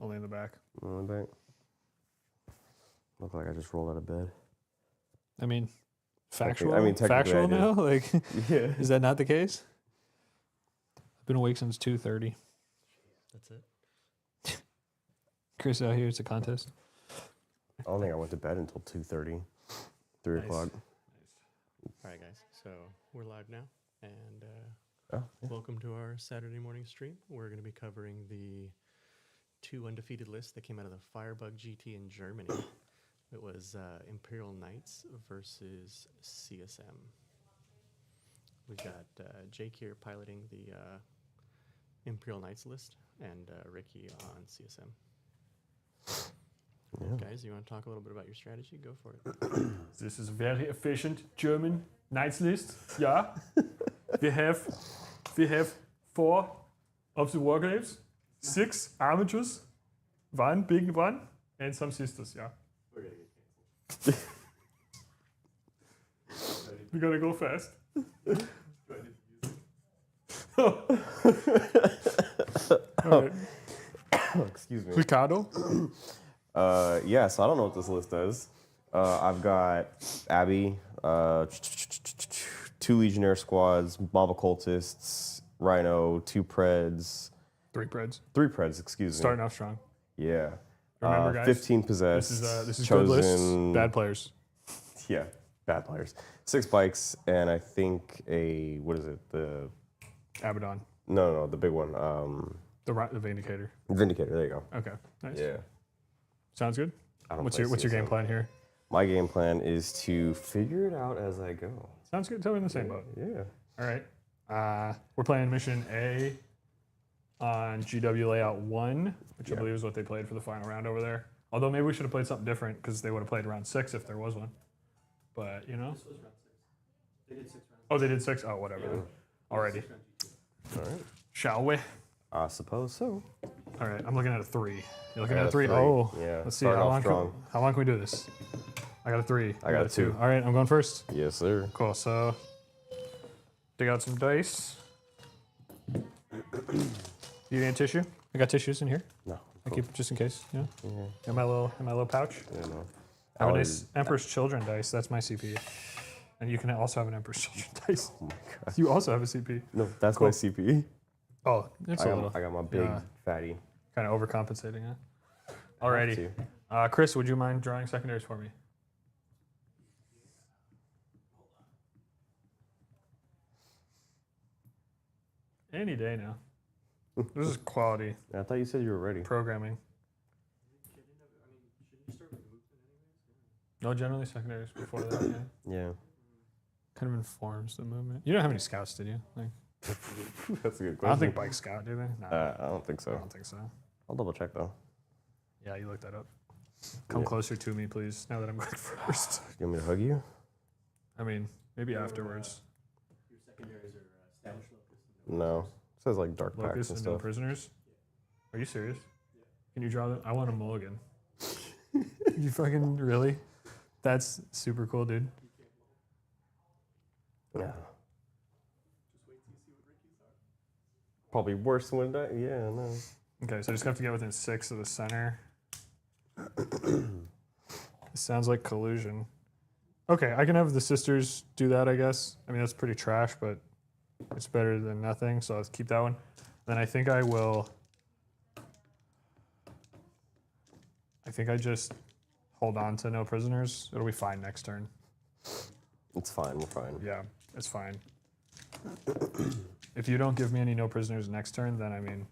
Only in the back. On the back. Look like I just rolled out of bed. I mean, factual. Technically factual I did. now. Like, Yeah. is that not the case? I've been awake since 2:30. That's it. Chris out here. It's a contest. I don't think I went to bed until 2:30, 3 Nice. o'clock. All right, guys. So we're live now, and Oh, yeah. welcome to our Saturday morning stream. We're going to be covering the 2 undefeated lists that came out of the Firebug GT in Germany. It was Imperial Knights versus CSM. We've got Jake here piloting the Imperial Knights list, and Ricky on CSM. Yeah. Guys, you want to talk a little bit about your strategy? Go for it. This is a very efficient German knights list. Yeah, we have 4 of the wargraves, 6 armatures, 1 big one, and some sisters. Yeah. We're going to get canceled. We gotta go fast. All right. Excuse me. Ricardo. Yeah, so I don't know what this list does. I've got Abby, 2 Legionnaire squads, Mob Occultists, Rhino, 2 Preds. 3 Preds. 3 Preds, excuse me. Starting off strong. Yeah. Remember, guys, 15 possessed. This is chosen, good lists. Bad players. Yeah, bad players. 6 bikes, and I think what is it? The Abaddon. No, the big one. The Vindicator. Vindicator. There you go. Okay. Nice. Yeah. Sounds good. I don't What's play your game CSM. plan here? My game plan is to figure it out as I go. Sounds good. Tell me in the same boat. Yeah. All right. We're playing mission A on GW layout 1, which I Yeah. believe is what they played for the final round over there. Although maybe we should have played something different because they would have played round 6 if there was one. But, you know. This was round 6. They did 6 rounds. Oh, they did 6? Oh, whatever. Yeah. Alrighty. All right. Shall we? I suppose so. All right. I'm looking at a 3. You're looking I at got a 3? 3. Oh. Yeah. Let's see. Starting How off long, strong. how long can we do this? I got a 3. I got a 2. All right. I'm going first. Yes, sir. Cool. So, dig out some dice. You need tissue? I got tissues in here. No. I keep it just in case. Yeah. Yeah. In my little pouch. Yeah, no. I have a Allergy. nice Emperor's Children dice. That's my CP. And you can also have an Emperor's Children dice. Oh my god. You also have a CP. No, that's Cool. my CP. Oh, it's a little I got my big Yeah. fatty. kind of overcompensating. Huh? I have Alrighty. to. Chris, would you mind drawing secondaries for me? Any day now. This is quality I thought you said you were ready. programming. No, generally secondaries before that. Yeah. Yeah. Kind of informs the movement. You don't have any scouts, did you? Like, That's a good question. I don't think bike scout, do they? No, I don't think I so. don't think so. I'll double check though. Yeah, you looked that up. Come Yeah. closer to me, please. Now that I'm going first. You want me to hug you? I mean, maybe afterwards. Your secondaries are established locus. No. It says like dark packs Locust and and no stuff. prisoners. Are you serious? Can you draw them? I want a mulligan. You fucking really? That's super cool, dude. Yeah. Probably worse than what I. Yeah, no. Okay, so I just have to get within 6 of the center. It sounds like collusion. Okay, I can have the sisters do that, I guess. I mean, that's pretty trash, but it's better than nothing, so let's keep that one. Then I think I will. I think I just hold on to no prisoners. It'll be fine next turn. It's fine. We're fine. Yeah, it's fine. If you don't give me any no prisoners next turn, then I mean,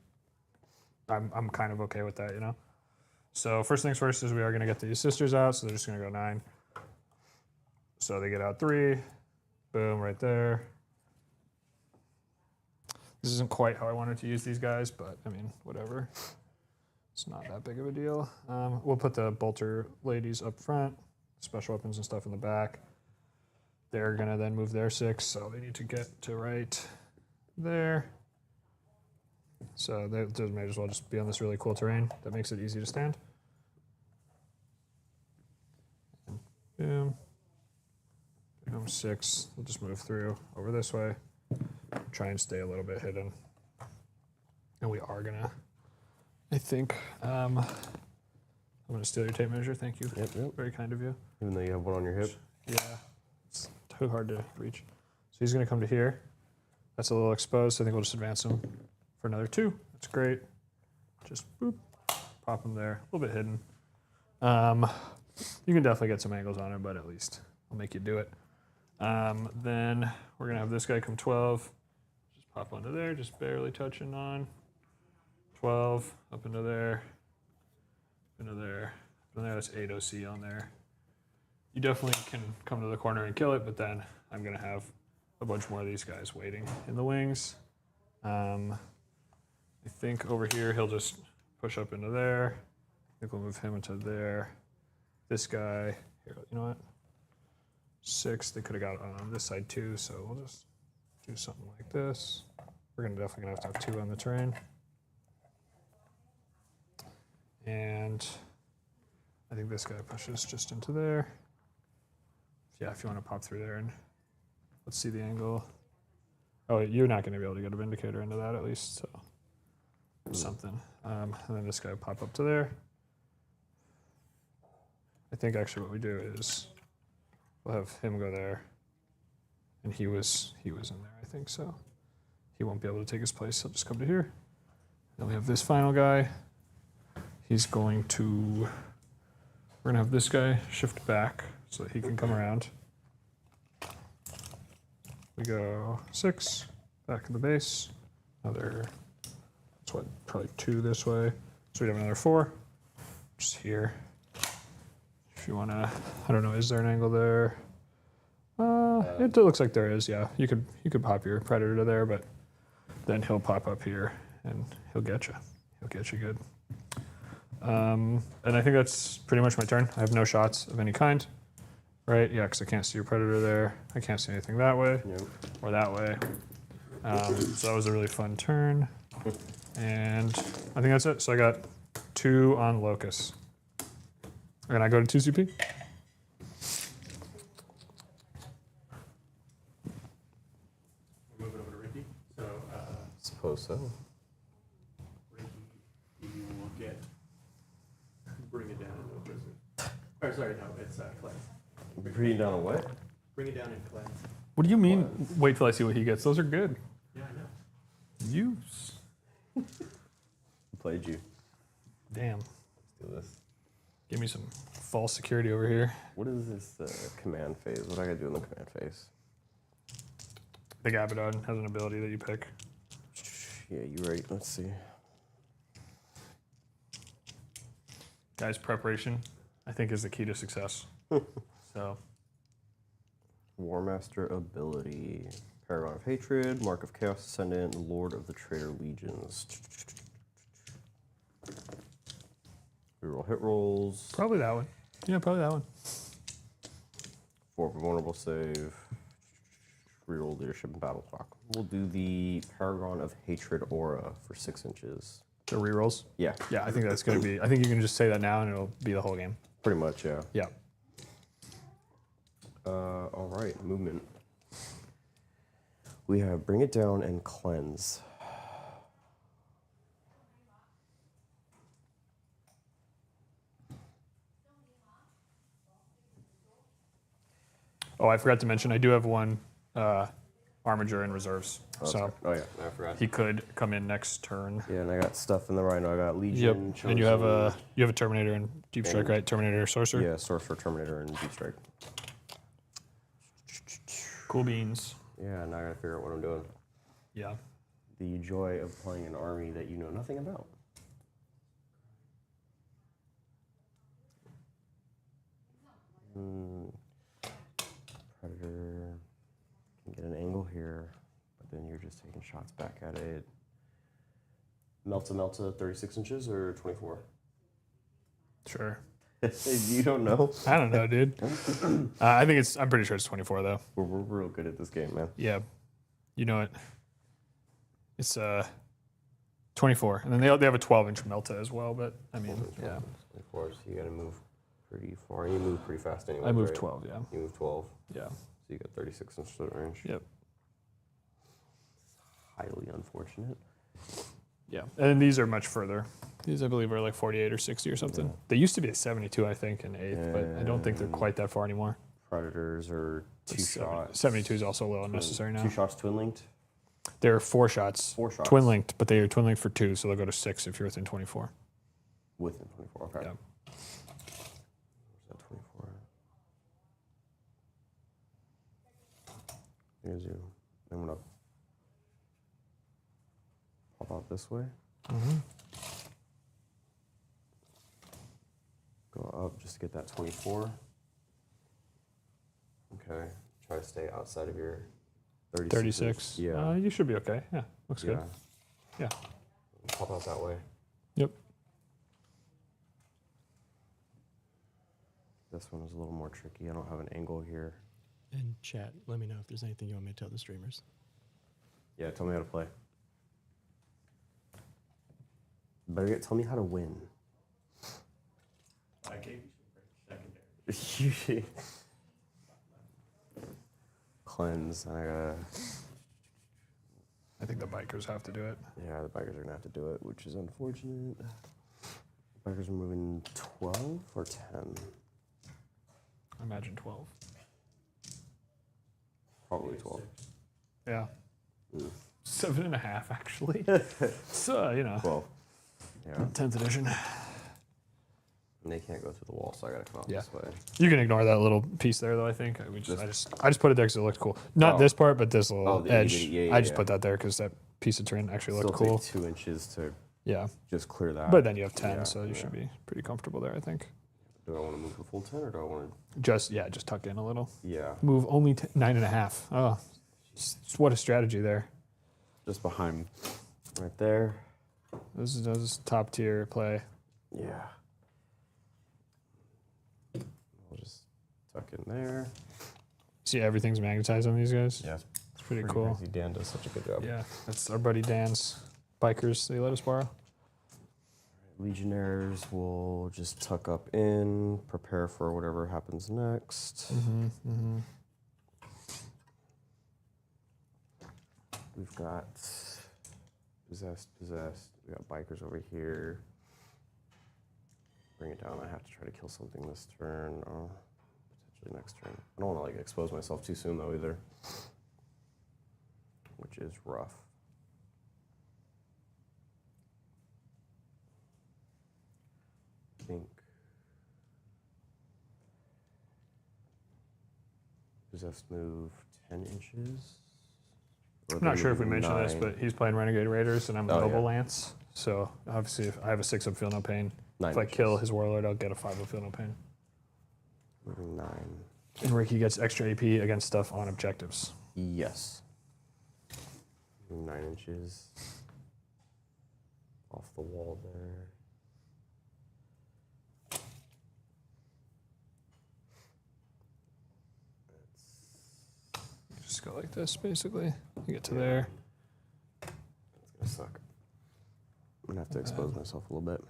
I'm kind of okay with that, you know? So first things first is we are going to get these sisters out, so they're just going to go 9. So they get out 3. Boom, right there. This isn't quite how I wanted to use these guys, but I mean, whatever. It's not that big of a deal. We'll put the bolter ladies up front, special weapons and stuff in the back. They're going to then move their 6, so they need to get to right there. So they may as well just be on this really cool terrain that makes it easy to stand. And boom. Boom, 6. We'll just move through over this way. Try and stay a little bit hidden. And we are going to I think I'm going to steal your tape measure. Thank you. Yep, yep. Very kind of you. Even though you have one on your hip. Yeah, it's too hard to reach. So he's going to come to here. That's a little exposed, so I think we'll just advance him for another 2. That's great. Just boop, pop him there. A little bit hidden. You can definitely get some angles on him, but at least I'll make you do it. Then we're going to have this guy come 12. Just pop onto there, just barely touching on. 12, up into there, into there. And there, that's 8 OC on there. You definitely can come to the corner and kill it, but then I'm going to have a bunch more of these guys waiting in the wings. I think over here he'll just push up into there. I think we'll move him into there. This guy, here, you know what? 6, they could have got on this side too, so we'll just do something like this. We're definitely going to have 2 on the terrain. And I think this guy pushes just into there. Yeah, if you want to pop through there and let's see the angle. Oh, you're not going to be able to get a Vindicator into that at least, so something. And then this guy will pop up to there. I think actually what we do is we'll have him go there. And he was in there, I think, so he won't be able to take his place. He'll just come to here. Then we have this final guy. He's going to, we're going to have this guy shift back so that he can come around. We go 6, back in the base. Another, that's what, probably 2 this way. So we have another 4, just here. If you want to, I don't know, is there an angle there? It looks like there is, yeah. You could pop your Predator to there, but then he'll pop up here and he'll get you. He'll get you good. And I think that's pretty much my turn. I have no shots of any kind, right? Yeah, because I can't see your Predator there. I can't see anything that way or that way. So that was a really fun turn. And I think that's it. So I got 2 on Locust. And I go to 2 CP? Moving over to Ricky. So, Suppose so. Ricky, you will get. Bring it down into a blizzard. Or sorry, no, it's cleanse. Bringing down a what? Bring it down in cleanse. What do you mean? Wait till I see what he gets. Those are good. Yeah, I know. Use. Played you. Damn. Let's do this. Give me some false security over here. What is this command phase? What do I gotta do in the command phase? Big Abaddon has an ability that you pick. Yeah, you're right. Let's see. Guys, preparation, I think, is the key to success. So, War Master ability. Paragon of Hatred, Mark of Chaos Ascendant, Lord of the Traitor Legions. Reroll hit rolls. probably that one. Yeah, probably that one. 4 vulnerable save. Reroll leadership and battle talk. We'll do the Paragon of Hatred aura for 6 inches. The rerolls. Yeah, Yeah, I think that's going to be. I think you can just say that now and it'll be the whole game. pretty much, yeah. Yeah. All right, movement. We have Bring It Down and Cleanse. Oh, I forgot to mention, I do have one Armiger in reserves. So Oh yeah, I forgot. he could come in next turn. Yeah, and I got stuff in the Rhino. I got Yep. Legion. And you have Chosen. a Terminator and Deep Strike, right? Terminator, Sorcerer. Yeah, Sorcerer, Terminator, and Deep Strike. Cool beans. Yeah, now I gotta figure out what I'm doing. Yeah. The joy of playing an army that you know nothing about. Predator can get an angle here, but then you're just taking shots back at it. Melta, 36 inches or 24? Sure. You don't know? I don't know, dude. I think it's. I'm pretty sure it's 24 though. We're real good at this game, man. Yeah. You know it. It's 24, and then they have a 12-inch Melta as well. But I mean, yeah. 24, so you gotta move pretty far. You move pretty fast anyway. I moved right? 12. Yeah. You move 12, Yeah. so you got 36 inches of range. Yep. Highly unfortunate. Yeah, and these are much further. These, I believe, are like 48 or 60 or something. Yeah. They used to be a 72, I think, in 8th, but I don't think they're quite that far anymore. Predators are 2 shots. 72 is also a little unnecessary now. 2 shots twin linked. They're 4 shots. 4 shots. Twin linked, but they are twin linked for 2, so they'll go to 6 if you're within 24. Within 24. Okay. Yeah. Where's that 24? Here's you. I'm gonna pop out this way. Go up just to get that 24. Okay. Try to stay outside of your 36. Yeah. You should be okay. Yeah, looks good. Yeah. Pop out that way. Yep. This one is a little more tricky. I don't have an angle here. And chat, let me know if there's anything you want me to tell the streamers. Yeah, tell me how to play. Better yet, tell me how to win. I gave you Usually cleanse. I think the bikers have to do it. Yeah, the bikers are gonna have to do it, which is unfortunate. Bikers are moving 12 or 10. I imagine 12. Probably 12. Yeah. Ooh. 7.5 actually. So 12. Yeah. 10th edition. And they can't go through the wall, so I gotta come out Yeah. this way. You can ignore that little piece there, though. I think I just put it there because it looked cool. Not this part, but this little the edge. yeah, I just put that there because that piece of terrain actually looked cool. Take 2 inches to Yeah, just clear that. but then you have 10, Yeah, so you should be pretty comfortable there. I think. Do I want to move the full 10 or do I want to? Just tuck in a little. Yeah. Move only 9.5. Oh, what a strategy there. Just behind, right there. This is top tier play. Yeah. I'll just tuck in there. See, everything's magnetized on these guys. Yeah. It's pretty cool. Crazy. Dan does such a good job. Yeah, that's our buddy Dan's bikers they let us borrow. Legionnaires will just tuck up in, prepare for whatever happens next. We've got possessed. We got bikers over here. Bring it down. I have to try to kill something this turn, or potentially next turn. I don't want to expose myself too soon though either, which is rough. I think possessed move 10 inches. I'm not sure if we mentioned this, but he's playing Renegade Raiders, and I'm a Oh, Noble yeah. Lance. So obviously, if I have a 6 up, feel no pain. 9 If I inches. kill his Warlord, I'll get a 5 up, feel no pain. Moving 9. And Ricky gets extra AP against stuff on objectives. Yes. 9 inches off the wall there. Just go like this, basically. You get to there. It's gonna suck. I'm gonna have to expose myself a little bit.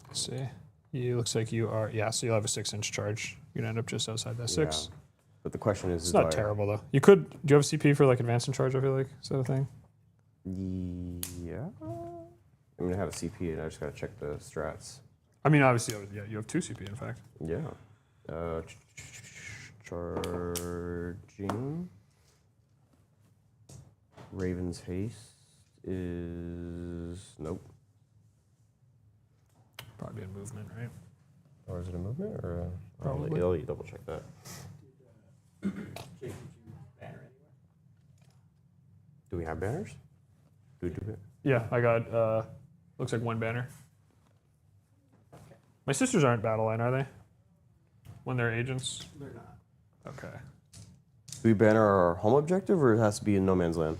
Let's see. You looks like you are. Yeah, so you'll have a 6-inch charge. You're gonna end up just outside that 6. Yeah. But the question is, It's not terrible though. You could. Do you have a CP for like advance and charge? I feel like is that a thing? Yeah. I'm gonna have a CP, and I just gotta check the strats. I mean, obviously, yeah, you have 2 CP in fact. Yeah. Charging. Raven's haste is nope. Probably a movement, right? Or is it a movement or a? Probably. I'll double check that. Do we have banners? Do we do it? Yeah, I got. Looks like 1 banner. My sisters aren't battle line, are they? When they're agents. They're not. Okay. Do we banner our home objective, or it has to be in no man's land?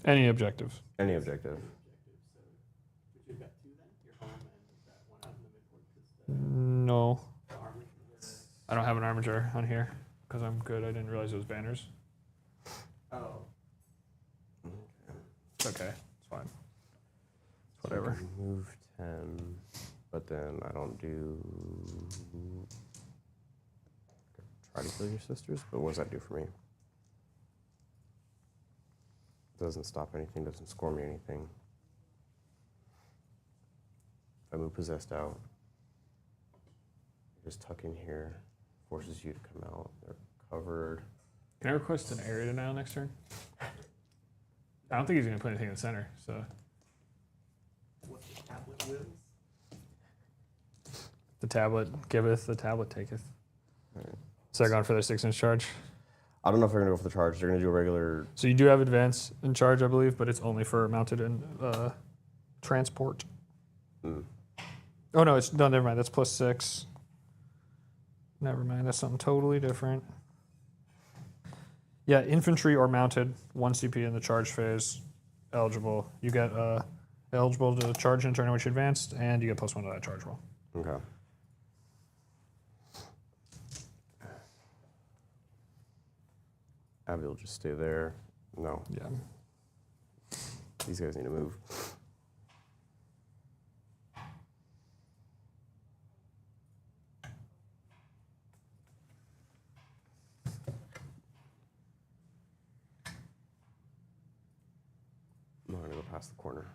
Any objective. Any objective. You've got 2 then? Your home and that one out in the midpoint. No, The armor. I don't have an armature on here because I'm good. I didn't realize it was banners. Oh. It's okay. It's fine. Whatever. Move 10, but then I don't do. Try to kill your sisters, but what does that do for me? Doesn't stop anything, doesn't score me anything. If I move possessed out, just tuck in here, forces you to come out. They're covered. Can I request an area denial next turn? I don't think he's going to put anything in the center, so. What the tablet wins? The tablet giveth, the tablet taketh. Right. So they're going for their 6-inch charge. I don't know if they're going to go for the charge. They're going to do a regular. So you do have advance in charge, I believe, but it's only for mounted and transport. Mm. Oh no, it's no. Never mind. That's +6. Never mind. That's something totally different. Yeah, infantry or mounted, 1 CP in the charge phase, eligible. You get eligible to charge in a turn in which you advanced, and you get +1 to that charge roll. Okay. Abby will just stay there. No, Yeah. these guys need to move. I'm not going to go past the corner.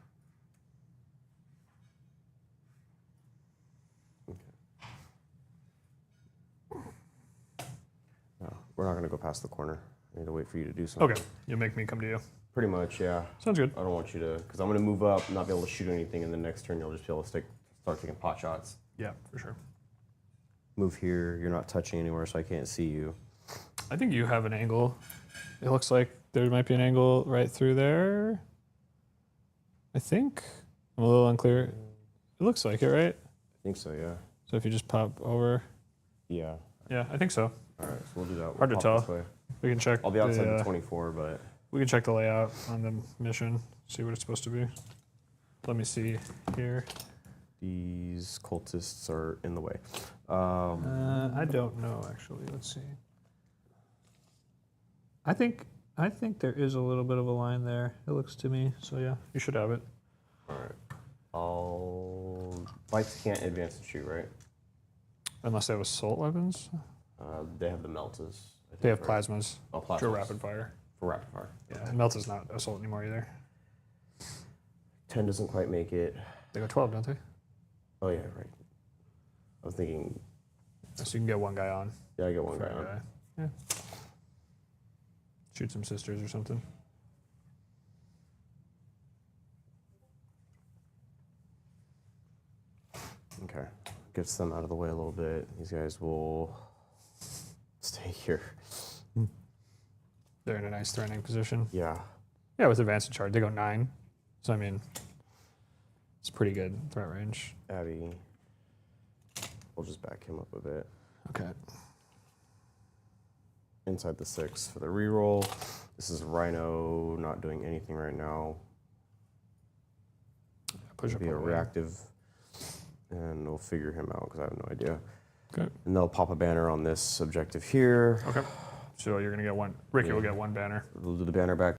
Okay. No, we're not going to go past the corner. I need to wait for you to do something. Okay. You'll make me come to you. Pretty much, yeah. Sounds good. I don't want you to, because I'm going to move up, not be able to shoot anything, and the next turn you'll just be able to start taking pot shots. Yeah, for sure. Move here, you're not touching anywhere, so I can't see you. I think you have an angle. It looks like there might be an angle right through there. I think. I'm a little unclear. It looks like it, right? I think so, yeah. So if you just pop over. Yeah. Yeah, I think so. All right, so we'll do that. We'll Hard to pop tell. this way. We can check. I'll be outside the, the 24, but we can check the layout on the mission, see what it's supposed to be. Let me see here. these cultists are in the way. I don't know actually. Let's see. I think there is a little bit of a line there. It looks to me. So yeah, you should have it. All right. Lights can't advance and shoot, right? Unless they have assault weapons. They have the meltas. I think, They have right? plasmas Oh, for plasmas. rapid fire. For rapid fire. Yeah, and Melta's not assault anymore either. 10 doesn't quite make it. They go 12, don't they? Oh, yeah, right. I was thinking, So you can get one guy on. yeah, I get one for guy a on. guy. Yeah. Shoot some sisters or something. Okay. Gets them out of the way a little bit. These guys will stay here. They're in a nice threatening position. Yeah. Yeah, with advanced charge, they go 9. So I mean, it's pretty good threat range. Abby. We'll just back him up a bit. Okay. Inside the 6 for the reroll. This is Rhino not doing anything right now. Push up Be a over. reactive, and we'll figure him out because I have no idea. Okay. And they'll pop a banner on this objective here. Okay. So you're gonna get one. Ricky will get one banner. We'll do the banner back.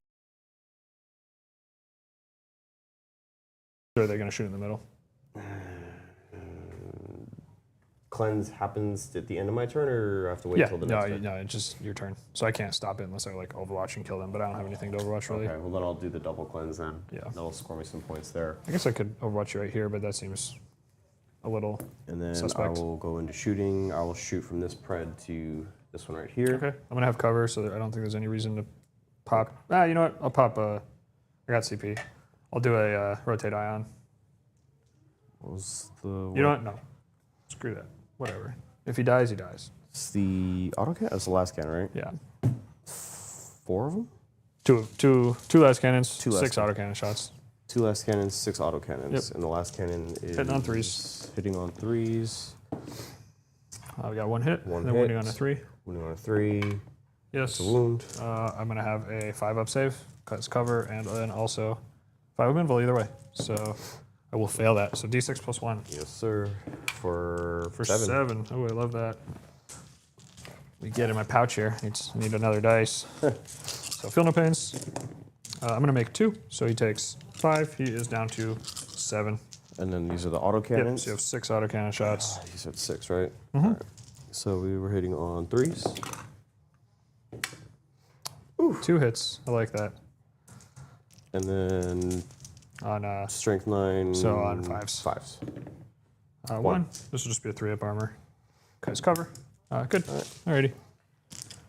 Or are they gonna shoot in the middle? Cleanse happens at the end of my turn, or I have to wait Yeah. till the No, next turn? no, it's just your turn. So I can't stop it unless I like Overwatch and kill them. But I don't have anything to Overwatch really. Okay, well then I'll do the double cleanse then. Yeah. That'll score me some points there. I guess I could Overwatch you right here, but that seems a little. And then I Suspect. will go into shooting. I will shoot from this pred to this one right here. Okay. I'm gonna have cover, so that I don't think there's any reason to pop. Ah, you know what? I'll pop. I got CP. I'll do a rotate ion. What was the? You know what? No. Screw that. Whatever. If he dies, he dies. It's the autocannon. That's the last cannon, right? Yeah. 4 of them. Two last cannons. Two last 6 autocannon shots. 2 last cannons, 6 autocannons, Yep. and the last cannon is Hitting on 3s. Hitting on 3s. We got 1 hit. One and then hit. winning on a 3. Wounding on a 3. Yes. It's a wound. I'm gonna have a 5-up save, cuts cover, and then also 5-up invul either way. So I will fail that. So D6 plus 1 Yes, sir. For 7. Oh, I love that. We get in my pouch here. Need another dice. So feel no pains. I'm gonna make 2. So he takes 5. He is down to 7. And then these are the Yep. autocannons. So you have 6 autocannon shots. You said 6, right? Mhm. All right. So we were hitting on 3s. 2 hits. I like that. And then On strength 9. So on 5s. 5s. 1. This will just be a 3-up armor. Guys, cover. Good. Alrighty.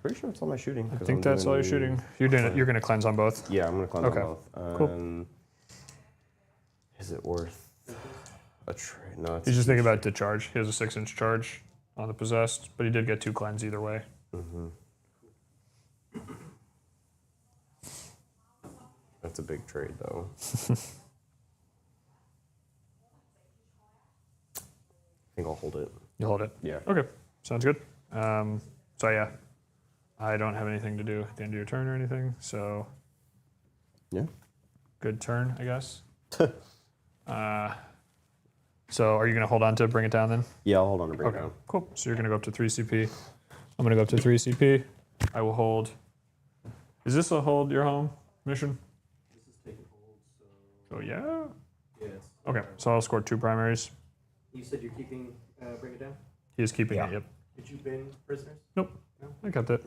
Pretty sure it's all my shooting. I think that's all you're shooting. You're gonna cleanse on both. Yeah, I'm gonna cleanse Okay. on both. Cool. Is it worth a trade? No, it's He's just thinking about the charge. He has a 6-inch charge on the possessed, but he did get 2 cleanse either way. That's a big trade, though. I think I'll hold it. You hold it. Yeah. Okay. Sounds good. So yeah, I don't have anything to do at the end of your turn or anything. So Yeah. good turn, I guess. So are you gonna hold on to bring it down then? Yeah, I'll hold on to bring it Okay. down. Cool. So you're gonna go up to 3 CP. I'm gonna go up to 3 CP. I will hold. Is this a hold your home mission? This is taking hold, so. Oh yeah. Yes. Okay. So I'll score 2 primaries. You said you're keeping, bring it down? He is keeping Yeah. it. Yep. Did you bin prisoners? Nope. No? I got that.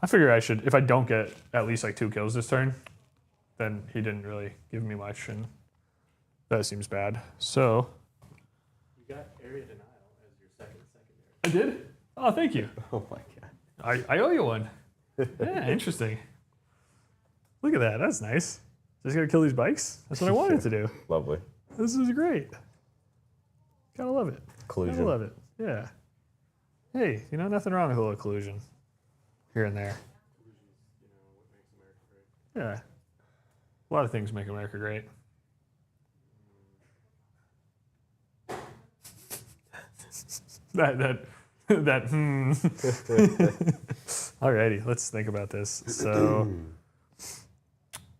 I figure I should, if I don't get at least like 2 kills this turn, then he didn't really give me much, and that seems bad. So You got area denial as your secondary. I did. Oh, thank you. Oh my god. I owe you one. Yeah, interesting. Look at that. That's nice. Just gotta kill these bikes. That's what I wanted to do. Lovely. This is great. Gotta love it. Collusion. Gotta love it. Yeah. Hey, nothing wrong with a little collusion here and there. Yeah. A lot of things make America great. that Alrighty, let's think about this. So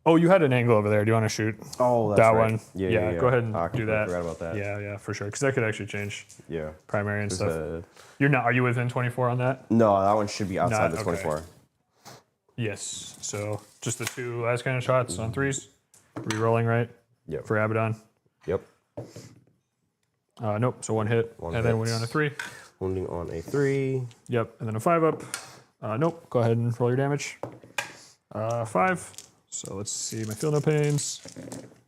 oh, you had an angle over there. Do you want to shoot Oh, that's that right. one? Yeah, Go ahead and I do completely that. forgot about that. Yeah, for sure. Because that could actually change Yeah. primary and There's stuff. You're not. Are you within 24 on that? No, that one should be outside Not- the okay. 24. Yes. So just the 2 last kind of shots on 3s. Re-rolling, right? Yep. For Abaddon. Yep. Nope. So 1 hit, One and then hit. when you're on a 3. Wounding on a 3. Yep. And then a 5-up. Nope. Go ahead and roll your damage. 5. So let's see. My feel no pains.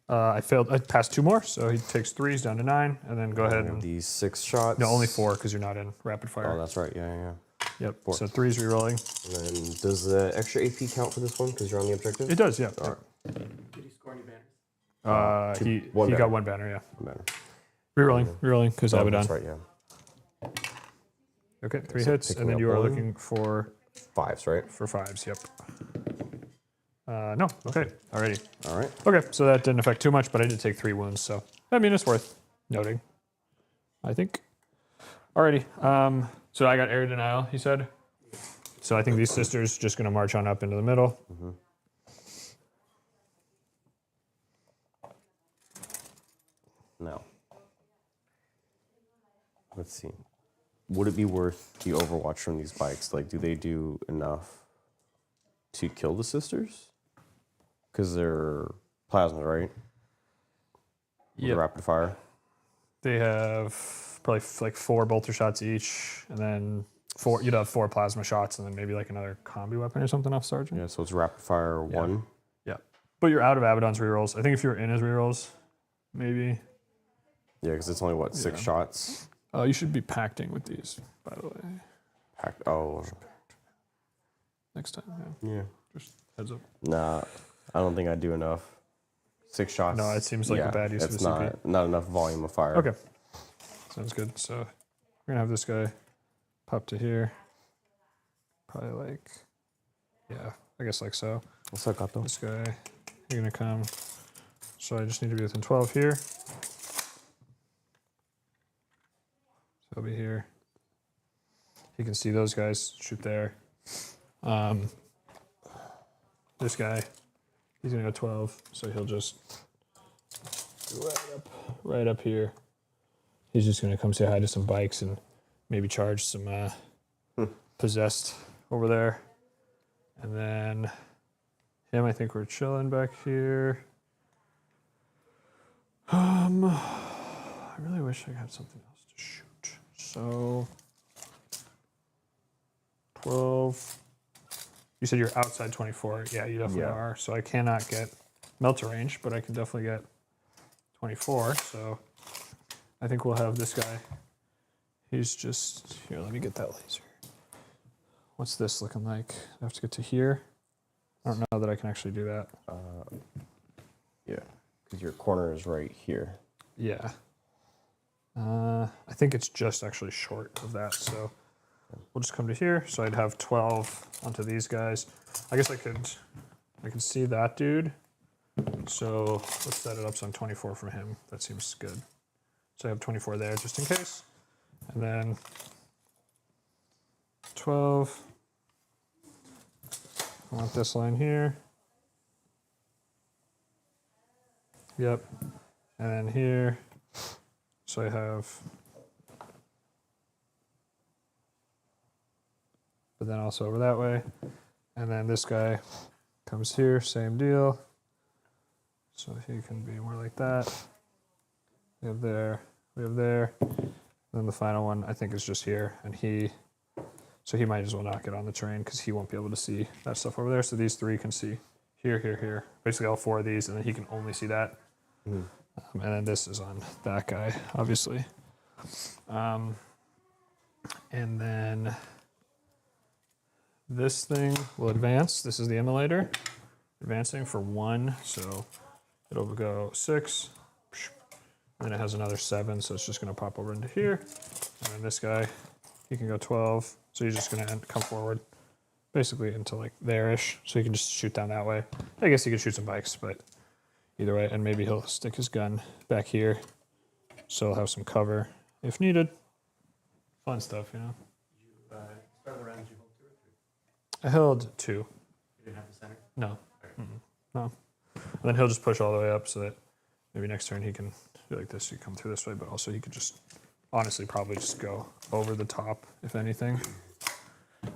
I failed. I passed 2 more, so he takes 3s down to 9, and then go ahead and These 6 shots. no, only 4 because you're not in rapid fire. Oh, that's right. Yeah. Yep. 4. So 3's re-rolling. And then does the extra AP count for this one because you're on the objective? It does. Yeah. All right. Did you score any banners? Two- He one got banner. 1 banner. Yeah. Better. Re-rolling because Oh, Abaddon. that's right. Yeah. Okay, 3 so hits, picking and then up you are 1. looking for 5s, right? 5s. Yep. No. Okay. Alrighty. All right. Okay, so that didn't affect too much, but I did take 3 wounds, so I mean it's worth noting, I think. Alrighty. So I got area denial. He said. So I think these sisters just gonna march on up into the middle. Now, let's see. Would it be worth the Overwatch from these bikes? Like, do they do enough to kill the sisters? Because they're plasma, right? With Yep. rapid fire. They have probably like 4 bolter shots each, and then 4. You'd have 4 plasma shots, and then maybe like another combi weapon or something off sergeant. Yeah, so it's rapid fire 1. Yeah. But you're out of Abaddon's rerolls. I think if you were in his rerolls, maybe. Yeah, because it's only, what, 6 Yeah. shots? You should be pacting with these, by the way. Packed. Oh, Next time, yeah. just heads up. Nah, I don't think I do enough. 6 shots. No, it seems like a bad use of it's the CP. not enough volume of fire. Okay, sounds good. So we're gonna have this guy pop to here. Probably like, yeah, I guess like so. What's up, Gato? This guy, you're gonna come. So I just need to be within 12 here. So I'll be here. You can see those guys shoot there. This guy, he's gonna go 12, so he'll just right up here. He's just gonna come say hi to some bikes and maybe charge some possessed over there. And then him, I think we're chilling back here. I really wish I had something else to shoot. So 12. You said you're outside 24. Yeah, you definitely Yeah. are. So I cannot get melter range, but I can definitely get 24. So I think we'll have this guy. He's just here. Let me get that laser. What's this looking like? I have to get to here. I don't know that I can actually do that. Yeah, because your corner is right here. Yeah. I think it's just actually short of that. So we'll just come to here. So I'd have 12 onto these guys. I guess I could see that dude. So let's set it up so I'm 24 from him. That seems good. So I have 24 there just in case. And then 12. I want this line here. Yep. And then here. So I have. But then also over that way. And then this guy comes here, same deal. So he can be more like that. We have there, we have there. Then the final one I think is just here. And so he might as well not get on the terrain because he won't be able to see that stuff over there. So these three can see here, here, here. Basically all four of these, and then he can only see that. And then this is on that guy, obviously. And then this thing will advance. This is the emulator advancing for 1. So it'll go 6. And then it has another 7. So it's just going to pop over into here. And then this guy, he can go 12. So he's just going to come forward basically into like there-ish. So he can just shoot down that way. I guess he could shoot some bikes, but either way. And maybe he'll stick his gun back here. So he'll have some cover if needed. Fun stuff, you know. You start of the round, did you hold 2 or 3? I held 2. You didn't have the center? No. No. And then he'll just push all the way up so that maybe next turn he can do like this. You come through this way, but also he could just honestly probably just go over the top, if anything.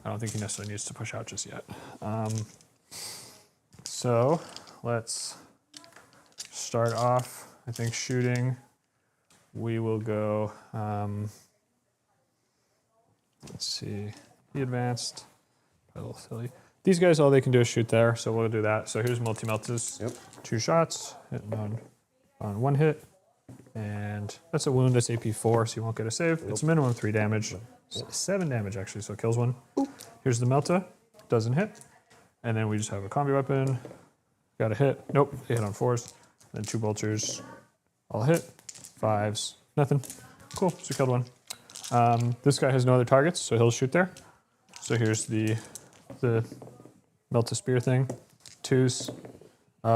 I don't think he necessarily needs to push out just yet. So let's start off, I think, shooting. We will go, let's see, he advanced, a little silly. These guys, all they can do is shoot there, so we'll do that. So here's multi-meltas. Yep. 2 shots, hitting on 1 hit. And that's a wound, that's AP4, so you won't get a save. It's minimum 3 damage. 7 damage, actually, so it kills 1. Here's the Melta, doesn't hit. And then we just have a combi weapon. Got a hit. Nope, they hit on 4s. Then 2 bolters, all hit. 5s, nothing. Cool, so we killed 1. This guy has no other targets, so he'll shoot there. So here's the Melta spear thing. 2s.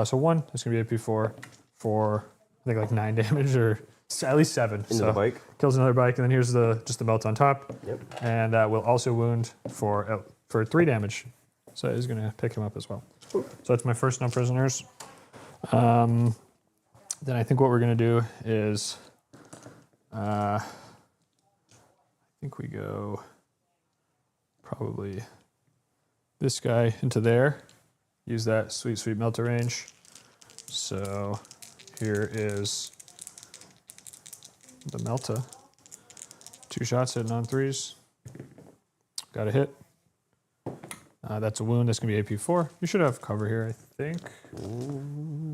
So 1 is going to be AP4 for, I think, like 9 damage, or at least 7. Into the bike. Kills another bike, and then here's just the melt on top. Yep. And that will also wound for 3 damage. So it's going to pick him up as well. So that's my first no prisoners. Then I think what we're going to do is, I think we go probably this guy into there. Use that sweet, sweet melter range. So here is the Melta. 2 shots hitting on 3s. Got a hit. That's a wound. That's going to be AP4. You should have cover here, I think.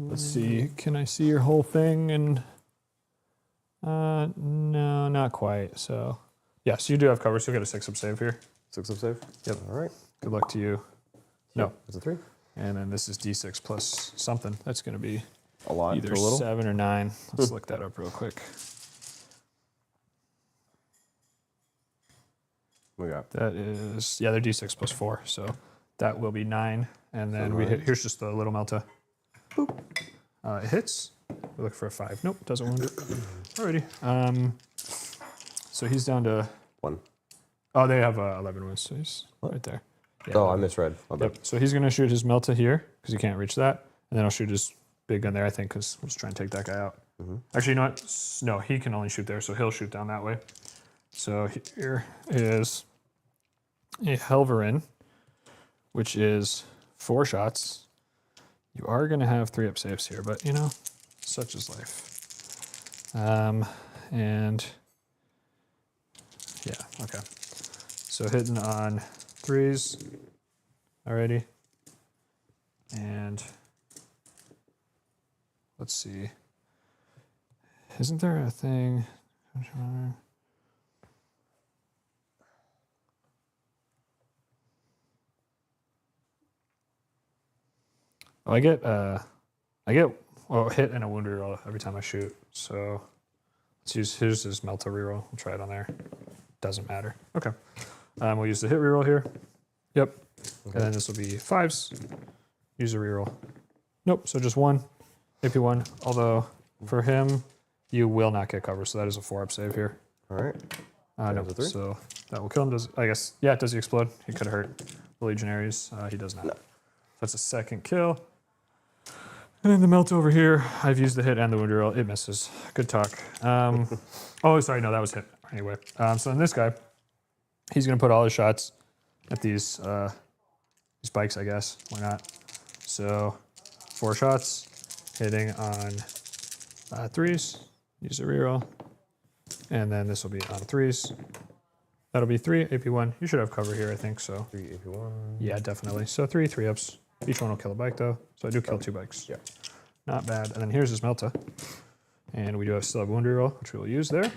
Let's see. Can I see your whole thing? And no, not quite. So, yes, you do have cover. So you'll get a 6-up save here. 6-up save? Yep. All right. Good luck to you. No. That's a 3. And then this is D6 plus something. That's going to be A lot either to a little? 7 or 9. Let's look that up real quick. We got That is, yeah, they're D6 plus 4, so that will be 9. And then we hit, here's just the little Melta. Boop. It hits. We look for a 5. Nope, doesn't wound it. Alrighty. So he's down to 1. Oh, they have 11 wounds, so he's right there. Yeah, Oh, I misread. My bad. Yep. So he's going to shoot his Melta here because he can't reach that. And then I'll shoot his big gun there, I think, because we'll just try and take that guy out. Actually, you know what? No, he can only shoot there, so he'll shoot down that way. So here is a Helverin, which is 4 shots. You are going to have 3-up saves here, but, you know, such is life. And, yeah, okay. So hitting on 3s already. And let's see. Isn't there a thing? Oh, I get well, hit and a wound reroll every time I shoot. So let's use here's his Melta reroll. We'll try it on there. Doesn't matter. Okay. We'll use the hit reroll here. Yep. And then this will be 5s. Use a reroll. Nope. So just 1. AP 1. Although for him, you will not get cover. So that is a 4-up save here. All right. No. Does a 3? So that will kill him. Does I guess? Yeah. Does he explode? He could hurt the Legionaries. He does not. No. That's a second kill. And then the melt over here, I've used the hit and the wound reroll. It misses. Good talk. Oh, sorry, no, that was hit. Anyway, so then this guy, he's gonna put all his shots at these bikes, I guess. Why not? So 4 shots, hitting on 3s. Use a reroll, and then this will be on 3s. That'll be 3 AP1. You should have cover here, I think. So 3 AP1. yeah, definitely. So 3-ups. Each one will kill a bike though. So I do kill 2 bikes. Yeah. Not bad. And then here's his Melta. And we do still have wound reroll, which we will use there.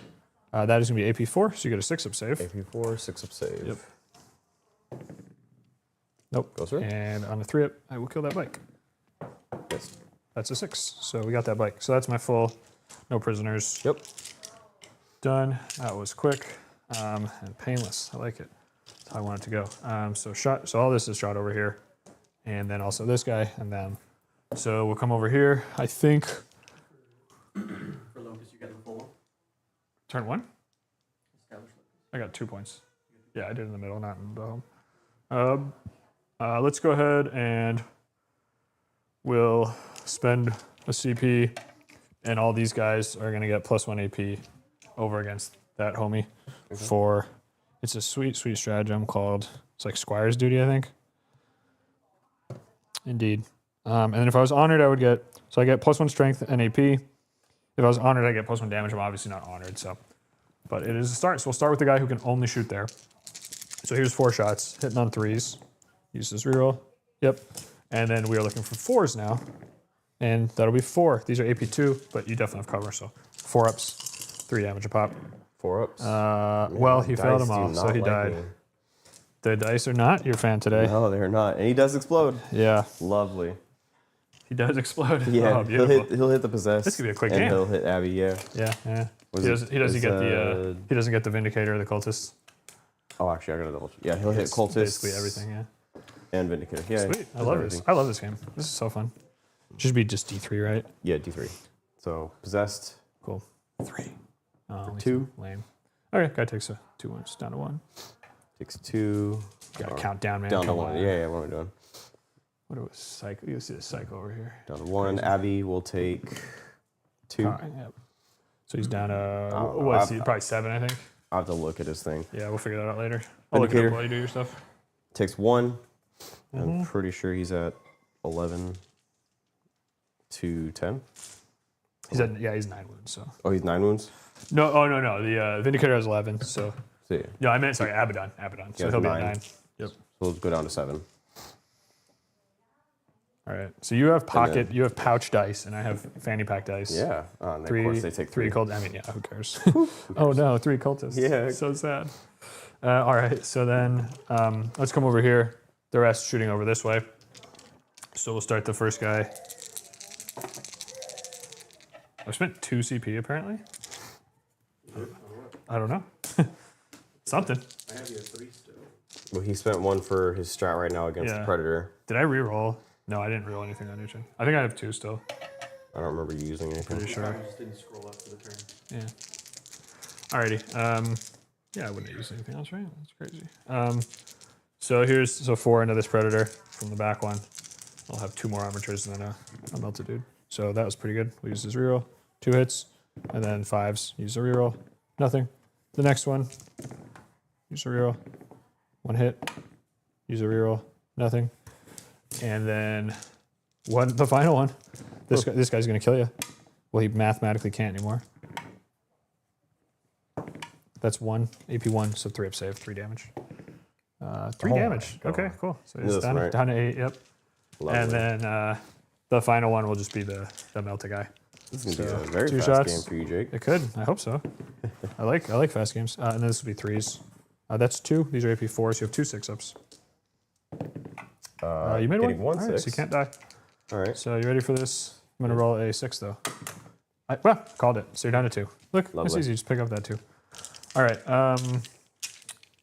That is going to be AP4, so you get a 6-up save. AP4, 6-up save. Yep. Nope. Goes through. And on the 3-up, I will kill that bike. Yes. That's a 6. So we got that bike. So that's my full no prisoners. Yep. Done. That was quick and painless. I like it. That's how I want it to go. So shot. So all this is shot over here. And then also this guy and them. So we'll come over here. I think For Locust, you got the full turn 1. established Locust. I got 2 points. Yeah, I did in the middle, not in the home. Let's go ahead and we'll spend a CP, and all these guys are going to get +1 AP over against that homie. For it's a sweet stratagem called, it's like Squire's Duty, I think. Indeed. And then if I was honored, I would get, so I get +1 strength and AP. If I was honored, I get +1 damage. I'm obviously not honored, so. But it is a start. So we'll start with the guy who can only shoot there. So here's 4 shots, hitting on 3s. Use this reroll. Yep. And then we are looking for 4s now. And that'll be 4. These are AP2, but you definitely have cover, so 4-ups, 3 damage a pop. 4-ups. Well, he failed them Dice do all, so not he like died. me. The dice are not your fan today. No, they're not. And he does explode. Yeah, Lovely. he does explode. Yeah, Oh, he'll beautiful. hit the possess. This could be a quick and game. He'll hit Abby. Yeah. Yeah, yeah. Was He it- doesn't, he doesn't is, get the he doesn't get the Vindicator or the Cultist. Oh, actually, I gotta double check. Yeah, he'll hit It's Cultist. Basically everything. Yeah. And Vindicator. Yeah. Sweet. I does love everything. this. I love this game. This is so fun. Should be just D3, right? Yeah, D3. So possessed. Cool. 3. Oh, only 2. Lame. Okay, guy takes a 2 wounds down to 1. Takes 2. Got to count down, man. Down to Come 1. on. Yeah, what am I doing? What was cycle? You see the cycle over here. Down to 1. Abby will take 2. All right, yep. So he's down to don't know. what is he? Probably 7, I think. I'll have to look at his thing. Yeah, we'll figure that out later. I'll look it Indicator. up while you do your stuff. Takes 1. Mm-hmm. I'm pretty sure he's at 11 to 10. He's at he's 9 wounds. So Oh, he's 9 wounds? no, no. The Vindicator has 11. So See. yeah, I meant sorry, Abaddon. So Yeah, he'll be at 9. 9. Yep. So we'll go down to 7. All right. So you have pocket, then- you have pouch dice, and I have fanny pack dice. Yeah. And of 3, course, they take 3. cult. I mean, yeah, who cares? Oh no, 3 cultists. Yeah. So sad. All right. So then let's come over here. The rest shooting over this way. So we'll start the first guy. I spent 2 CP apparently. I don't know. Something. I have you at 3 still. Well, he spent 1 for his strat right now against Yeah. the Predator. Did I re-roll? No, I didn't re-roll anything on Nuchin. I think I have 2 still. I don't remember you using anything. Pretty sure. I just didn't scroll up for the turn. Yeah. Alrighty. Yeah, I wouldn't have used anything else, right? That's crazy. So 4 into this Predator from the back one. I'll have 2 more armatures and then a melted dude. So that was pretty good. We used his reroll. 2 hits. And then 5s. Use a reroll. Nothing. The next one. Use a reroll. 1 hit. Use a reroll. Nothing. And then the final one. This guy's going to kill you. Well, he mathematically can't anymore. That's 1, AP1, so 3-up save, 3 damage. 3 Oh damage. my Okay, God. cool. So This he's is down, right. down to 8, yep. Lovely. And then The final one will just be the melta guy. This is gonna So, be a very 2 fast shots. game for you, Jake. It could. I hope so. I like fast games. And then this will be 3s. That's 2. These are AP 4s. You have 2 6-ups. You made getting one. one All right, so 6. you can't die. All right. So you ready for this? I'm gonna roll a 6 though. Well, called it. So you're down to 2. Look, that's Lovely. easy. Just pick up that 2. All right.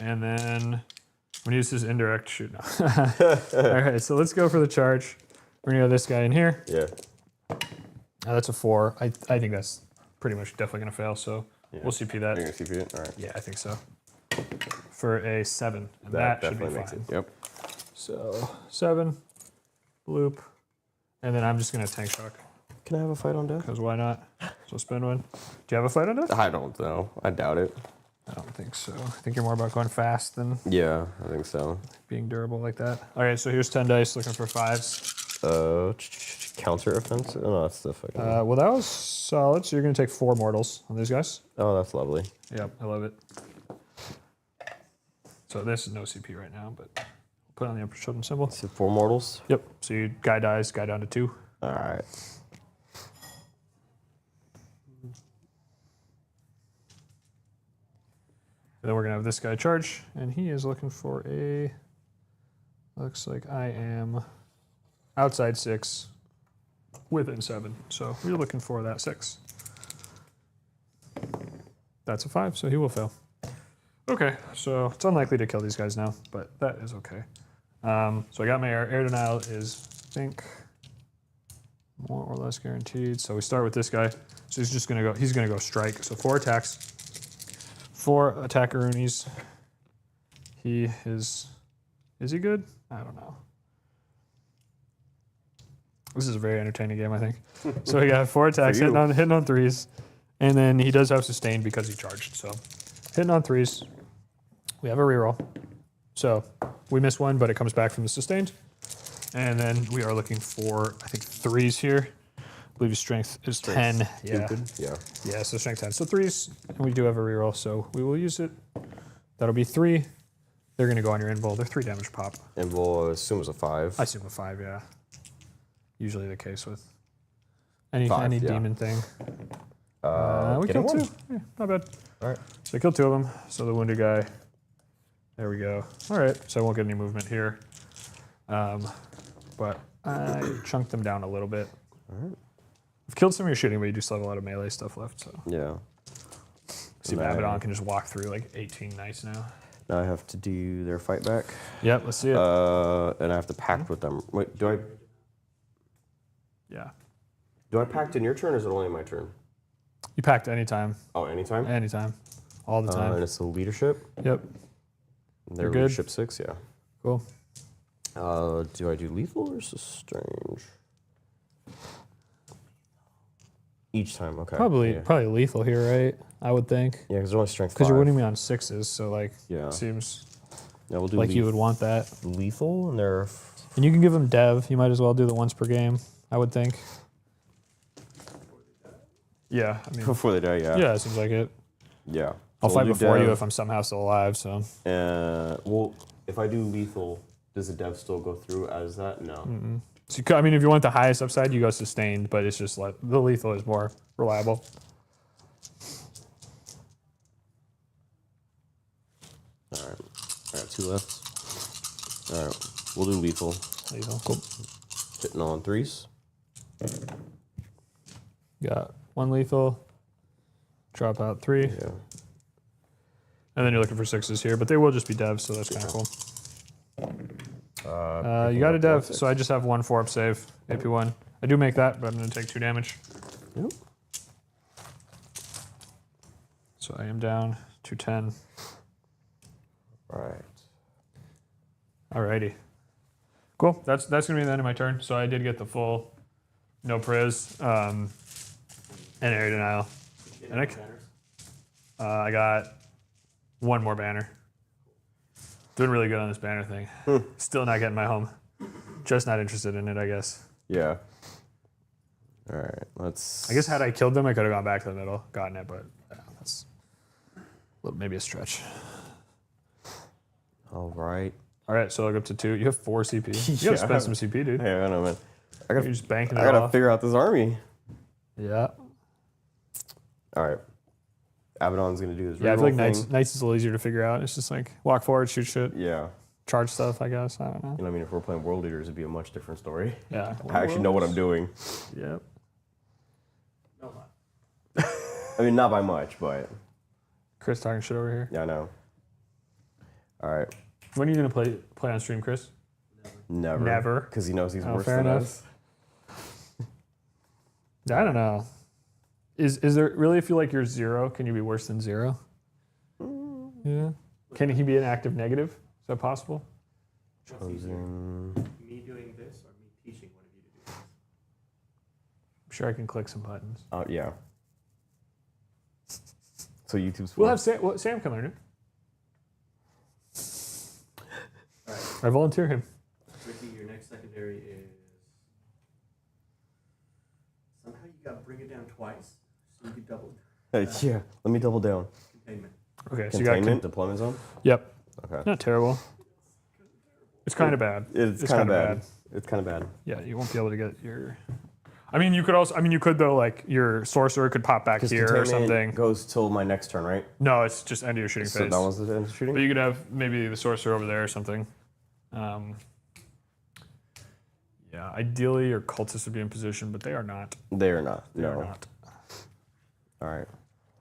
And then I'm gonna use this indirect shoot now. All right. So let's go for the charge. We're gonna go this guy in here. Yeah. That's a 4. I think that's pretty much definitely gonna fail. So Yeah. we'll CP You're that. gonna CP it. All right. Yeah, I think so. For a 7, and That that should be definitely makes fine. it. Yep. So 7, bloop, and then I'm just gonna tank shock Can I have a fight on deck? because why not? So spin one. Do you have a fight on it? I don't know. I doubt it. I don't think so. I think you're more about going fast than Yeah, I think so. being durable like that. All right, so here's 10 dice, looking for 5s. Counter offensive. Oh, no, that's the fucking. Well, that was solid. So you're gonna take 4 mortals on these guys. Oh, that's lovely. Yep, I love it. So this is no CP right now, but put on the Emperor's Children symbol. So 4 mortals. Yep. So you guy dies, guy down to 2. All right. And then we're gonna have this guy charge, and he is looking for a. Looks like I am outside 6, within 7. So we're looking for that 6. That's a 5, so he will fail. Okay, so it's unlikely to kill these guys now, but that is okay. So I got my air denial is, I think, more or less guaranteed. So we start with this guy. So he's just gonna go. He's gonna go strike. So 4 attacks. 4 attacker unis. He is. Is he good? I don't know. This is a very entertaining game, I think. So we got 4 attacks, you. hitting on 3s, and then he does have sustained because he charged. So hitting on 3s. We have a reroll. So we miss 1, but it comes back from the sustained. And then we are looking for, I think, 3s here. I believe his strength is 10. Yeah. Stupid. Yeah. Yeah, so strength 10. So 3s, and we do have a reroll, so we will use it. That'll be 3. They're going to go on your invul. They're 3 damage pop. And we'll assume it's a 5. I assume a 5, yeah. Usually the case with any 5, yeah. demon thing. We getting killed 2. one. Yeah, not bad. All right. So I killed 2 of them. So the wounded guy. There we go. All right. So I won't get any movement here. But I chunked them down a little bit. All right. I've killed some of your shooting, but you do still have a lot of melee stuff left. So Yeah. see if And Abaddon can just walk through like 18 knights now. Now I have to do their fight back. Yep. Let's see it. And I have to pact with them. Wait, do Yeah. I pact in your turn or is it only my turn? You packed anytime. Oh, anytime? Anytime. All the And time. it's the leadership. Yep. Their good? leadership 6, yeah. Cool. Do I do lethal or strange? Each time, okay. Probably Yeah, lethal here, right? I would think. yeah, because they're only strength 5. Because you're winning me on 6s, so like Yeah. seems Yeah, we'll do like you would want that. lethal, and they're And you can give them dev. You might as well do the once per game, I would think. Yeah, I mean, before they die. Yeah. yeah, it seems like it. Yeah. I'll So fight we'll do before you dev. if I'm somehow still alive. So Well, if I do lethal, does the dev still go through as that? No. So I mean, if you want the highest upside, you go sustained, but it's just like the lethal is more reliable. All right. I got 2 left. All right. We'll do lethal. Lethal, cool. Hitting on 3s. Got 1 lethal. Drop out 3, Yeah. and then you're looking for 6s here, but they will just be devs, so that's kind of cool. You got a dev, so I just have 1 4-up save, AP1. I do make that, but I'm going to take 2 damage. Yep. So I am down to 10. Right. Alrighty. Cool. That's gonna be the end of my turn. So I did get the full no priz and area denial. And I got 1 more banner. Doing really good on this banner thing. Still not getting my home. Just not interested in it, I guess. Yeah. All right. Let's. I guess had I killed them, I could have gone back to the middle, gotten it, but that's maybe a stretch. All right. All right, so I'll go up to 2. You have 4 CP. You gotta Yeah. spend some CP, dude. Hey, I don't know, man. You're just banking it I gotta off. figure out this army. Yeah. All right. Abaddon's gonna do his Yeah, I feel like reroll thing. Knights is a little easier to figure out. It's just like walk forward, shoot shit, Yeah. charge stuff, I guess. I don't know. You know, I mean, if we're playing World Leaders, it'd be a much different story. Yeah. I actually know what I'm doing. Yep. No lie. I mean, not by much, but Chris talking shit over here. yeah, I know. All right. When are you gonna play on stream, Chris? Never. Never. Because he knows he's Oh, worse fair than enough. us. I don't know. Is there really, if you like you're 0, can you be worse than 0? Yeah. Can he be an active negative? Is that possible? What's easier, Chosen. me doing this or me teaching one of you to do this? I'm sure I can click some buttons. Oh, yeah. So YouTube's We'll fun. have Sam. Well, Sam can learn it. All right, I volunteer him. Ricky, your next secondary is somehow you got to bring it down twice, so you can double Yeah. Let me double down. containment. Okay, so you got. Containment, deployment zone. Yep. Okay. Not terrible. It's kind of bad. It's kind of bad. It's kind of bad. Yeah, you won't be able to get your. I mean, you could also. I mean, you could though. Like your sorcerer could pop back Because here or something. goes till my next turn, right? No, it's just end of your shooting So phase. that was the end of But shooting. you could have maybe the sorcerer over there or something. Yeah, ideally your cultists would be in position, but they are not. They are not. They No. are not. All right.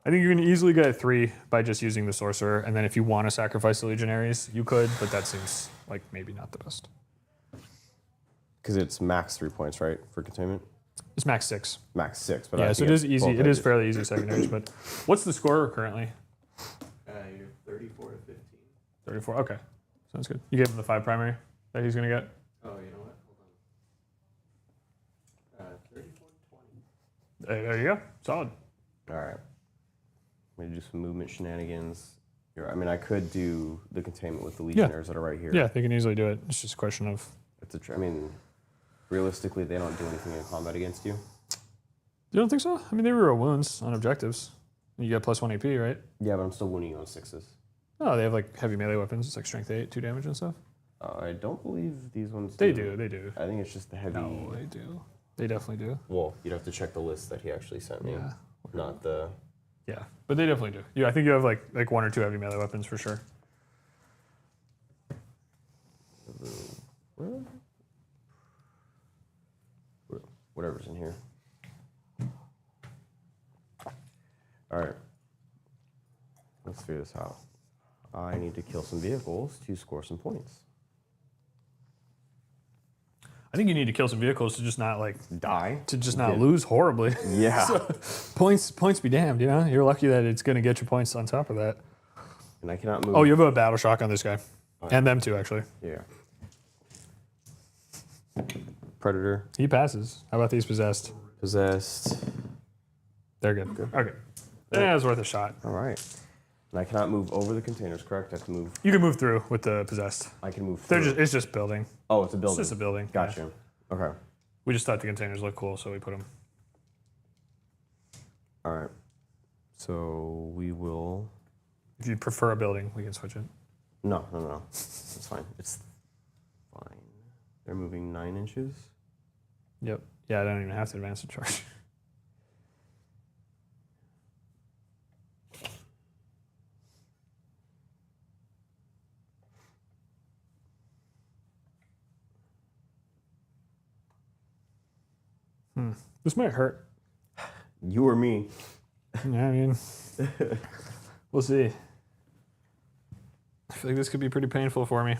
I think you can easily get a 3 by just using the sorcerer, and then if you want to sacrifice the legionaries, you could, but that seems like maybe not the best. Because it's max 3 points, right, for containment? It's max 6. Max 6. But Yeah, I so think it is it's easy. both It is edges. fairly easy secondaries, but what's the score currently? You're 34 to 15. 34. Okay, sounds good. You gave him the 5 primary that he's gonna get. Oh, you know what? Hold on. 34 to 20. There you go. Solid. All right. I'm going to do some movement shenanigans. I mean, I could do the containment with the legionnaires that are right here. Yeah, they can easily do it. It's just a question of. I mean, realistically, they don't do anything in combat against you. You don't think so? I mean, they reroll wounds on objectives. You get +1 AP, right? Yeah, but I'm still winning you on 6s. Oh, they have like heavy melee weapons. It's like strength 8, 2 damage and stuff. I don't believe these ones They do. They do. I think it's just the heavy. No, they do. They definitely do. Well, you'd have to check the list that he actually sent me, Yeah. not the. Yeah, but they definitely do. Yeah, I think you have like 1 or 2 heavy melee weapons for sure. Whatever's in here. All right. Let's figure this out. I need to kill some vehicles to score some points. I think you need to kill some vehicles to just not like Die? not lose horribly. Yeah. Points be damned. You know, you're lucky that it's going to get you points on top of that. And I cannot move. Oh, you have a battle shock on this guy, and them too actually. Yeah. Predator. He passes. How about these possessed? Possessed. They're good. Okay, yeah, it's worth a shot. All right. And I cannot move over the containers, correct? I have to move. You can move through with the possessed. I can move They're through. just, it's just building. Oh, it's a building. It's just a building. yeah. Gotcha. Okay. We just thought the containers looked cool, so we put them. All right. So we will. If you prefer a building, we can switch it. No. It's fine. It's fine. They're moving 9 inches. Yep. Yeah, I don't even have to advance the charge. This might hurt. You or me. Yeah, I mean, we'll see. I feel like this could be pretty painful for me.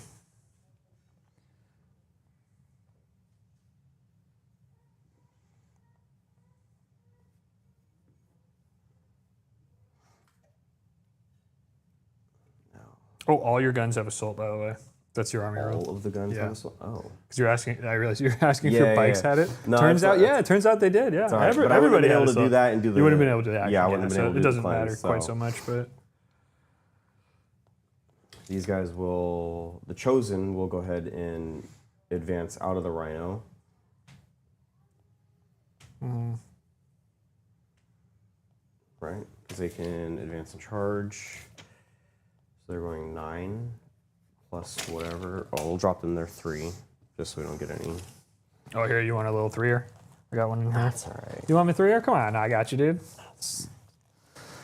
Oh, all your guns have assault, by the way. That's your army roll. All of the guns Yeah. have assault. Oh. Because you're asking, I realize you're asking if Yeah, your bikes yeah. had it. No, turns it's- out, yeah, it turns out they did. Yeah, It's all right. But I wouldn't have everybody been had able to do assault. that and do the. You wouldn't have been able to do that. Yeah, I wouldn't have been so able to it do the doesn't matter cleanse, quite so much, but These guys will. The Chosen will go ahead and advance out of the Rhino. Right? Because they can advance and charge. So they're going 9 plus whatever. Oh, we'll drop them their 3, just so we don't get any. Oh, here, you want a little 3-er? I got one in here. That's all right. You want me 3-er? Come on, I got you, dude.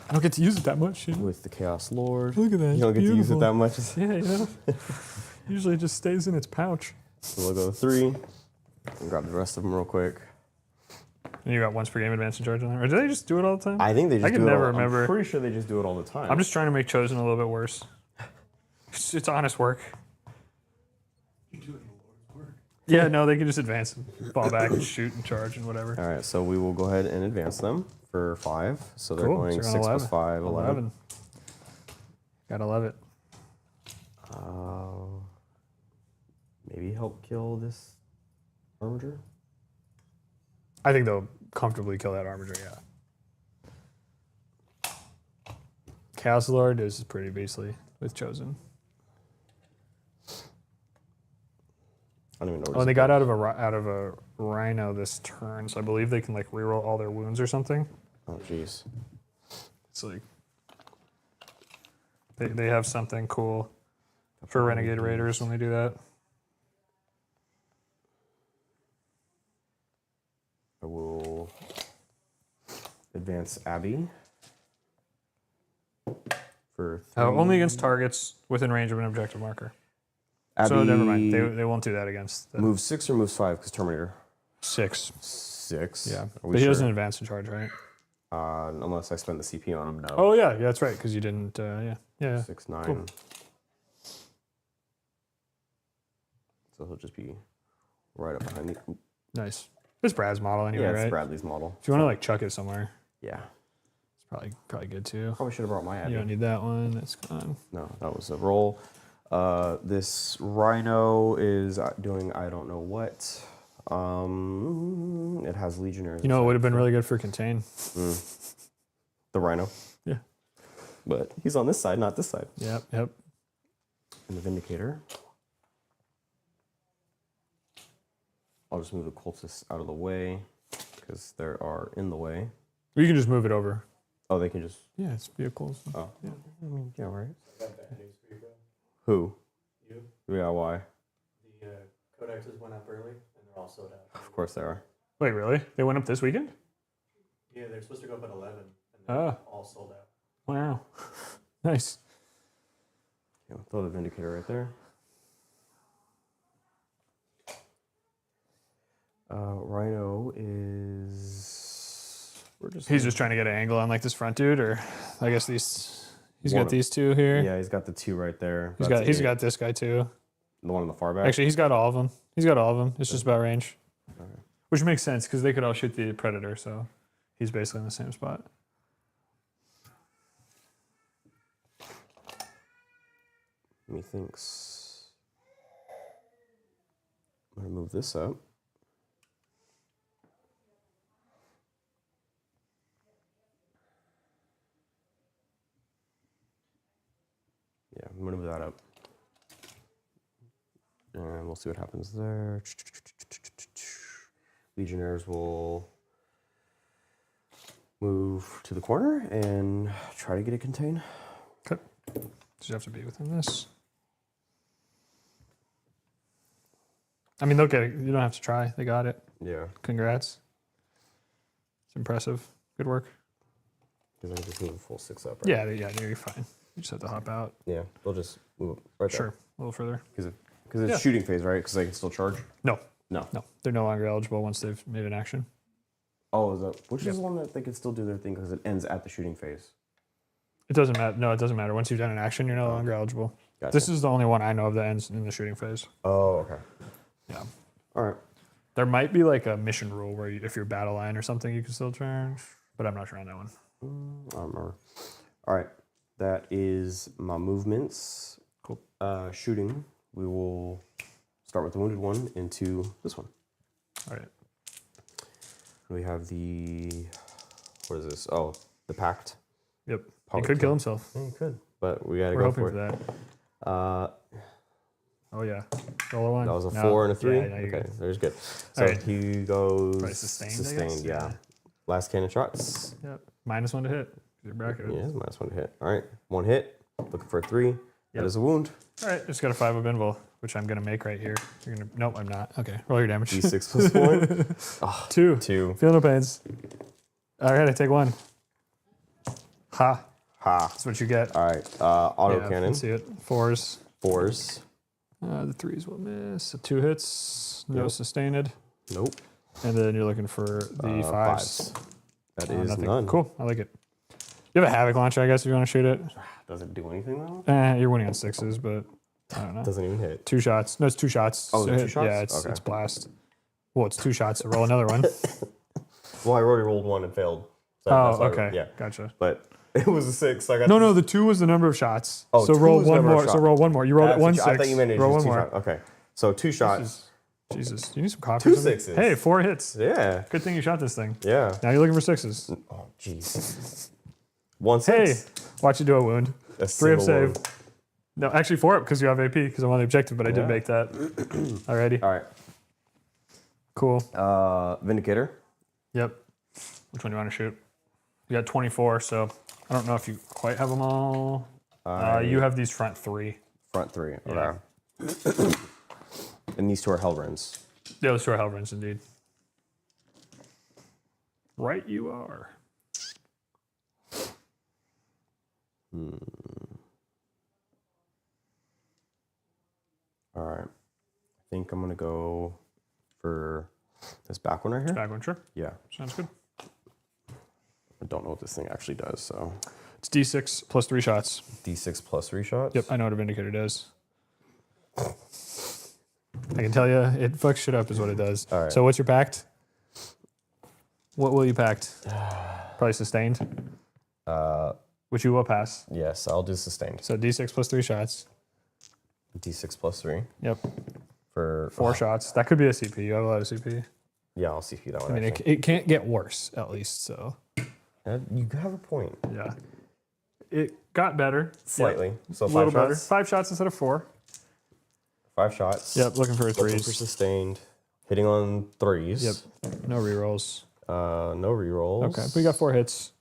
I don't get to use it that much. You know? With the Chaos Lord. Look at that. You don't get to use it that much. Yeah, you know. Usually it just stays in its pouch. So we'll go 3. And grab the rest of them real quick. And you got once per game advance in charge on there? Or do they just do it all the time? I think they just I can do it never all, remember. I'm pretty sure they just do it all the time. I'm just trying to make Chosen a little bit worse. It's honest work. You do it in the Lord's work. Yeah, no, they can just advance and fall back and shoot and charge and whatever. All right, so we will go ahead and advance them for 5. So they're Cool, going so 6 you're on plus 5, 11. Gotta love it. Maybe help kill this Armiger? I think they'll comfortably kill that Armiger, yeah. Chaos Lord is pretty beastly with Chosen. I don't even know. Oh, and they got out of a Rhino this turn, so I believe they can like reroll all their wounds or something. Oh, jeez. It's like they have something cool for Renegade Raiders when they do that. I will advance Abby for 3. Only against targets within range of an objective marker. Abby So never mind. They won't do that against the moves 6 or moves 5 because Terminator. 6. 6. Yeah, Are we but he sure? doesn't advance in charge, right? Unless I spend the CP on him. No. Oh yeah, that's right. Because you didn't. Yeah. 6, 9. Cool. So he'll just be right up behind me. Oop. Nice. It's Brad's model anyway, Yeah, it's right? Bradley's model. If you want to like chuck it somewhere, Yeah. it's probably good too. Probably should have brought my Abby. You don't need that one. That's gone. No, that was a roll. This Rhino is doing I don't know what. It has Legionnaires. You know, it would have been really good for contain. The Rhino. Yeah. But he's on this side, not this side. Yep. And the Vindicator. I'll just move the Cultists out of the way because they are in the way. You can just move it over. Oh, they can just. Yeah, it's vehicles. Oh, Yeah. I mean, yeah, right. I got bad news for you, bro. Who? You? Yeah, why? The codexes went up early, and they're all sold out. Of course they are. Wait, really? They went up this weekend? Yeah, they're supposed to go up at 11, and they're all sold out. Wow. Nice. Yeah, throw the Vindicator right there. Rhino is. He's just trying to get an angle on like this front dude, or I guess these. He's got these two here. Yeah, he's got the 2 right there. He's got this guy too. The one on the far back. Actually, he's got all of them. He's got all of them. It's just about range, which makes sense because they could all shoot the Predator, so he's basically in the same spot. Methinks. I'm gonna move this up. Yeah, I'm gonna move that up. And we'll see what happens there. Legionnaires will move to the corner and try to get it contained. Okay. Just have to be within this. I mean, they'll get it. You don't have to try. They got it. Yeah. Congrats. It's impressive. Good work. Because I can just move a full 6 up, right? Yeah, you're fine. You just have to hop out. Yeah, they'll just move up right Sure. A little further. there. Because it's Yeah. shooting phase, right? Because they can still charge? No. No. No. They're no longer eligible once they've made an action. Oh, is that, which Yep. is the one that they can still do their thing because it ends at the shooting phase? It doesn't matter. No, it doesn't matter. Once you've done an action, you're no longer eligible. Gotcha. This is the only one I know of that ends in the shooting phase. Oh, okay. Yeah. All right. There might be like a mission rule where if you're battle line or something, you can still charge, but I'm not sure on that one. I don't remember. All right. That is my movements. Cool. Shooting. We will start with the wounded one into this one. All right. We have the, what is this? Oh, the Pact. Yep. Power He could kill kill. himself. Yeah, he could. But we got to We're go hoping for for it. that. Oh yeah. Roll a one. That was a No. 4 and a 3? Yeah, you're okay, good. there's good. So All right. he goes Probably sustained, I guess? yeah. Yeah. Last cannon shots. Yep. -1 to hit. Your bracket. Yeah, -1 to hit. All right, 1 hit. Looking for a 3. Yep. That is a wound. All right. Just got a 5 of Binville. which I'm gonna make right here. You're gonna. Nope, I'm not. Okay, roll your damage. D6 plus 1. Oh, 2. 2. Feel no pains. All right, I take 1. Ha. Ha. That's what you get. All right. Auto Yeah, cannon. let's see it. 4s. 4s. The 3s will miss. So 2 hits. No Yep. sustained. Nope. And then you're looking for the 5s. That is Nothing. none. Cool. I like it. You have a Havoc launcher, I guess, if you want to shoot it. Does it do anything though? You're winning on 6s, but I don't know. Doesn't even hit. 2 shots. No, it's 2 shots. Oh, So it's 2 shots? Yeah, Okay. it's blast. Well, it's 2 shots. So roll another one. Well, I already rolled 1 and failed. So Oh, that's why okay. yeah. Gotcha. But it was a 6. So I got No, the 2 was the number of shots. Oh, so 2 roll was the one number of more. So shots. roll one more. You rolled That's at 1 what 6. I thought you meant it was roll just one 2 more. shots. Okay. So 2 shots. Jesus, you need some coffee. 2 or something? 6s. Hey, 4 hits. Yeah. Good thing you shot this thing. Yeah. Now you're looking for 6s. Oh, jeez. 1 Hey, 6. watch you do a wound. A 3 up single save. wound. No, actually 4 up because you have AP because I'm on the objective, but I did Yeah. make that. Alrighty. All right. Cool. Vindicator. Yep. Which one do you want to shoot? You got 24, so I don't know if you quite have them all. You have these front 3. Front 3. Yeah. Okay. And these 2 are Hellrens. Yeah, those 2 are Hellrens indeed. Right you are. All right. I think I'm going to go for this back one right here. Back one, sure. Yeah. Sounds good. I don't know what this thing actually does, so. It's D6 plus 3 shots. D6 plus 3 shots? Yep, I know what a Vindicator does. I can tell you, it fucks shit up is what it does. All right. So what's your pact? What will you pact? Probably sustained, which you will pass. Yes, I'll do sustained. So D6 plus 3 shots. D6 plus 3 Yep, for 4 shots. That could be a CP. You have a lot of CP. Yeah, I'll CP that one. I mean, it can't get worse, at least, so. You have a point. Yeah. It got better. Slightly. Yep. So A 5 little shots. better. 5 shots instead of 4. 5 shots. Yep, looking for Looking for 3s. sustained. Hitting on 3s. Yep, no rerolls. No rerolls. Okay, but you got 4 hits.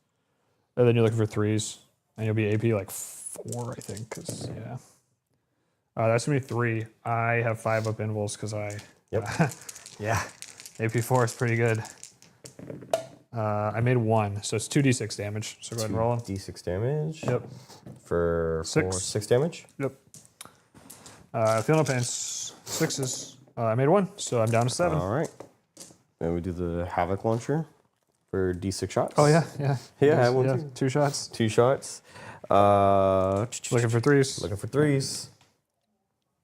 And then you're looking for 3s. And you'll be AP like 4, I think, because, yeah. That's going to be 3. I have 5 up invulns because I... Yep. Yeah, AP 4 is pretty good. I made 1, so it's 2d6 damage. So go ahead and roll them. D6 damage. Yep. For 6. 6 damage. Yep. Feel no pains. 6s. I made 1, so I'm down to 7. All right. Then we do the Havoc launcher for D6 shots. Oh, yeah, yeah. Yeah, I have one Yeah, too. 2 shots. 2 shots. Looking for 3s. Looking for 3s.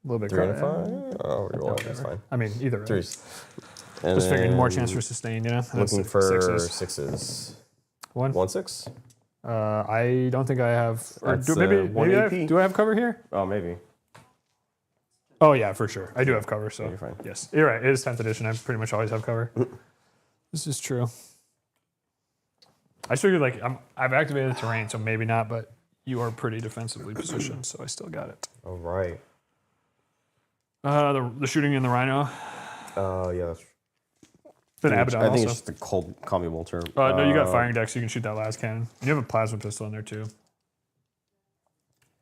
A little bit 3 and a crowded. 5. Oh, reroll. That's Whatever. fine. I mean, either way. 3s. And Just figuring more then chance for sustain, you know? And Looking that's for 6s. 6s. 1. 1 6. I don't think I have. Or That's, do, maybe one maybe I AP. have, do I have cover here? Oh, maybe. Oh yeah, for sure. I do have cover. So You're fine. yes, you're right. It is 10th edition. I pretty much always have cover. This is true. I figured like I've activated the terrain, so maybe not. But you are pretty defensively positioned, so I still got it. All right. The shooting in the Rhino. Yeah. That's, Then I Abaddon think also. it's just the cold combi bolter. No, you got firing deck, so you can shoot that last cannon. And you have a plasma pistol in there too.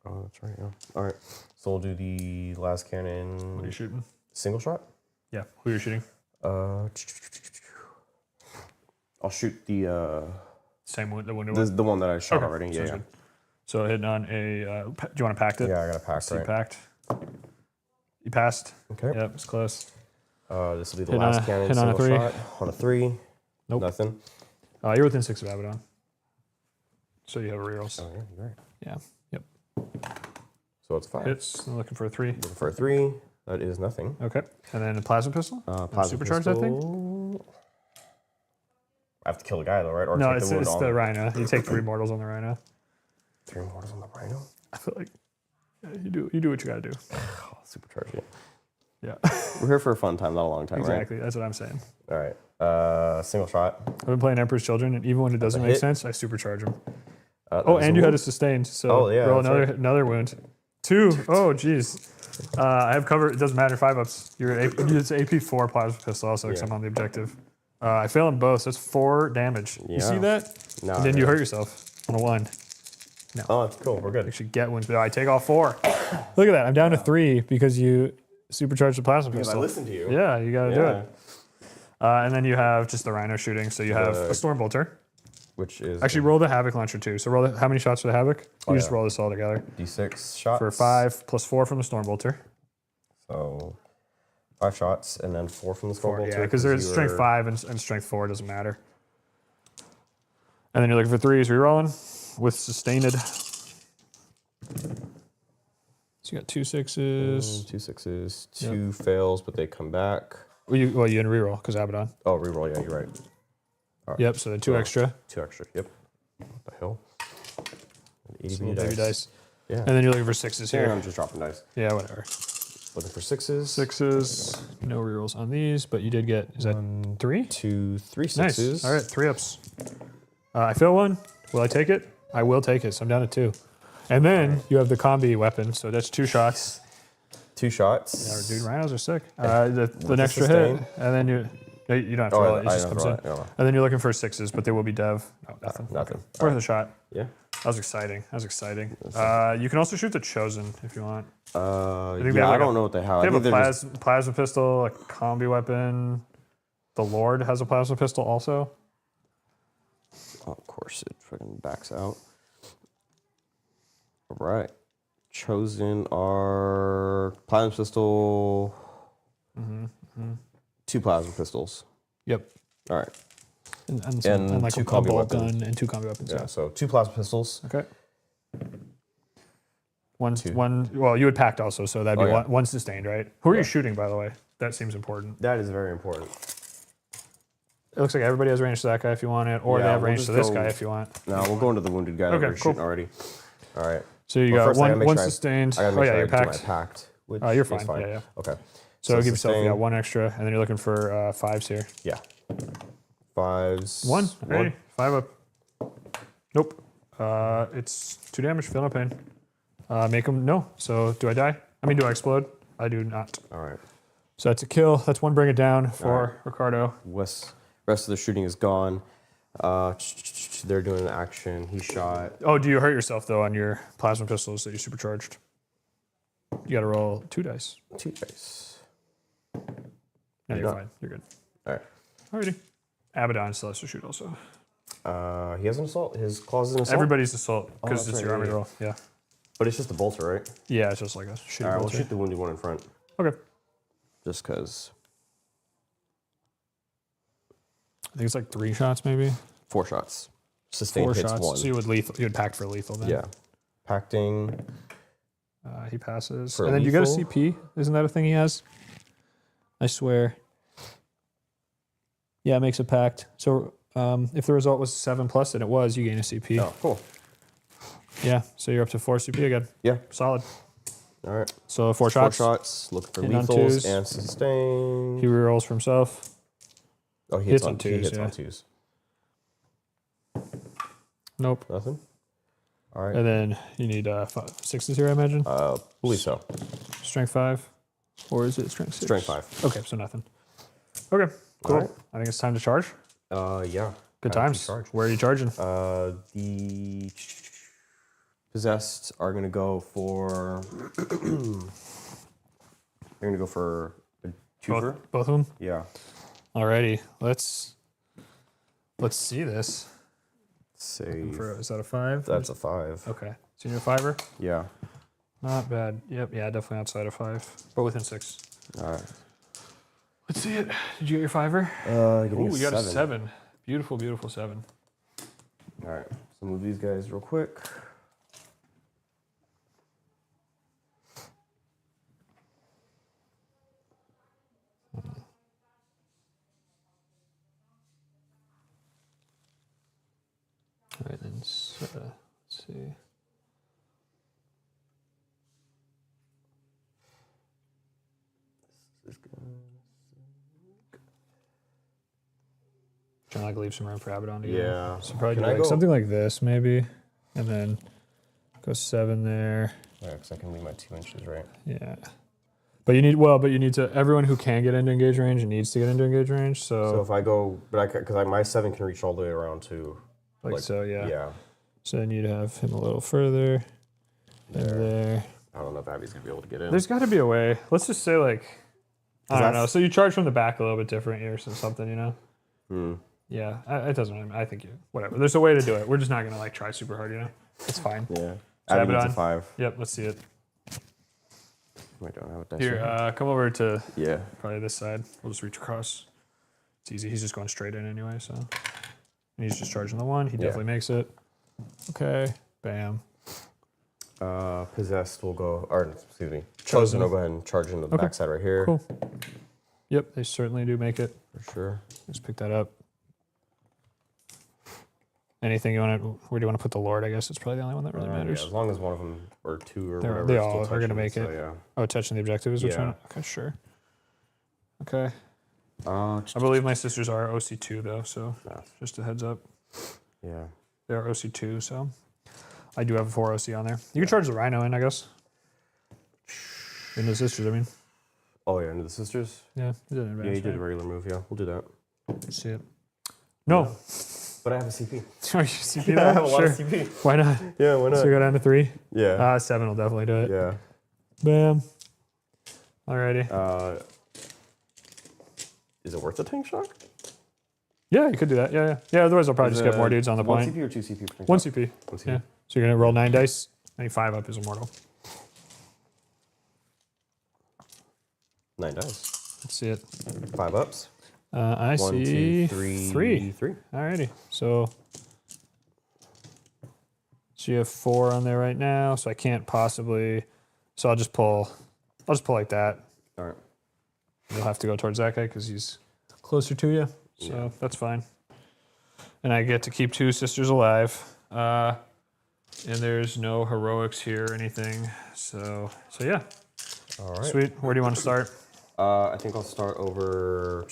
Oh, that's right. Yeah. All right. So we'll do the last cannon. What are you shooting? Single shot. Yeah, who are you shooting? I'll shoot the Same one, the wounded one. the one that I shot Okay, already. Yeah. sounds Yeah. good. So hitting on a. Do you want to pact it? Yeah, I got a pack So you right. packed. You passed. Okay. Yep, it's close. This will be the Hit on last a- cannon. hit on a Single 3. shot on a 3. Nope. Nothing. You're within 6 of Abaddon. So you have a rerolls. Oh yeah, you're right. Yeah. Yep. So it's 5. Hits. I'm looking for a 3. Looking for a 3. That is nothing. Okay. And then a plasma pistol. Plasma supercharged, I think? pistol. I have to kill the guy though, right? Or No, take it's the wound on the him? Rhino. You take 3 mortals on the Rhino. 3 mortals on the Rhino. I feel like you do what you got to do. Oh, supercharge it. Yeah. We're here for a fun time, not a long time, Exactly. That's what I'm saying. right? All right. Single shot. I've been playing Emperor's Children, and even when it doesn't a make hit. sense, I supercharge them. That Oh, was and you had a wound. sustained. So Oh, yeah, roll that's another wound. 2. Oh, jeez. I have cover. It doesn't matter. 5 ups. You're at it's AP4 plasma pistol also, because Yeah. I'm on the objective. I fail them both. So that's 4 damage. You see Yeah. that? No, And then you hurt yourself on a 1. Oh, that's cool. We're good. Actually get wounds, but I take all 4. Look at that. I'm down to 3 because you supercharge the plasma Because I pistol. listened to you. Yeah, you got to do Yeah. it. And then you have just the rhino shooting. So you have The- a storm bolter. Which is Actually, roll the havoc launcher too. So roll how many shots for the havoc? You just yeah. roll this all together D6 shots. for 5 plus 4 from the storm bolter. So 5 shots and then 4 from the storm bolter. Yeah, because there's you strength were- 5 and strength 4 doesn't matter. And then you're looking for 3s, rerolling with sustained. So you got 2 6s. 2 6s, 2 fails, but they come back. Well, you didn't reroll because Abaddon. Oh, reroll. Yeah, you're right. Yep, so then 2 extra. 2 extra. Yep. What the hell? 80 Little baby dice. Yeah. And then you're looking for 6s Here, here. I'm just dropping dice. Yeah, whatever. Looking for 6s. 6s. No rerolls on these, but you did get, is that 3? 2, 3 6s. Nice. All right, 3 ups. I fail 1. Will I take it? I will take it, so I'm down to 2. And then you have the combi weapon, so that's 2 shots. 2 shots. Yeah, dude, rhinos are sick. The extra sustain? hit, and then you don't have to roll it, it just comes in. No. And then you're looking for 6s, but they will be dev. No, nothing. Nothing. Worth a shot. Yeah. That was exciting. You can also shoot the Chosen if you want. Yeah, they have I like don't know what they have. They I have a think they're just, plasma pistol, a combi weapon. The Lord has a plasma pistol also. oh, of course, it fucking backs out. All right. Chosen are plasma pistol. 2 plasma pistols. Yep. All right. And like 2 a combi bolt weapons. gun and 2 combi weapons. Yeah, so 2 plasma pistols. Okay. One. Well, you had packed also, so that'd be yeah. one sustained, right? Who are you Yeah. shooting, by the way? That seems important. That is very important. It looks like everybody has range to that guy if you want it, or Yeah, they have we'll range just to this go- guy if you want. No, we'll go into the wounded guy that Okay, we're cool. shooting already. All right. So you Well, got first I gotta make one sure sustained. I gotta Oh make yeah, sure you're I do my packed. packed. Which Oh, you're is fine. Yeah, yeah. Okay. So give yourself sustain. 1 extra, and then you're looking for 5s here. Yeah. 5s. 1. Ready? 5 up. Nope. It's 2 damage. Feel no pain. Make them no. So do I die? I mean, do I explode? I do not. All right. So that's a kill. That's 1 bring it down for Ricardo. Rest of the shooting is gone. They're doing an action. He shot. Oh, do you hurt yourself though on your plasma pistols that you supercharged? You got to roll 2 dice. 2 dice. No, you're not. fine. You're good. All right. Alrighty. Abaddon still has to shoot also. He has an assault. His claws is an assault. Everybody's assault because that's it's right, your army yeah. roll. Yeah. But it's just a bolter, right? Yeah, it's just like a shitty All right. We'll bolter. shoot the wounded one in front, Okay. just because. I think it's like 3 shots maybe. 4 shots. Sustained 4 hits shots. 1. So you would pact for lethal then. Yeah. Pacting. He passes. For And then you get a lethal? CP. Isn't that a thing he has? I swear. Yeah, it makes a pact. So if the result was 7+, and it was, you gain a CP. Oh, cool. Yeah, so you're up to 4 CP again. Yeah. Solid. All right. So 4 4 shots. shots. Looking for Hitting on lethals 2s. and sustain. He rerolls for himself. Oh, he hits hits on 2s, He hits yeah. on 2s. Nope. Nothing. All right. And then you need 6s here, I imagine. Believe so. Strength 5. Or is it strength 6? Strength 5. Okay, so nothing. Okay, cool. Alright. I think it's time to charge. Yeah. Good Time to times. charge. Where are you charging? The possessed are gonna go for. They're gonna go for a twofer. Both of them? Yeah. Alrighty, let's see this. Save. Is that a 5? That's a 5. Okay. So you need a 5er? Yeah. Not bad. Yep, yeah, definitely outside of 5. But within 6. All right. Let's see it. Did you get your 5er? Getting Oh, you got a 7. 7. Beautiful, beautiful 7. All right. So move these guys real quick. Alright, then let's see. Trying to like leave some room for Abaddon to go. Yeah. So probably Can do I like go- something like this maybe, and then go 7 there. Yeah, because I can leave my 2 inches, right? Yeah. But you need to. Everyone who can get into engage range needs to get into engage range. So So, if I go, but because my 7 can reach all the way around to. yeah. Yeah. So then you'd have him a little further, and there, I don't know if Abby's gonna be able to get in. There's got to be a way. Let's just say like, I don't know. So you charge from the back a little bit different here, so something, you know. Yeah, it doesn't really matter. I think whatever. There's a way to do it. We're just not gonna like try super hard, you know. It's fine. Yeah. Tap Abby it needs on. a 5. Yep, let's see it. I don't have a dice. Here, come over to Yeah. probably this side. We'll just reach across. It's easy. He's just going straight in anyway, so. And he's just charging the 1. He definitely makes it. Okay. Bam. Possessed will go, or excuse me, Chosen. Chosen will go ahead and charge into the backside right here. Cool. Yep, they certainly do make it. For sure. Just pick that up. Anything you want to, where do you want to put the Lord? I guess it's probably the only one that really matters. Yeah, as long as one of them or 2 or They whatever. they is all still are going to touching, make so it. Yeah. Oh, touching the objective is which Yeah. one? Okay, sure. Okay. I I believe my sisters are OC2 though, so No. just a heads up. Yeah. They are OC2, so I do have a 4 OC on there. You can charge the Rhino in, I guess. In the sisters, I mean. Oh yeah, into the sisters. Yeah, he did an Yeah, advantage. you did a regular move. Yeah, we'll do that. Let's see it. No. But I have a CP. Are you CP Yeah, I that? have a lot Sure. of CP. Why not? Yeah, why not? So we go down to 3. Yeah. 7 will definitely do it. Yeah. Bam. Alrighty. Is it worth a tank shock? Yeah, you could do that. Yeah. Otherwise, I'll probably just get more dudes on the one point. CP or 2 CP? per tank 1 shock? CP. 1 CP. Yeah. So you're gonna roll 9 dice. Any 5 up is immortal. 9 dice. Let's see it. 5 ups. I 1, see 2, 3. 3. 3. Alrighty. So you have 4 on there right now. So I can't possibly. So I'll just pull like that. All right. You'll have to go towards that guy because he's closer to you. So that's fine. And I get to keep 2 sisters alive. And there's no heroics here or anything. So yeah. All right. Sweet. Where do you want to start? I think I'll start over.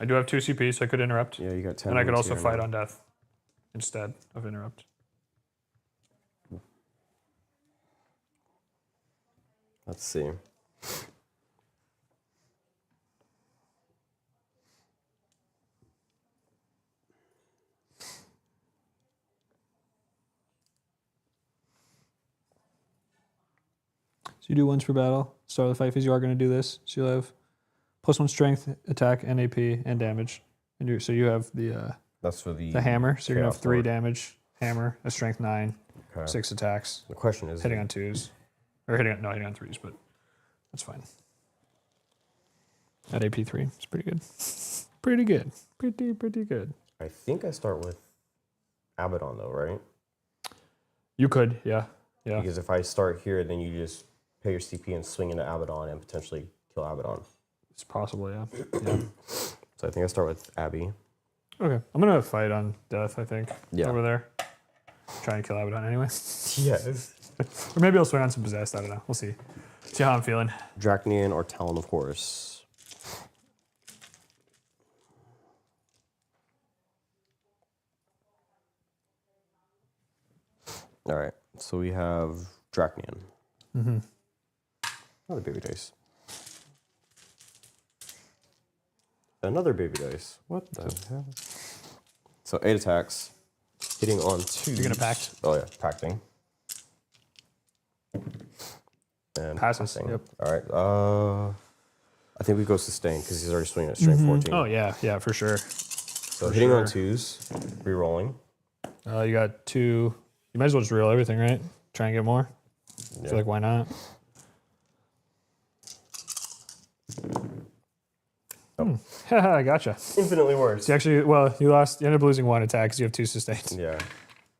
I do have 2 CP, so I could interrupt. Yeah, you got 10. And I could minutes also here fight now. on death instead of interrupt. Let's see. So you do once per battle. Start of the fight phase, you are going to do this. So you'll have +1 strength, attack, and AP, and damage. And so you have the That's for the hammer. So you're going to have Chaos 3 Lord. damage, hammer, a strength 9, Okay. 6 attacks, The question is, hitting on 2s. Or hitting on 3s, but that's fine. At AP 3, it's pretty good. Pretty good. Pretty good. I think I start with Abaddon though, right? You could, yeah. Yeah. Because if I start here, then you just pay your CP and swing into Abaddon and potentially kill Abaddon. It's possible, yeah. So I think I start with Abby. Okay. I'm going to fight on death, I think. Yeah. Over there. Try and kill Abaddon anyway. Yes. Or maybe I'll swing on some possessed. I don't know. We'll see. See how I'm feeling. Draconian or Talon of Horus. All right. So we have Draconian. Mm-hmm. Another baby dice. Another baby dice. What the hell? So 8 attacks. Hitting on 2. You're gonna pact? Oh yeah, pacting. And Passes, passing. yep. All right. I think we go sustain because he's already swinging at strength 14. Oh, yeah, for sure. So hitting on 2s, re-rolling. You got 2. You might as well just reroll everything, right? Try and get more. I Yeah. feel like, why not? Haha, I gotcha. Infinitely worse. So you actually, well, you ended up losing 1 attack because you have 2 sustains. Yeah.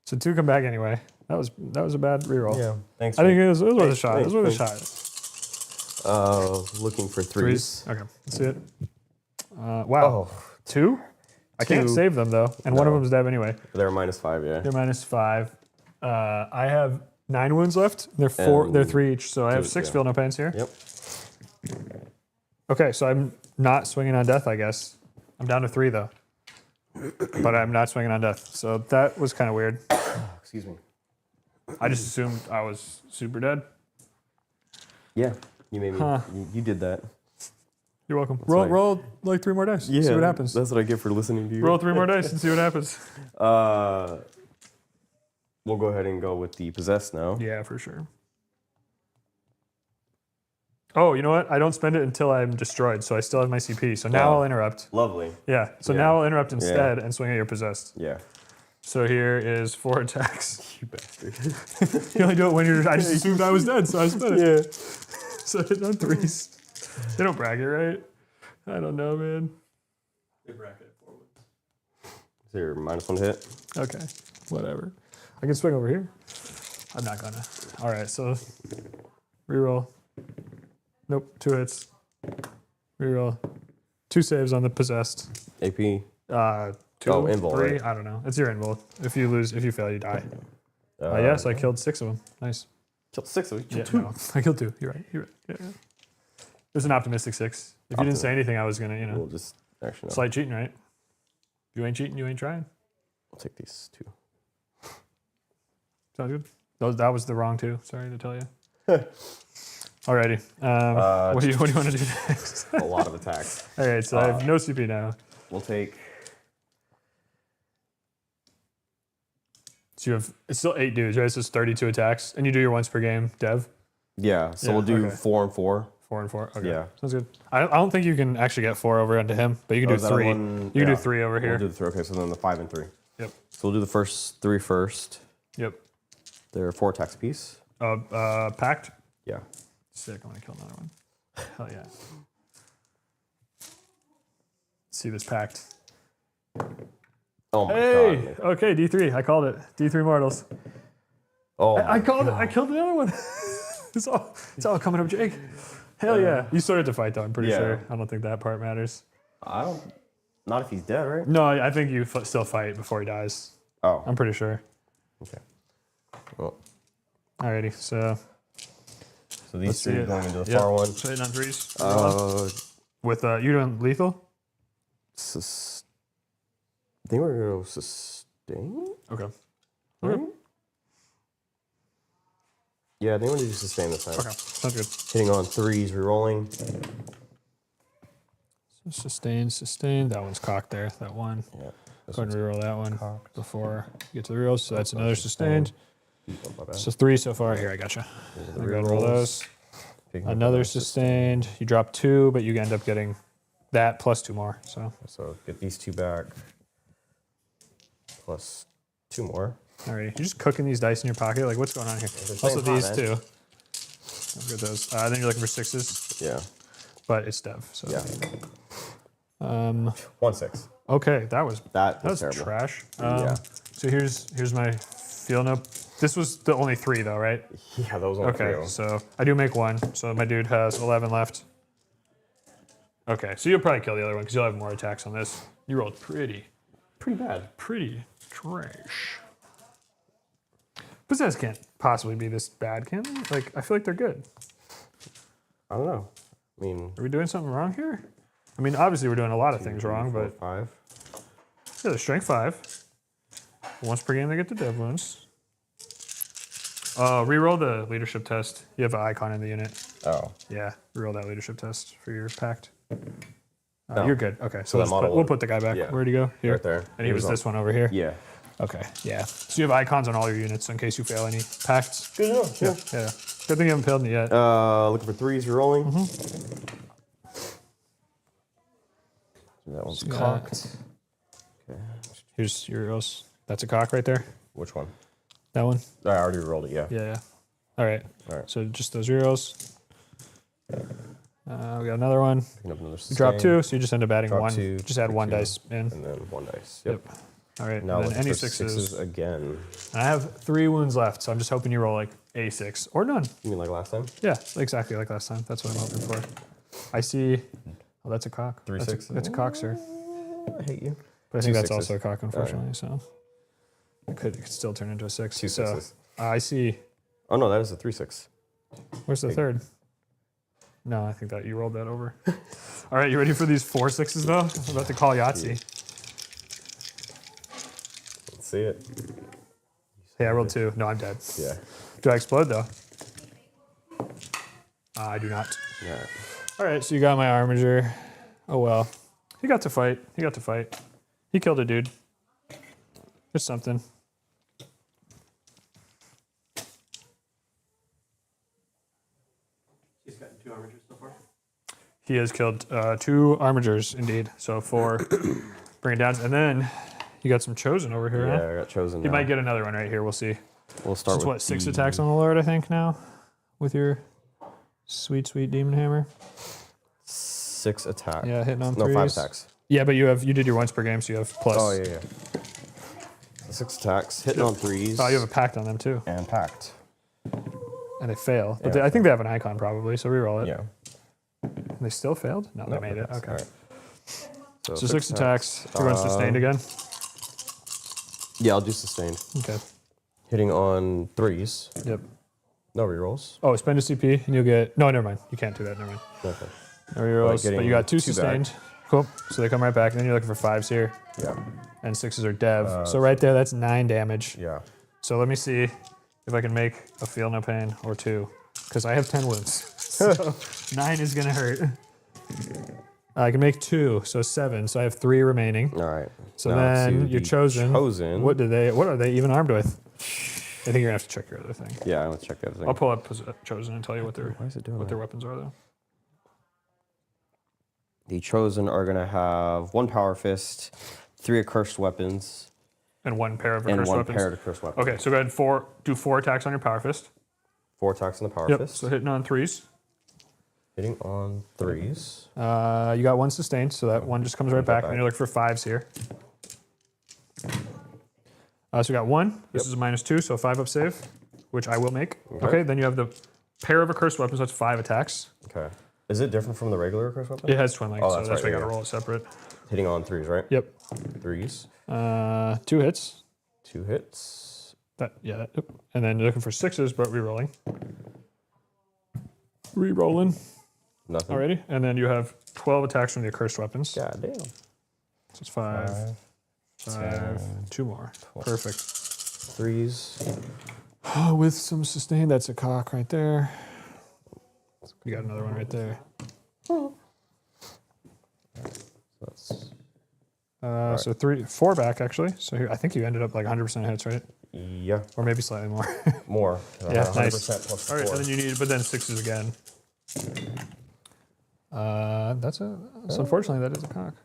So 2 come back anyway. That was a bad reroll. Yeah. Thanks. I think it was worth a shot. It Thanks, was worth a thanks. shot. Looking for 3s. 3s. Okay, let's see it. Wow. Oh, 2? I can't 2. save them though, and one of No. them's dead anyway. they're -5, yeah. They're -5. I have 9 wounds left. They're 4. And They're 3 each, so I have 2, 6 yeah. feel no pains here. Yep. Okay, so I'm not swinging on death, I guess. I'm down to 3 though, but I'm not swinging on death. So that was kind of weird. Excuse me. I just assumed I was super dead. Yeah. You made me. Huh. You did that. You're welcome. fine. Roll like 3 more dice. See what happens. That's what I get for listening to you. Roll 3 more dice and see what happens. we'll go ahead and go with the possessed now. Yeah, for sure. Oh, you know what? I don't spend it until I'm destroyed, so I still have my CP. So now I'll interrupt. Lovely. Yeah, so Yeah. now I'll interrupt instead and swing at your possessed. Yeah. So here is 4 attacks. You bastard. You only do it when you're. I just assumed I was dead, so I spent it. Yeah. So I hit on 3s. They don't bracket, right? I don't know, man. They bracket it forward. Is there -1 to hit? Okay, whatever. I can swing over here. I'm not gonna. All right, so reroll. Nope, 2 hits. Reroll. 2 saves on the possessed. AP. 2, Oh, invul, 3. right? I don't know. It's your invul. If you lose, if you fail, you die. Yes, I killed 6 of them. Nice. Killed 6 of you. Yeah, no, I killed 2. You're right. You're right. Yeah. It was an optimistic 6. If you didn't say anything, I was gonna, We'll just actually no. slight cheating, right? If you ain't cheating, you ain't trying. I'll take these 2. Sounds good. That was the wrong 2. Sorry to tell you. Alrighty. What do you want to do next? A lot of attacks. All right, so I have no CP now. We'll take. So you have it's still 8 dudes, right? So it's 32 attacks, and you do your once per game, Dev. Yeah. So Yeah, we'll do okay. 4 and 4. 4 and 4. Okay. Yeah. Sounds good. I don't think you can actually get 4 over onto him, but you can Oh, do is that 3. one? You can Yeah. do 3 over We'll here. do the 3. Okay, so then the 5 and 3. Yep. So we'll do the first 3 first. Yep. They're 4 attacks apiece. Pact. Yeah. Sick. I want to kill another one. Hell yeah. Let's see this pact. Oh my Hey. god. Okay. D3. I called it. D3 mortals. Oh. I called it. I killed the other one. it's all coming up, Jake. Hell yeah. You started to fight though. I'm pretty Yeah. sure. I don't think that part matters. I don't. Not if he's dead, right? No, I think you still fight before he dies. Oh. I'm pretty sure. Okay. Well, Alrighty. So so these see 3 it. going into the Yep. far one. So hitting on 3s. With you doing lethal? I think we're gonna go sustain. Okay. Right? Yeah, I think we're gonna do sustain this time. Okay. Sounds good. Hitting on 3s, rerolling. So sustain. That one's cocked there. That one. Yeah. Go ahead and reroll that one cocked. before you get to the rerolls. So that's another sustained. Oh, my bad. So 3 so far. Here, I gotcha. These are I'm the gonna roll rerolls. those. Picking up Another another sustained. You drop 2, but you end up getting that plus 2 more. So So get these 2 back. Plus 2 more. alrighty. You're just cooking these dice in your pocket. Like what's going on here? They're Also staying these hot, 2. I'll get those. Then you're looking for 6s, Yeah. but it's Dev. So Yeah. 1-6. okay, that was That was terrible. terrible. Trash. Yeah. So here's my field note. This was the only 3 though, right? Yeah, those ones. Okay, so I do make 1. So my dude has 11 left. Okay, so you'll probably kill the other one because you'll have more attacks on this. You rolled pretty bad. trash. Possess can't possibly be this bad, can they? Like, I feel like they're good. I don't know. I mean, Are we doing something wrong here? I mean, obviously we're doing a lot of things wrong, but 5. yeah, they're strength 5. Once per game they get the dev wounds. Reroll the leadership test. You have an icon in the unit. Oh. Yeah, reroll that leadership test for your pact. Oh. You're good. Okay, so that we'll, model we'll put the guy back. yeah. Where'd he go? Here. Right there. And he was on- this one over here. Yeah. Okay, yeah. So you have icons on all your units in case you fail any pacts. Good enough. Yeah. Yeah. Good thing you haven't failed me yet. Looking for 3s, rolling. That one's Yeah. cocked. Okay. Here's your else. That's a cock right there. Which one? That one. I already rolled it. Yeah. Yeah. All right. All right. So just those zeros. We got another one. Picking up another You drop sustain, 2, so you just end up adding Drop 1. 2, Just add pick 1 2, dice in. and then 1 dice. Yep. All right. Now and then looking any for 6s. again. I have 3 wounds left, so I'm just hoping you roll like a 6 or none. You mean like last time? Yeah, exactly like last time. That's what I'm hoping for. I see. Oh, that's a cock. 3 that's 6. That's a cock, sir. I hate you. But I think 2 that's 6s. also a cock, unfortunately. So it could still turn into a 6. 2 so 6s. I see. Oh no, that is a 3-6. Where's the third? No, I think that you rolled that over. All right, you ready for these 4 6s though? I'm about to call Yahtzee. Let's see it. Hey, I rolled 2. No, I'm dead. Yeah. Do I explode though? I do not. All right. All right, so you got my armature. Oh well. He got to fight. He got to fight. He killed a dude. It's something. He has killed 2 armigers, indeed. So 4 bring it down. And then you got some chosen over here, Yeah, huh? I got chosen. You now. might get another one right here. We'll see. We'll start It's with what, 6 the- attacks on the Lord, I think, now? With your sweet, sweet demon hammer? 6 attacks. Yeah, hitting on No, 5 threes. attacks. Yeah, but you did your once per game, so you have plus. Oh, yeah. 6 attacks, hitting on 3s. Oh, you have a pact on them, too. and packed. And they fail. But Yeah. I think they have an icon, probably, so reroll it. Yeah. And they still failed? No, they made it. that's- Okay. all right. So, So 6 attacks. You're going sustained again? Yeah, I'll do sustained. Okay. Hitting on 3s. Yep. No rerolls. Oh, spend a CP and you'll get. No, never mind. You can't do that. Never mind. Okay. No rerolls. But getting you got 2 2 back. sustained. Cool. So they come right back. And then you're looking for 5s here. Yeah. And 6s are dev. So right there, that's 9 damage. Yeah. So let me see if I can make a feel no pain or 2. Because I have 10 wounds. So 9 is going to hurt. I can make 2, so 7. So I have 3 remaining. All right. So Now then to you're the chosen. Chosen. What are they even armed with? I think you're gonna have to check your other thing. Yeah, I'm gonna check everything. I'll pull up chosen and tell you what their Why is it doing what that? their weapons are though. The chosen are gonna have 1 power fist, 3 accursed weapons, And 1 pair of and accursed 1 weapons. pair of accursed weapons. Okay, so go ahead and do 4 attacks on your power fist. 4 attacks on the power Yep. fist. So hitting on 3s. Hitting on 3s. You got 1 sustained, so that 1 just comes right back. And you're looking for 5s here. So we got 1. This is a -2, so 5 up save, which I will make. Okay. Then you have the pair of accursed weapons. That's 5 attacks. Okay. Is it different from the regular accursed weapon? It has twin length, Oh, so that's that's why right, you got to yeah. roll it separate. Hitting on 3s, right? Yep. 3s. 2 hits. 2 hits. Yep. And then you're looking for 6s, but re-rolling. Re-rolling Nothing. already. And then you have 12 attacks from the accursed weapons. God damn. So it's 5, 2 more. 12. Perfect. 3s. With some sustain, that's a cock right there. You got another one right there. That's So 4 back actually. So here, I think you ended up like 100% hits, right? yeah. Or maybe slightly more. More. Yeah, 100% nice. plus All right, 4. and then you need, but then 6s again. That's unfortunately that is a cock.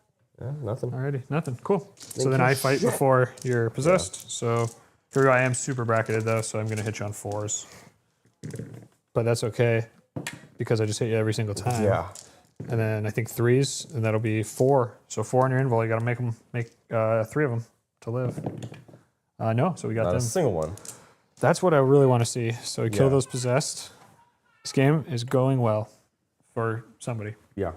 Yeah, nothing. Alrighty, nothing. Cool. So Thank then you. I fight before you're possessed. So here we go. I am super bracketed though, so I'm gonna hit you on 4s. But that's okay because I just hit you every single time. Yeah. And then I think 3s, and that'll be 4. So 4 on your invul. You gotta make 3 of them to live. No, so we got Not them. a single one. That's what I really want to see. So we kill Yeah. those possessed. This game is going well for somebody. Yeah.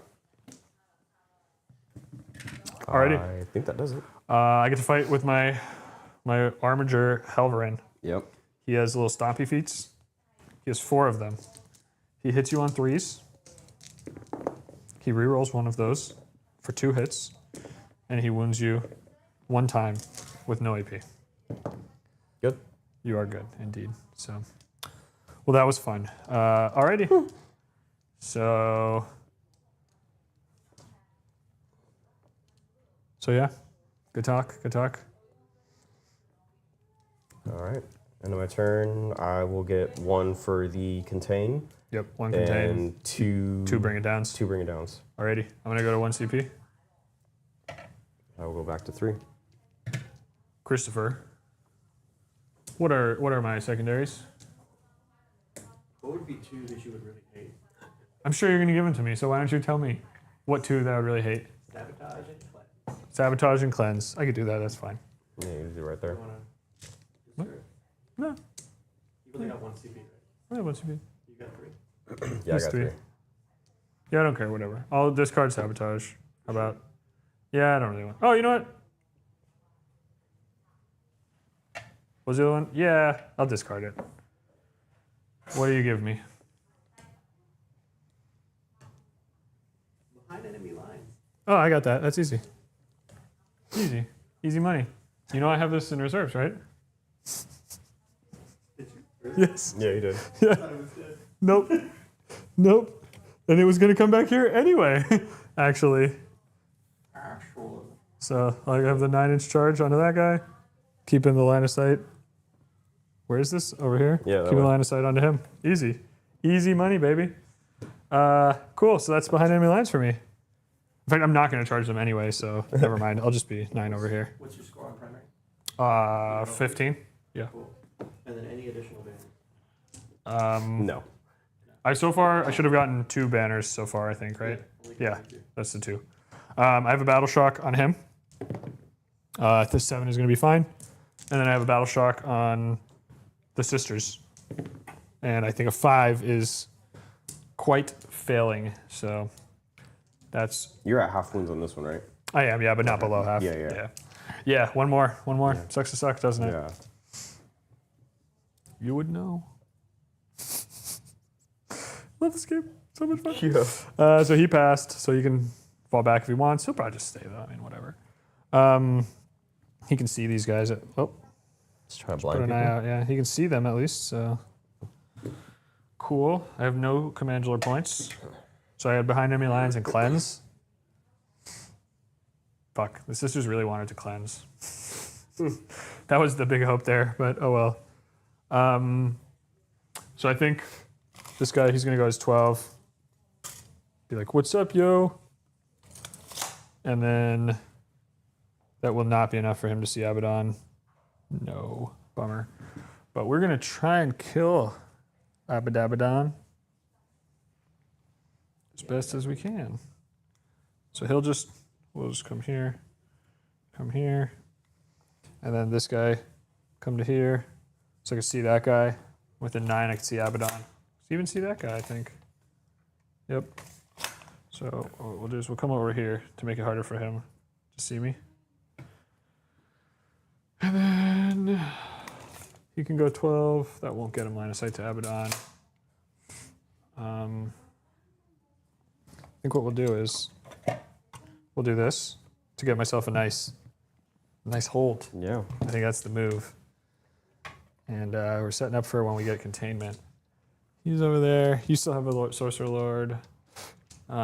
Alrighty. I think that does it. I get to fight with my Armiger Helverin. Yep. He has little stompy feats. He has 4 of them. He hits you on 3s. He rerolls 1 of those for 2 hits. And he wounds you 1 time with no AP. Good. You are good, indeed. So, well, that was fun. Alrighty. So yeah, good talk. All right. End of my turn. I will get 1 for the contain. Yep, 1 contain, And 2. 2 bring it downs. 2 bring it downs. Alrighty, I'm gonna go to 1 CP. I will go back to 3. Christopher, what are my secondaries? What would be 2 that you would really hate? I'm sure you're gonna give them to me, so why don't you tell me what 2 that I would really hate? Sabotage and cleanse. Sabotage and cleanse. I could do that. That's fine. Yeah, you do right there. You wanna What? insert it? No, You've only got 1 CP, right? I have 1 CP. You got 3. Yeah, I Just got 3. 3. Yeah, I don't care. Whatever. I'll discard sabotage. How about? Yeah, I don't really want. Oh, you know what? What was the other one? Yeah, I'll discard it. What do you give me? Behind enemy lines. Oh, I got that. That's easy. Easy money. You know I have this in reserves, right? Did you? Really? Yes. Yeah, you did. I thought it was dead. Nope. And it was gonna come back here anyway. Actually. Actual. So I have the 9-inch charge onto that guy. Keeping the line of sight. Where is this? Over here? Yeah, that Keeping the way. line of sight onto him. Easy. Easy money, baby. Cool. So that's behind enemy lines for me. In fact, I'm not going to charge them anyway, so never mind. I'll just be 9 over here. What's your score on primary? 15. Yeah. Cool. And then any additional banners? No. I should have gotten 2 banners so far, I think, right? Yeah, that's the 2. I have a battle shock on him. The 7 is going to be fine. And then I have a battle shock on the sisters. And I think a 5 is quite failing. So that's. You're at half wounds on this one, right? I am, yeah, but not below half. Yeah. Yeah, one more. Yeah. Sucks to suck, doesn't it? Yeah. You would know. Love this game. So much fun. Yeah. So he passed, so he can fall back if he wants. He'll probably just stay though. I mean, whatever. He can see these guys. Let's try to blind Put an people. eye out. Yeah, he can see them at least. So cool. I have no commandular points, so I had behind enemy lines and cleanse. Fuck, the sisters really wanted to cleanse. That was the big hope there, but oh well. So I think this guy, he's gonna go as 12. Be like, what's up, yo? And then that will not be enough for him to see Abaddon. No, bummer. But we're gonna try and kill Abaddon as best as we can. So we'll just come here, and then this guy come to here. So I can see that guy. Within 9, I can see Abaddon. So even see that guy, I think. Yep. So what we'll do is we'll come over here to make it harder for him to see me. And then he can go 12. That won't get him line of sight to Abaddon. I think what we'll do is we'll do this to get myself a nice hold. Yeah. I think that's the move. And we're setting up for when we get containment. He's over there. You still have a Sorcerer Lord.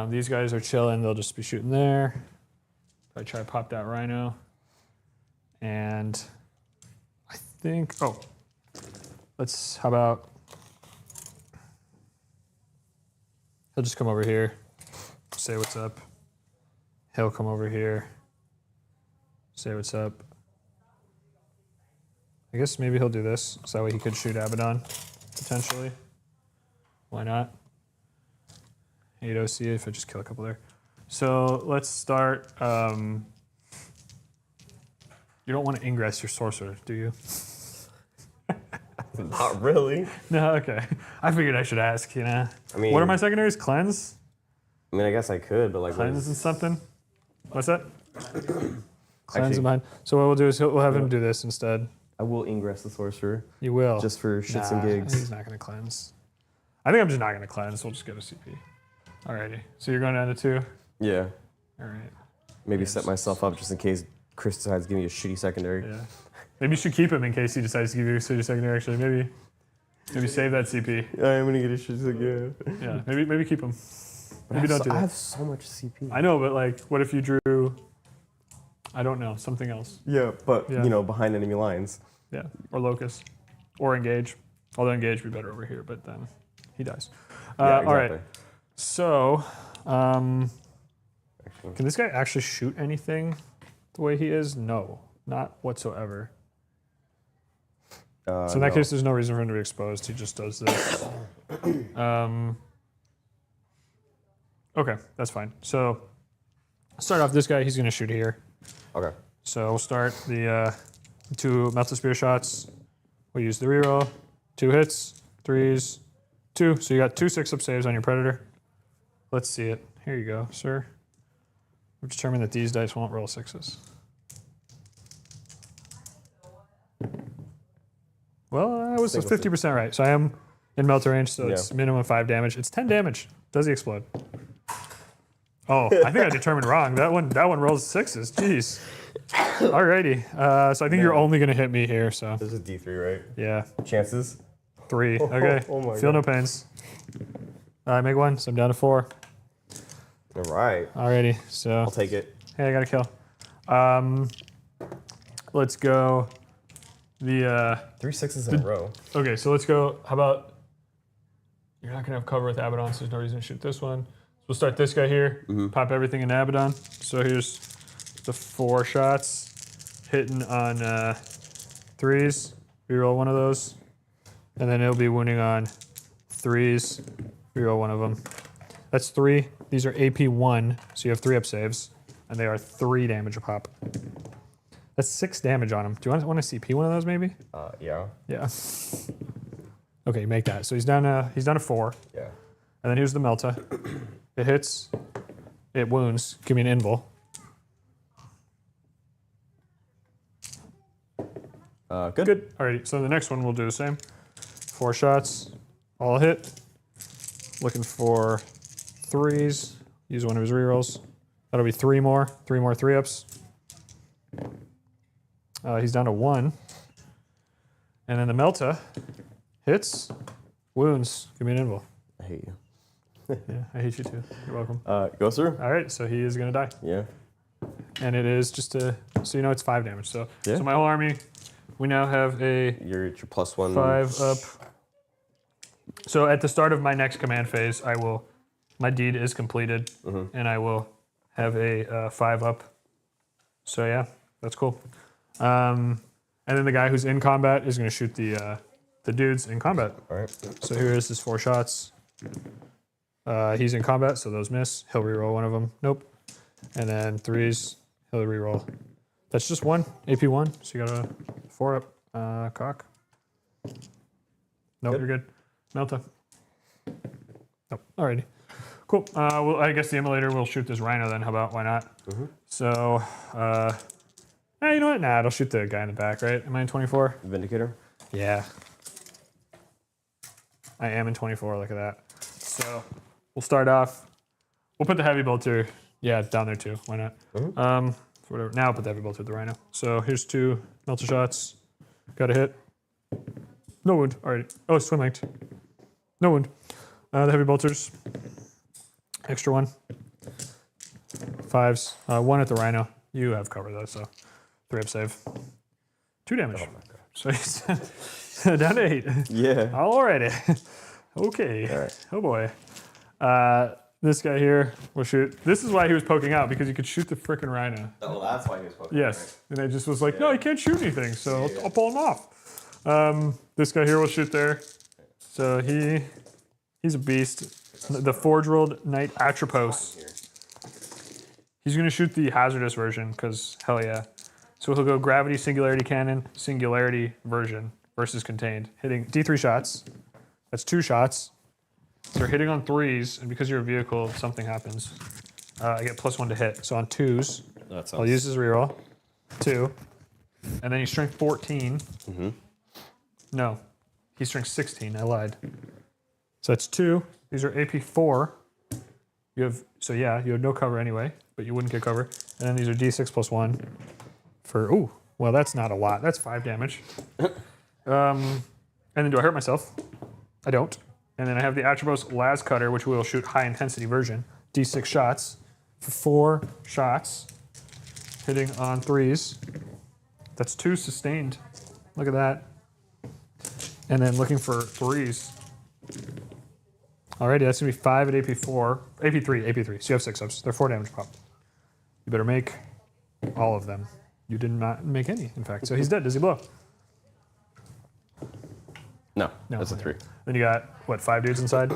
These guys are chilling. They'll just be shooting there. I try to pop that Rhino. And I think, how about, he'll just come over here, say what's up. He'll come over here, say what's up. I guess maybe he'll do this, so that way he could shoot Abaddon, potentially. Why not? 8 OC if I just kill a couple there. So let's start. You don't want to ingress your sorcerer, do you? Not really. No, okay. I figured I should ask, you know. I mean, What are my secondaries? Cleanse? I mean, I guess I could, but like, Cleanse and something? What's that? Cleanse Actually- and mine. So what we'll do is we'll have him do this instead. I will ingress the sorcerer You will. just for shits and Nah, gigs. He's not going to cleanse. I think I'm just not going to cleanse. We'll just get a CP. Alrighty. So you're going down to 2? Yeah. All right. Maybe set myself up just in case Chris decides to give me a shitty secondary. Yeah. Maybe you should keep him in case he decides to give you a city secondary. Actually, maybe save that CP. I am gonna get a shitty secondary. Yeah. Maybe keep him. Maybe don't do I that. have so much CP. I know, but like, what if you drew? I don't know, something else. Yeah, but Yeah. you know, behind enemy lines. Yeah. Or locus, or engage. Although engage would be better over here, but then he dies. Yeah, All right. exactly. So, Actually, can this guy actually shoot anything the way he is? No, not whatsoever. So in that no. case, there's no reason for him to be exposed. He just does this. Okay, that's fine. So start off this guy. He's going to shoot here. Okay. So we'll start the 2 Melted Spear shots. We'll use the reroll. 2 hits, 3s, 2. So you got 2 6-up saves on your Predator. Let's see it. Here you go, sir. We've determined that these dice won't roll 6s. Well, I was Single 50% right. So I am in melter range, so Yeah. it's minimum 5 damage. It's 10 damage. Does he explode? Oh, I think I determined wrong. That one rolls 6s. Jeez. Alrighty. So I think you're only going to hit me here. So This is D3, right? yeah, Chances? 3. Okay. Oh my Feel no God. pains. I make 1, so I'm down to 4. All right. Alrighty. So I'll take it. hey, I got a kill. Let's go. The 3 6s in a row. okay. So let's go. How about you're not gonna have cover with Abaddon, so there's no reason to shoot this one. So we'll start this guy here. Pop everything in Abaddon. So here's the 4 shots hitting on 3s. Reroll one of those, and then it'll be wounding on 3s. Reroll one of them. That's 3. These are AP 1, so you have 3 up saves, and they are 3 damage a pop. That's 6 damage on him. Do you want to CP one of those maybe? Yeah. Yeah. Okay, make that. So he's down to 4. Yeah. And then here's the Melta. It hits. It wounds. Give me an invul. Good. Good. Alrighty. So the next one we'll do the same. 4 shots. All hit. Looking for 3s. Use one of his rerolls. That'll be 3 more. 3 more 3-ups. He's down to 1. And then the Melta hits. Wounds. Give me an invul. I hate you. Yeah, I hate you too. You're welcome. Go, sir. All right, so he is going to die. Yeah. And it is just so you know, it's 5 damage. So, Yeah. so my whole army, we now have a You're at your +1. 5 up. So at the start of my next command phase, my deed is completed, and I will have a 5 up. So yeah, that's cool. And then the guy who's in combat is going to shoot the dudes in combat. All right. So here is his 4 shots. He's in combat, so those miss. He'll reroll one of them. Nope. And then 3s, he'll reroll. That's just 1, AP 1. So you got a 4 up cock. Nope, Good. you're good. Melta. Nope. Alrighty. Cool. Well, I guess the emulator will shoot this rhino then. How about? Why not? So, you know what? Nah, it'll shoot the guy in the back, right? Am I in 24? Vindicator. Yeah. I am in 24. Look at that. So we'll start off. We'll put the heavy bolter, down there too. Why not? Whatever. Now I'll put the heavy bolter with the rhino. So here's 2 melter shots. Got a hit. No wound. All right. Oh, swim linked. No wound. The heavy bolters. Extra 1. 5s. 1 at the rhino. You have cover though, so 3 up save. 2 damage. Oh my god. So he's down to 8. Yeah. Alrighty. Okay. All right. Oh boy. This guy here will shoot. This is why he was poking out, because you could shoot the frickin' rhino. Oh, that's why he was poking. Yes. And I just was like, no, he can't shoot anything, so I'll pull him off. This guy here will shoot there. So he's a beast. The Forge-Rolled Knight Atropos. He's going to shoot the hazardous version, because hell yeah. So he'll go Gravity Singularity Cannon, Singularity version versus Contained. Hitting D3 shots. That's 2 shots. They're hitting on 3s, and because you're a vehicle, if something happens, I get +1 to hit. So on 2s, I'll use his reroll. 2. And then he's strength 14. No, he's strength 16. I lied. So that's 2. These are AP 4. You have no cover anyway, but you wouldn't get cover. And then these are D6 +1 for, well, that's not a lot. That's 5 damage. And then do I hurt myself? I don't. And then I have the Atropos Las Cutter, which will shoot high intensity version. D6 shots for 4 shots. Hitting on 3s. That's 2 sustained. Look at that. And then looking for 3s. Alrighty, that's going to be 5 at AP4. AP3. So you have 6 ups. They're 4 damage pop. You better make all of them. You did not make any, in fact. So he's dead. Does he blow? No, that's a 3. Then you got, 5 dudes inside?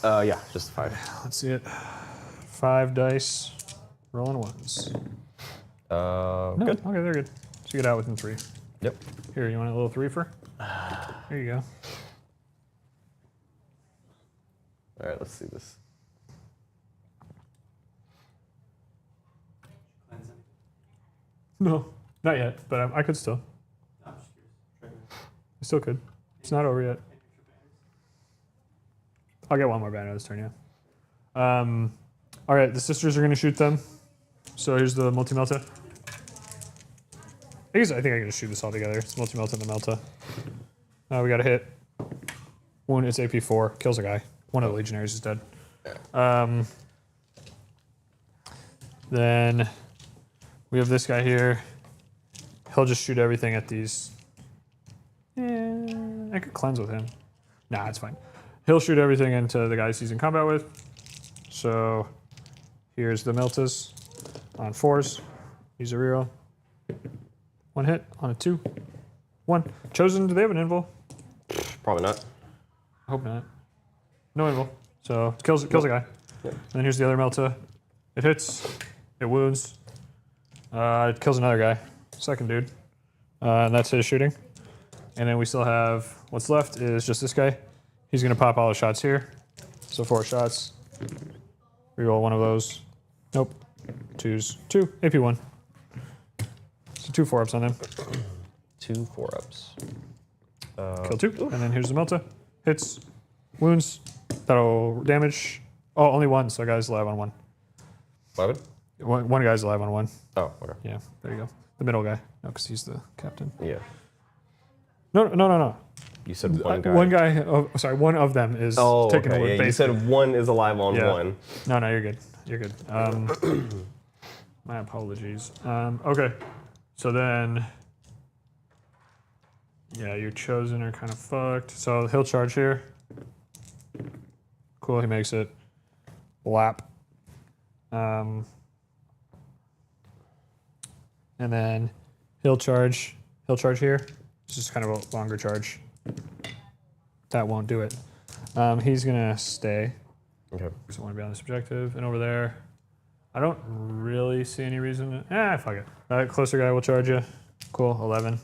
Yeah, just 5. Let's see it. 5 dice. Rolling 1s. No, Good. okay, they're good. So you get out within 3. Yep. Here, you want a little 3-fer? There you go. All right, let's see this. Cleanse him. No, not yet, but I could still. No, I'm just curious. Check it out. I still could. It's not over yet. I'll get one more banner this turn, yeah. All right, the sisters are going to shoot them. So here's the multi-melta. I think I can just shoot this all together. It's multi-melta and the melta. We got a hit. Wound, it's AP 4. Kills a guy. One of the legionaries is dead. Then we have this guy here. He'll just shoot everything at these. Yeah, I could cleanse with him. Nah, it's fine. He'll shoot everything into the guys he's in combat with. So here's the Miltas on 4s. Use a reroll. 1 hit on a 2. 1. Chosen, do they have an invul? Probably not. I hope not. No invul. So it kills a guy. Yep. And then here's the other Melta. It hits. It wounds. It kills another guy. Second dude. And that's his shooting. And then we still have, what's left is just this guy. He's going to pop all the shots here. So 4 shots. Reroll one of those. Nope. 2s. 2. AP1. So 2 4-ups on them. 2 4-ups. Kill 2. And then here's the Melta. Hits. Wounds. That'll damage. Oh, only 1. So guy's alive on 1. 11? One guy's alive on 1. Oh, okay. Yeah, there you go. The middle guy. No, because he's the captain. Yeah. No. You said one guy. One guy. Oh, sorry. One of them is taken okay. away. Yeah, you said 1 is alive on 1. No, you're good. You're good. My apologies. Okay. So then, yeah, your chosen are kind of fucked. So he'll charge here. Cool. He makes it. Lap. And then he'll charge here. It's just kind of a longer charge. That won't do it. He's gonna stay. Okay. Because I want to be on this objective. And over there, I don't really see any reason. Fuck it. That closer guy will charge you. Cool. 11.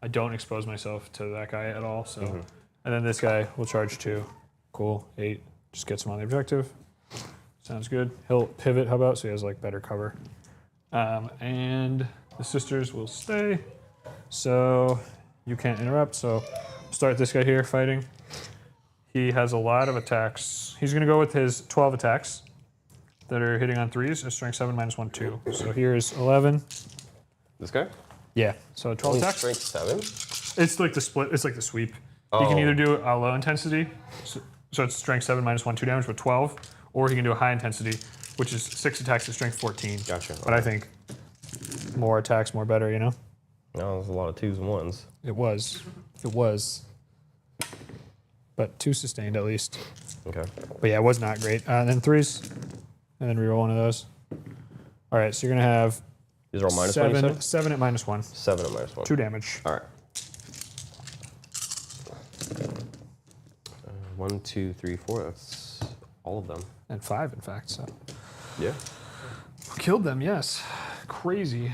I don't expose myself to that guy at all. So, and then this guy will charge 2. Cool. 8. Just gets him on the objective. Sounds good. He'll pivot, how about? So he has like better cover. And the sisters will stay. So you can't interrupt. So start this guy here fighting. He has a lot of attacks. He's going to go with his 12 attacks that are hitting on 3s. A strength 7 minus 1, 2. So here's 11. This guy? Yeah. So 12 Only attacks. strength 7? It's like the split. It's like the sweep. You can either do a low intensity. So it's strength 7 minus 1, 2 damage with 12. Or he can do a high intensity, which is 6 attacks at strength 14. Gotcha. But I think more attacks, more better, you know? No, there's a lot of 2s and 1s. It was. But 2 sustained at least. Okay. But yeah, it was not great. And then 3s. And then reroll one of those. All right, so you're going to have These are all minus 1, you said? 7 at minus 1. 7 at minus 1. 2 damage. All right. 1, 2, 3, 4. That's all of them. And 5, in fact. So Yeah. killed them, yes. Crazy.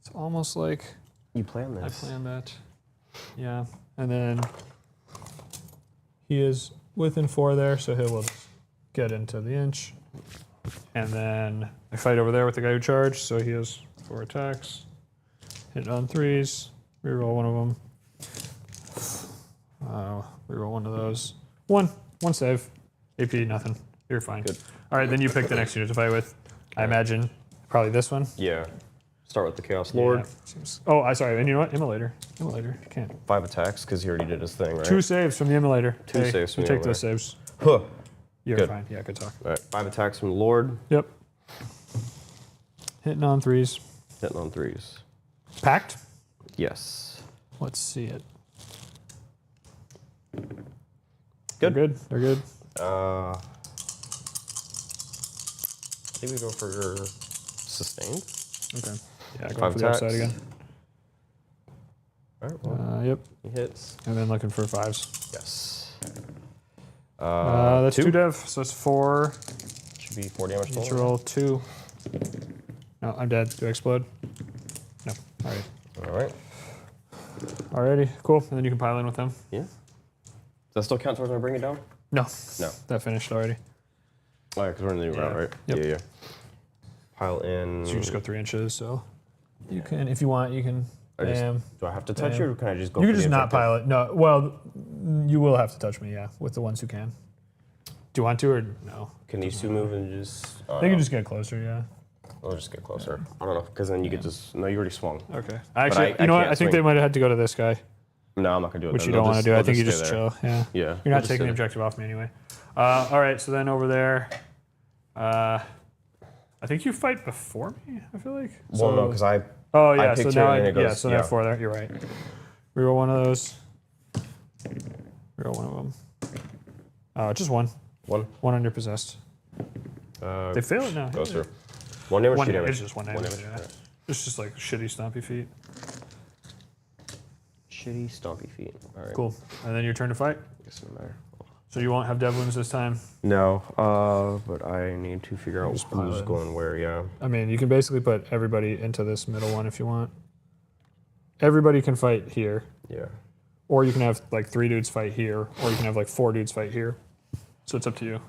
It's almost like You planned I this. planned that. Yeah. And then he is within 4 there, so he will get into the inch. And then I fight over there with the guy who charged, so he has 4 attacks. Hit on 3s. Reroll one of them. Reroll one of those. One save. AP, nothing. You're fine. Good. All right, then you pick the next unit to fight with. I imagine probably this one. Yeah. Start with the Chaos Lord. Yeah, oh, I sorry. And you know what? Immolator. Immolator. You can't. 5 attacks because he already did his thing, right? 2 saves from the Immolator. 2 saves from you the take those saves. Huh. You're Good. fine. Yeah, good talk. All right. 5 attacks from the Lord. Yep. Hitting on 3s. Hitting on 3s. Packed? Yes. Let's see it. Good. They're good. They're good. I think we go for sustained. Okay. Yeah, go 5 for the upside attacks. again. All right. Well, Yep. he hits. And then looking for 5s. Yes. That's 2 2. dev, so it's 4. Should be 4 damage Need to total. roll 2. No, I'm dead. Do I explode? No. All right. All right. Alrighty. Cool. And then you can pile in with them. Yeah. Does that still count towards when I bring it down? No. No. That finished already. Oh, yeah, because we're in the new round, right? Yep. Yeah. Pile in. So you just go 3 inches. So you can, if you want, you can. Do I have to touch it, or can I just go? You for can the just not objective? pile it. No. Well, you will have to touch me. Yeah, with the ones who can. Do you want to or no? Can these 2 move and just? They can just get closer. Yeah. I'll just get closer. I don't know, because then you could just. No, you already swung. Okay. Actually, I you know what? can't I think swing. they might have had to go to this guy, No, I'm not gonna do it. which then. you They'll don't want to just- do. I they'll think you stay just there. chill. Yeah. Yeah. You're they'll not just taking stay the there. objective off me anyway. All right. So then over there, I think you fight before me. I feel like. Well, no, because I. Oh yeah. So picked now it and it yeah. goes- So now yeah. 4 there. You're right. Reroll one of those. Reroll one of them. Just one. One. One on your possessed. They fail it now. Goes through. One damage, One two damage. damage. It's just one damage. Yeah. Alright. It's just like shitty stompy feet. Shitty stompy feet. All right. Cool. And then your turn to fight. Guess it doesn't matter. So you won't have dev wounds this time. No, but I need to figure out Just pile who's in. going where. Yeah. I mean, you can basically put everybody into this middle one if you want. Everybody can fight here, Yeah. or you can have like 3 dudes fight here, or you can have like 4 dudes fight here. So it's up to you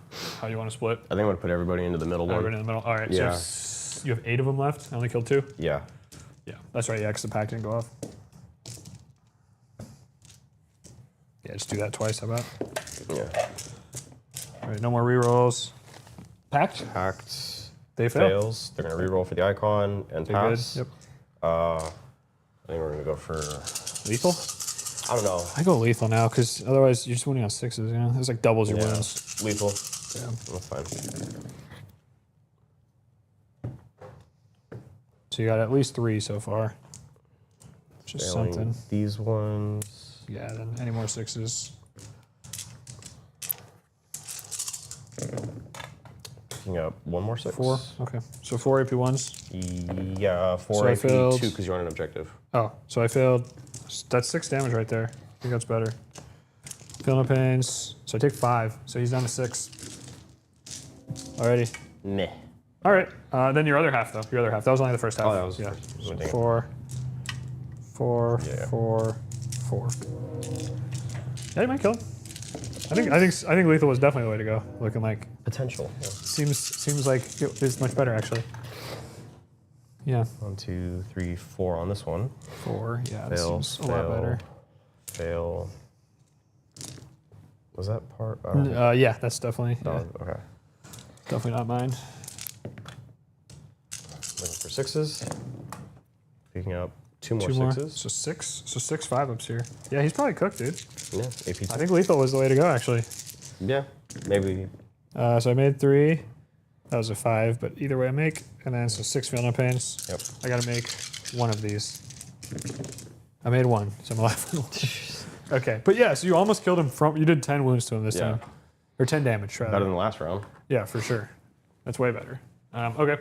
how you want to split. I think I'm gonna put everybody into the middle one. Everybody in the middle. All right. Yeah. So you have 8 of them left. I only killed 2. Yeah. Yeah, that's right. Yeah, because the pack didn't go off. Yeah, just do that twice. How about? Yeah. All right, no more rerolls. Packed. Packed. They fail. Fails. They're gonna reroll for the icon and They're good. pass. Yep. I think we're gonna go for. Lethal. I don't know. I go lethal now because otherwise you're just winning on 6s. You know, it's like doubles your Yeah. wins. Lethal. Yeah. That's fine. So you got at least 3 so far. Just Failing something. These ones. Yeah. Then any more 6s? Picking up one more 6. 4. Okay. So 4 AP1s. Yeah, 4 So I AP, failed. 2 because you're on an objective. Oh, so I failed. That's 6 damage right there. I think that's better. Feel no pains. So I take 5. So he's down to 6. Alrighty. Meh. All right. Then your other half, though. Your other half. That was only the first half. Oh, that was the yeah. first. So Dang it. 4, 4, Yeah. 4, 4. Yeah, you might kill him. I think lethal was definitely the way to go. Looking like Potential. Yeah. seems like it is much better actually. Yeah. 1, 2, 3, 4 on this one. 4. Yeah. That Fail. seems a lot better. Fail. Was that part? Oh, Yeah, that's definitely okay. definitely not mine. Looking for 6s. Picking up 2 more 2 more. 6s. So 6. So 6 5-ups here. Yeah, he's probably cooked, dude. Yeah, AP 2. I think lethal was the way to go actually. Yeah, maybe. So I made 3. That was a 5, but either way I make. And then so 6 feel no pains. Yep. I gotta make one of these. I made 1, so I'm alive. Okay, but yeah, so you almost killed him from. You did 10 wounds to him this Yeah. time, or 10 damage rather. Better than the last round. Yeah, for sure. That's way better. Okay.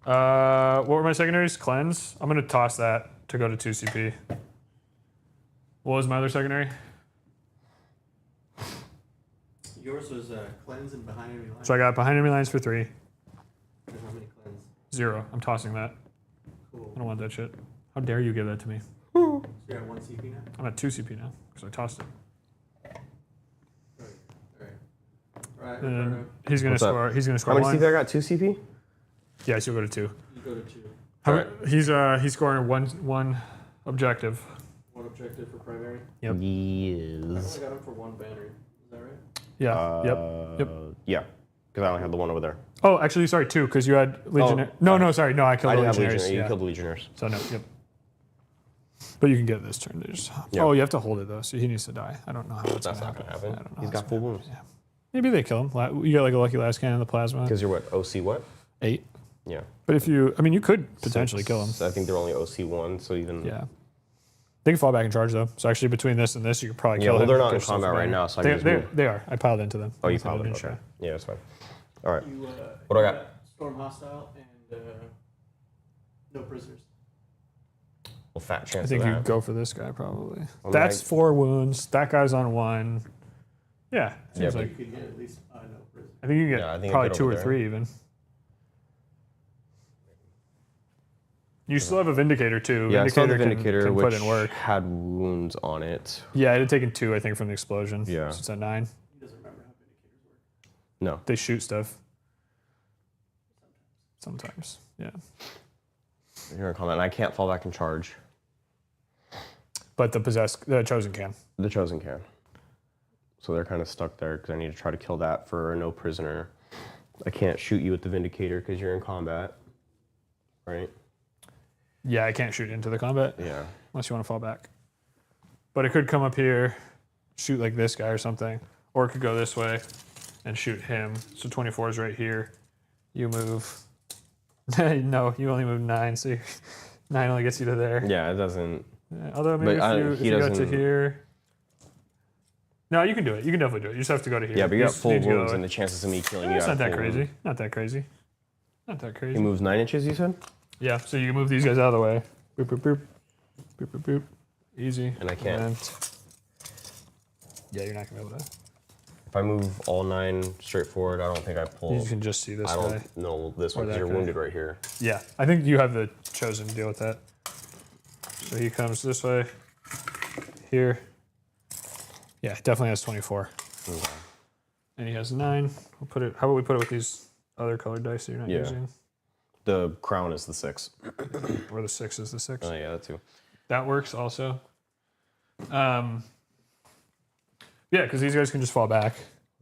What were my secondaries? Cleanse. I'm gonna toss that to go to 2 CP. What was my other secondary? Yours was cleanse and behind enemy lines. So I got behind enemy lines for 3. There's how many cleanse? 0. I'm tossing that. Cool. I don't want that shit. How dare you give that to me? So you're at 1 CP now? I'm at 2 CP now because I tossed it. Right. And he's gonna What's that? score. He's gonna How score many 1. CP I got? 2 CP? Yeah, so you'll go to 2. You go to 2. He's scoring one objective. 1 objective for primary. Yep. I Yes. only got him for 1 banner. Is that right? Yeah. Yep. Yeah, because I only have the one over there. Oh, actually, sorry, 2 because you had legionnaire. No, sorry, no, I killed I the didn't have legionaries. legionnaires. You Yeah. killed the legionnaires. So no, yep. But you can get it this turn. They just. Yeah. Oh, you have to hold it though, so he needs to die. I don't know how that's That's gonna not gonna happen. happen. I don't know He's how got that's full gonna wounds. happen. Yeah. Maybe they kill him. You got like a lucky last cannon in the plasma. Because you're what? OC what? 8. Yeah. But if you, you could potentially kill him. I think they're only OC 1, so even. Yeah. They can fall back and charge though. So actually, between this and this, you could probably Yeah, kill well, him. they're not Go in stuff combat for right banner. now, so I can just move. They are. I piled into them. Oh, you Nothing piled to it. do, Okay. sure. Yeah, that's fine. All right. You, What do I got? Storm hostile and no prisoners. Well, fat I chance think of you that. go for this guy probably. mean, That's 4 wounds. That guy's on 1. Yeah. Seems Yeah, So like you could get at least no prisoners. I think you can Yeah, I get think I probably get 2 over or there. 3 even. You still have a Vindicator too. Yeah, I saw the Vindicator, can which put in work. had wounds on it. Yeah, it had taken 2, I think, from the explosion. Yeah. So it's at 9. He doesn't remember how vindicators work. No. They shoot stuff. Sometimes. Yeah. You're in combat, and I can't fall back and charge. But the chosen can. The chosen can. So they're kind of stuck there because I need to try to kill that for no prisoner. I can't shoot you with the Vindicator because you're in combat. Right? Yeah, I can't shoot into the combat Yeah. unless you want to fall back. But it could come up here, shoot like this guy or something. Or it could go this way and shoot him. So 24 is right here. You move. No, you only move 9, so 9 only gets you to there. Yeah, it doesn't. Yeah, although maybe But if you go to doesn't- here, No, you can do it. You can definitely do it. You just have to go to here. Yeah, but you got just full need to go wounds, that and way. the chances of me killing you. It's out not of that full crazy. wounds. Not that crazy. Not that crazy. He moves 9 inches. You said. Yeah, so you can move these guys out of the way. Boop, boop, boop. Boop, boop, boop. Easy. And I can't. Yeah, you're not going to be able to. If I move all 9 straight forward, I don't think I pull. You can just see this I guy. don't know this Or one because that you're guy. wounded right here. Yeah, I think you have the chosen to deal with that. So he comes this way. Here. Yeah, definitely has 24. Okay. And he has 9. We'll put it. How about we put it with these other colored dice that you're not Yeah. using? The crown is the 6. Or the 6 is the 6. Oh yeah, that too. That works also. Yeah, because these guys can just fall back.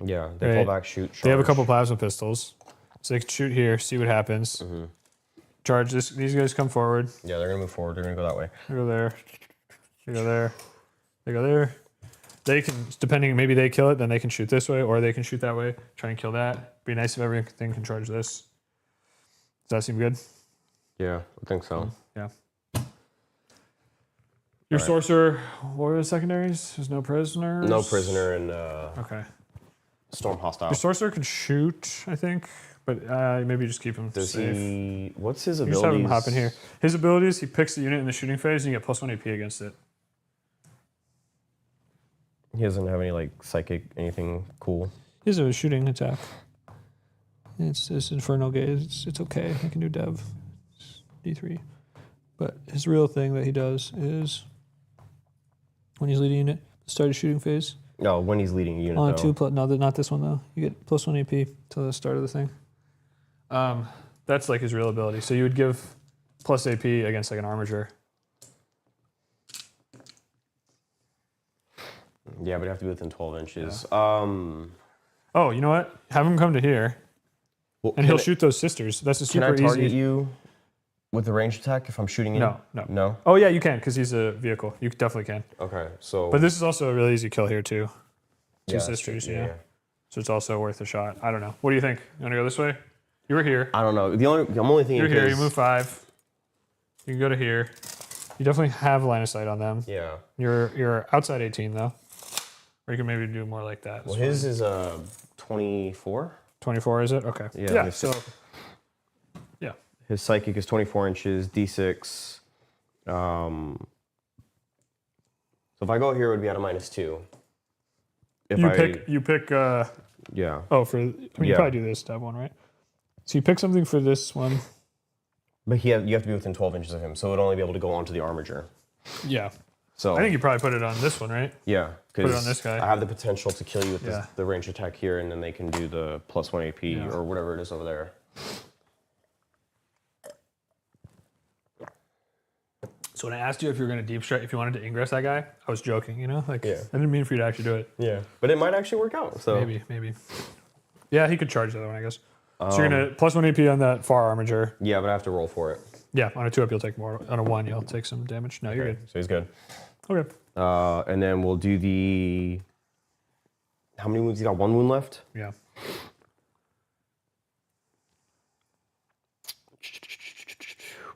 Yeah, they Right. fall back, shoot. Charge. They have a couple plasma pistols, so they can shoot here, see what happens. Mm-hmm. Charge this. These guys come forward. Yeah, they're gonna move forward. They're gonna go that way. They go there. They go there. They go there. They can, depending, maybe they kill it, then they can shoot this way, or they can shoot that way. Try and kill that. Be nice if everything can charge this. Does that seem good? Yeah, I think so. Yeah. Your Alright. sorcerer. What were the secondaries? There's no prisoners. No prisoner and Okay. storm hostile. Your sorcerer can shoot, I think, but maybe just keep him Does safe. he? What's his You abilities? just have him hop in here. His abilities, he picks the unit in the shooting phase and you get +1 AP against it. He doesn't have any like psychic anything cool. He has a shooting attack. It's this Infernal Gaze. It's okay. I can do Dev. It's D3. But his real thing that he does is when he's leading unit, start a shooting phase. No, when he's leading a unit. On a though. 2 plus, no, not this one though. You get +1 AP till the start of the thing. That's like his real ability. So you would give plus AP against like an armature. Yeah, but you have to be within 12 inches. Oh, you know what? Have him come to here, Well, and he'll can I- shoot those sisters. That's a Can super I target easy. you with the ranged attack if I'm shooting you? No, no. No. Oh yeah, you can because he's a vehicle. You definitely can. Okay, so. But this is also a really easy kill here too. Two that's true. sisters, yeah. So it's also worth a shot. I don't know. What do you think? You want to go this way? You were here. I don't know. I'm only thinking. You're here. You 'cause- move 5. You can go to here. You definitely have line of sight on them. Yeah. You're outside 18 though, or you can maybe do more like that. Well, It's his fine. is 24. 24 is it? Okay. Yeah, let Yeah. me see. So yeah. His psychic is 24 inches, D6. So if I go here, it would be at a -2. If You pick. Yeah. Oh, for you Yeah. probably do this tab one, right? So you pick something for this one. But you have to be within 12 inches of him, so it would only be able to go onto the armature. Yeah. So I think you probably put it on this one, right? yeah, put it because on this guy. I have the potential to kill you with Yeah. the range attack here, and then they can do the +1 AP Yeah. or whatever it is over there. So when I asked you if you were going to deep strike, if you wanted to ingress that guy, I was joking, you know? Like, Yeah. I didn't mean for you to actually do it. Yeah, but it might actually work out. So Maybe. Yeah, he could charge the other one, I guess. So you're going to +1 AP on that far armature. yeah, but I have to roll for it. Yeah, on a 2 up, you'll take more. On a 1, you'll take some damage. No, you're Okay, so he's good. good. Okay. And then we'll do the. How many wounds? You got 1 wound left. Yeah.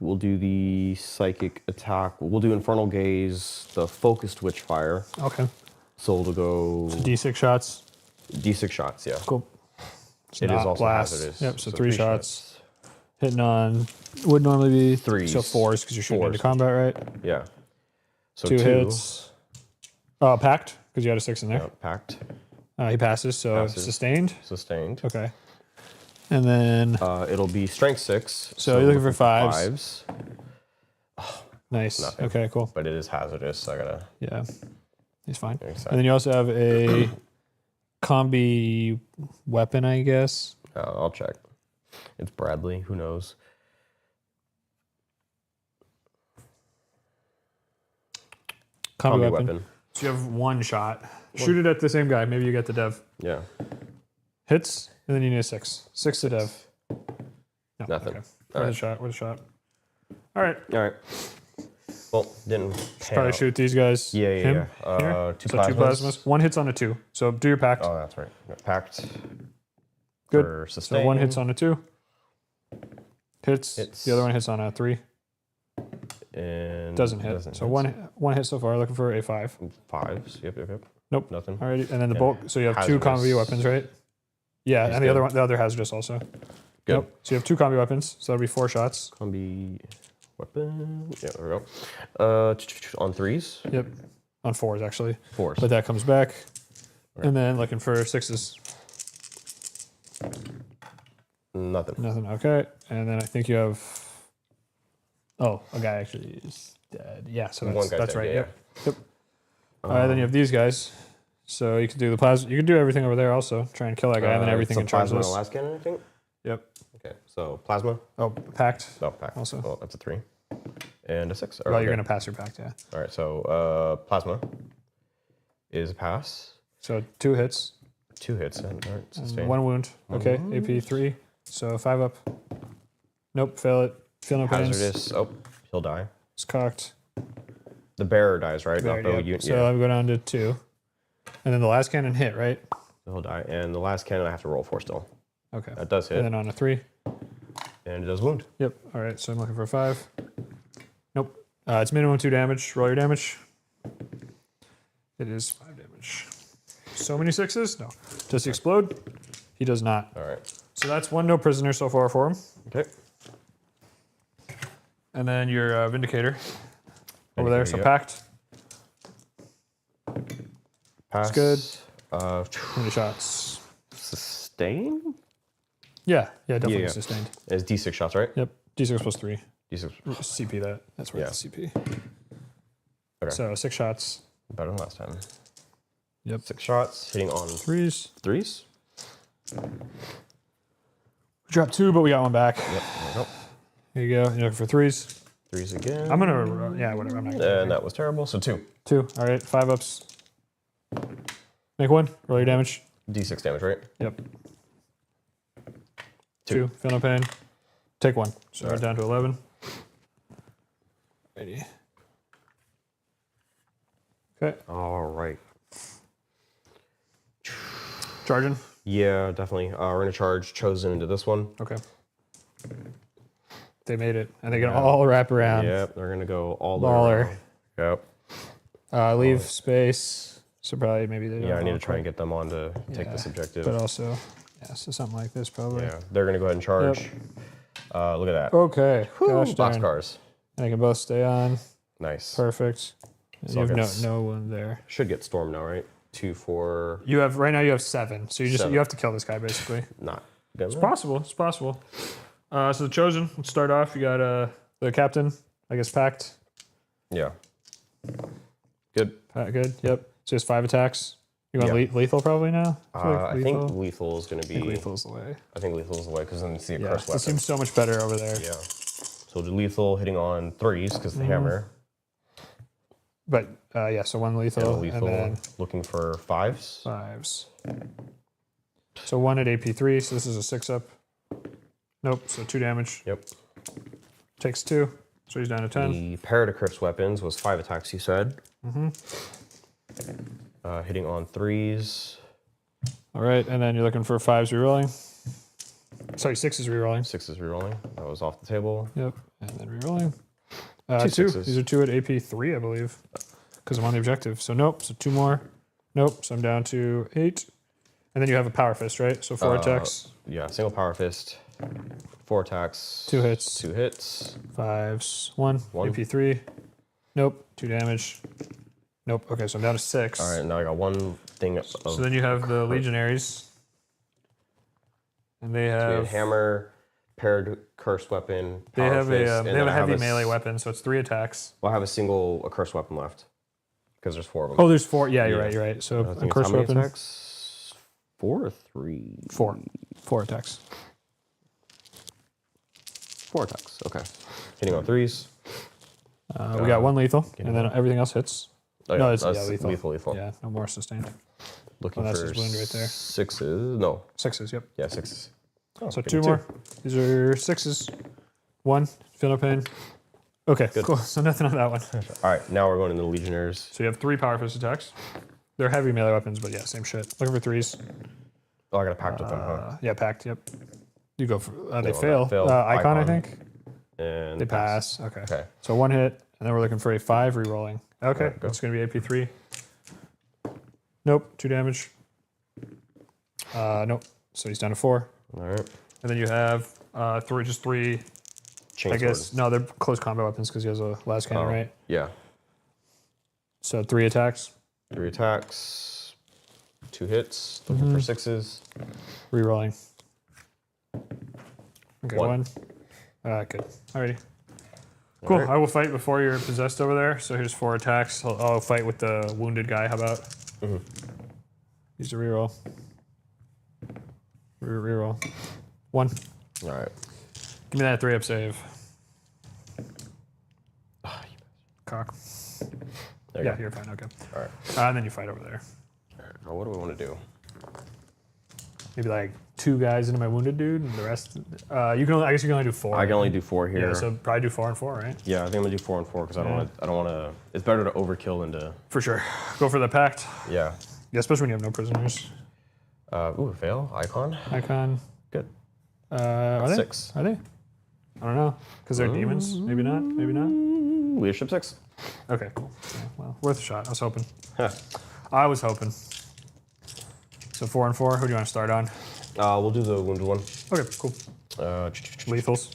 We'll do the psychic attack. We'll do Infernal Gaze, the focused Witchfire. Okay. So it'll go D6 shots. D6 shots, yeah. Cool. It's It is not also blast. hazardous. Yep, so 3 shots. Hitting on would normally be 3s. So 4s because you're shooting into 4s. combat, right? Yeah. So 2 hits. Packed because you had a 6 in there. Yeah, packed, He passes, so Passes. sustained. sustained. Okay. And then It'll be strength 6. So you're looking for 5s. 5s. Nice. Nothing. Okay, cool. But it is hazardous, so I gotta. Yeah, he's fine. Very And then you also have a combi weapon, I guess. I'll check. It's Bradley. Who knows? Combi weapon. So you have 1 shot. Shoot it at the same guy. Maybe you get the dev. Yeah. Hits, and then you need a 6. 6 to dev. No, Nothing. Okay. All With a right. shot. With a shot. All right. All right. Well, didn't. pan Probably out. shoot these guys. Yeah. Him, Here. 2 So plasmas. 2 plasmas. 1 hits on a 2. So do your pact. Oh, that's right. Packed. Good. For So sustain. 1 hits on a 2. Hits. Hits. The other one hits on a 3. And Doesn't hit. So one hit so far. Looking for a 5. 5s. Yep. Nope. Nothing. Alrighty, and then the And bulk. So you have two combi hazardous. weapons, right? Yeah, He's and the good. other one, the other hazardous also. Good. Nope. So you have two combi weapons. So that'll be 4 shots. Combi weapon. Yeah, there we go. On 3s. Yep. On 4s actually. 4s. But that comes back. Okay. And then looking for 6s. Nothing. Nothing. Okay. And then I think you have. Oh, a guy actually is dead. Yeah. So One that's, guy's that's dead, right. yeah, Yep. Yep. All right. Then you have these guys. So you can do the plasma. You can do everything over there also. Try and kill that guy, and then everything it's a in charge plasma of this. last cannon, I think. Yep. Okay, so plasma. Oh, packed. No, pack. Also. Oh, that's a 3 and a 6. Well, okay. you're gonna pass your packed, yeah. All right, so plasma is a pass. So 2 hits, 2 hits and all right, and sustain. 1 wound. Okay. AP 3. So 5 up. Nope. Fail it. Feel no pains. Hazardous. Oh, he'll die. It's cocked. The bearer dies, right? There, Not the yep. unit. So Yeah, I'll go down to 2. And then the last cannon hit, right? he'll die. And the last cannon, I have to roll 4 still. Okay. That does hit, And then on a 3. and it does wound. Yep. All right. So I'm looking for a 5. Nope. It's minimum 2 damage. Roll your damage. It is 5 damage. So many 6s? No. Does he explode? He does not. All right. So that's 1 no prisoner so far for him. Okay. And then your Vindicator over there. Vindicator, So yep. packed. Pass. good. Uh, How many shots? sustain Yeah. Yeah. Definitely yeah. sustained. is D6 shots, right? Yep. D6 plus 3. D6 CP that. That's worth Yeah. the CP. Okay. So 6 shots. better than last time. Yep. 6 shots, hitting on 3s. 3s. We dropped 2, but we got 1 back. Yep. There we go. Here you go. You're looking for 3s. 3s again. I'm gonna. Yeah. Whatever. I'm not gonna. And that was terrible. So 2. 2. All right. 5 ups. Make 1. Roll your damage. D6 damage, right? Yep. 2. 2. Feel no pain. Take 1. So we're Alright. down to 11. Righty. Okay. All right. Charging. Yeah, definitely. We're gonna charge Chosen into this one. Okay. They made it, and they can Yeah. all wrap around. Yep, they're gonna go all the way Baller. around. Yep. Leave space. So probably maybe they don't. Yeah, I need to want try and get them on to take Yeah, this objective. But also, yeah, so something like this probably. Yeah, they're gonna go ahead and charge. Look at that. Okay. Whew, Gosh darn. boxcars. And they can both stay on. Nice. Perfect. And So you have it's- no one there. Should get storm now, right? 2, 4. You have right now. You have 7. So you just 7. you have to kill this guy basically. Not gonna. It's possible. It's possible. So the chosen. Let's start off. You got the captain. I guess packed. Yeah. Good. Good. Yep. So he has 5 attacks. You want Yep. lethal probably now? I think lethal is gonna I be. think lethal's the way. I think lethal is the way because then it's the Yeah, cursed this weapon. seems so much better over there. Yeah. So we'll do lethal hitting on 3s because the hammer. But yeah, so 1 lethal, And lethal and then looking for 5s. 5s. So 1 at AP3, so this is a 6 up. Nope, so 2 damage. Yep. Takes 2, so he's down to 10. The pair to curse weapons was 5 attacks, you said. Hitting on 3s. All right, and then you're looking for 5s rerolling. Sorry, 6s rerolling. 6 is rerolling. That was off the table. Yep, and then rerolling. 2 2. sixes. These are 2 at AP3, I believe, because I'm on the objective. So nope, so 2 more. Nope, so I'm down to 8. And then you have a power fist, right? So 4 attacks, Yeah, single power fist. 4 attacks. 2 hits. 2 hits. 5s, 1. One. AP3. Nope, 2 damage. Nope. Okay, so I'm down to 6. All right, now I got 1 thing of. So then you have the legionaries, and they we had have hammer, paired curse weapon. they Power have fist, a and they then have a I heavy s- melee weapon, so it's 3 attacks. Well, I have a curse weapon left because there's 4 of them. Oh, there's 4. Yeah, you're Yeah. right. You're right. So I a think it's curse how many weapon, attacks? 4 or 3? 4 attacks. 4 attacks. Okay. Hitting on 3s. We got 1 lethal, and then one. everything else hits. Oh, No, it's that's lethal. lethal. Yeah, no more sustained. Looking that's for his wound right there. 6s. No. 6s. Yep. Yeah, 6s. Oh, So give 2 me more. These are 6s. 1. Feel no pain. Okay, Good. cool. So nothing on that one. All right, now we're going into the Legionnaires. So you have 3 power fist attacks. They're heavy melee weapons, but yeah, same shit. Looking for 3s. Oh, I got a pact with them, huh? Yeah, packed. Yep. You go for. They that fail. failed. Icon, I Icon. think. And They pass. Okay. Okay. So 1 hit, and then we're looking for a 5 re-rolling. Okay, Alright, go. that's going to be AP3. Nope. 2 damage. Nope. So he's down to 4. All right. And then you have just 3. Chain I sword. guess no, they're close combat weapons because he has a las cannon, Oh, right? Yeah. So 3 attacks. 3 attacks. 2 hits. Looking for 6s. Rerolling. Okay, 1. 1. Good. Alrighty. Cool. Alright. I will fight before you're possessed over there. So here's 4 attacks. I'll fight with the wounded guy. How about? Mhm. Use the reroll. Reroll. 1. All right. Give me that 3-up save. Ah, Cock. There you Yeah, go. you're fine. Okay. All right. And then you fight over there. All right. Now, what do we want to do? Maybe like 2 guys into my wounded dude, and the rest. You can only. I guess you can only do 4. I can only do 4 here. Yeah, so probably do 4 and 4, right? Yeah, I think I'm gonna do 4 and 4 because I don't Yeah. want to. I don't want to. It's better to overkill than to. For sure. Go for the pact. Yeah. Yeah, especially when you have no prisoners. Ooh, fail icon. Icon. Good. Are they? 6. Are they? I don't know. Because they're demons. Maybe not. Maybe not. Leadership 6. Okay, cool. Yeah, well, worth a shot. I was hoping. Huh. I was hoping. So 4 and 4. Who do you want to start on? We'll do the wounded one. Okay, cool. Lethals.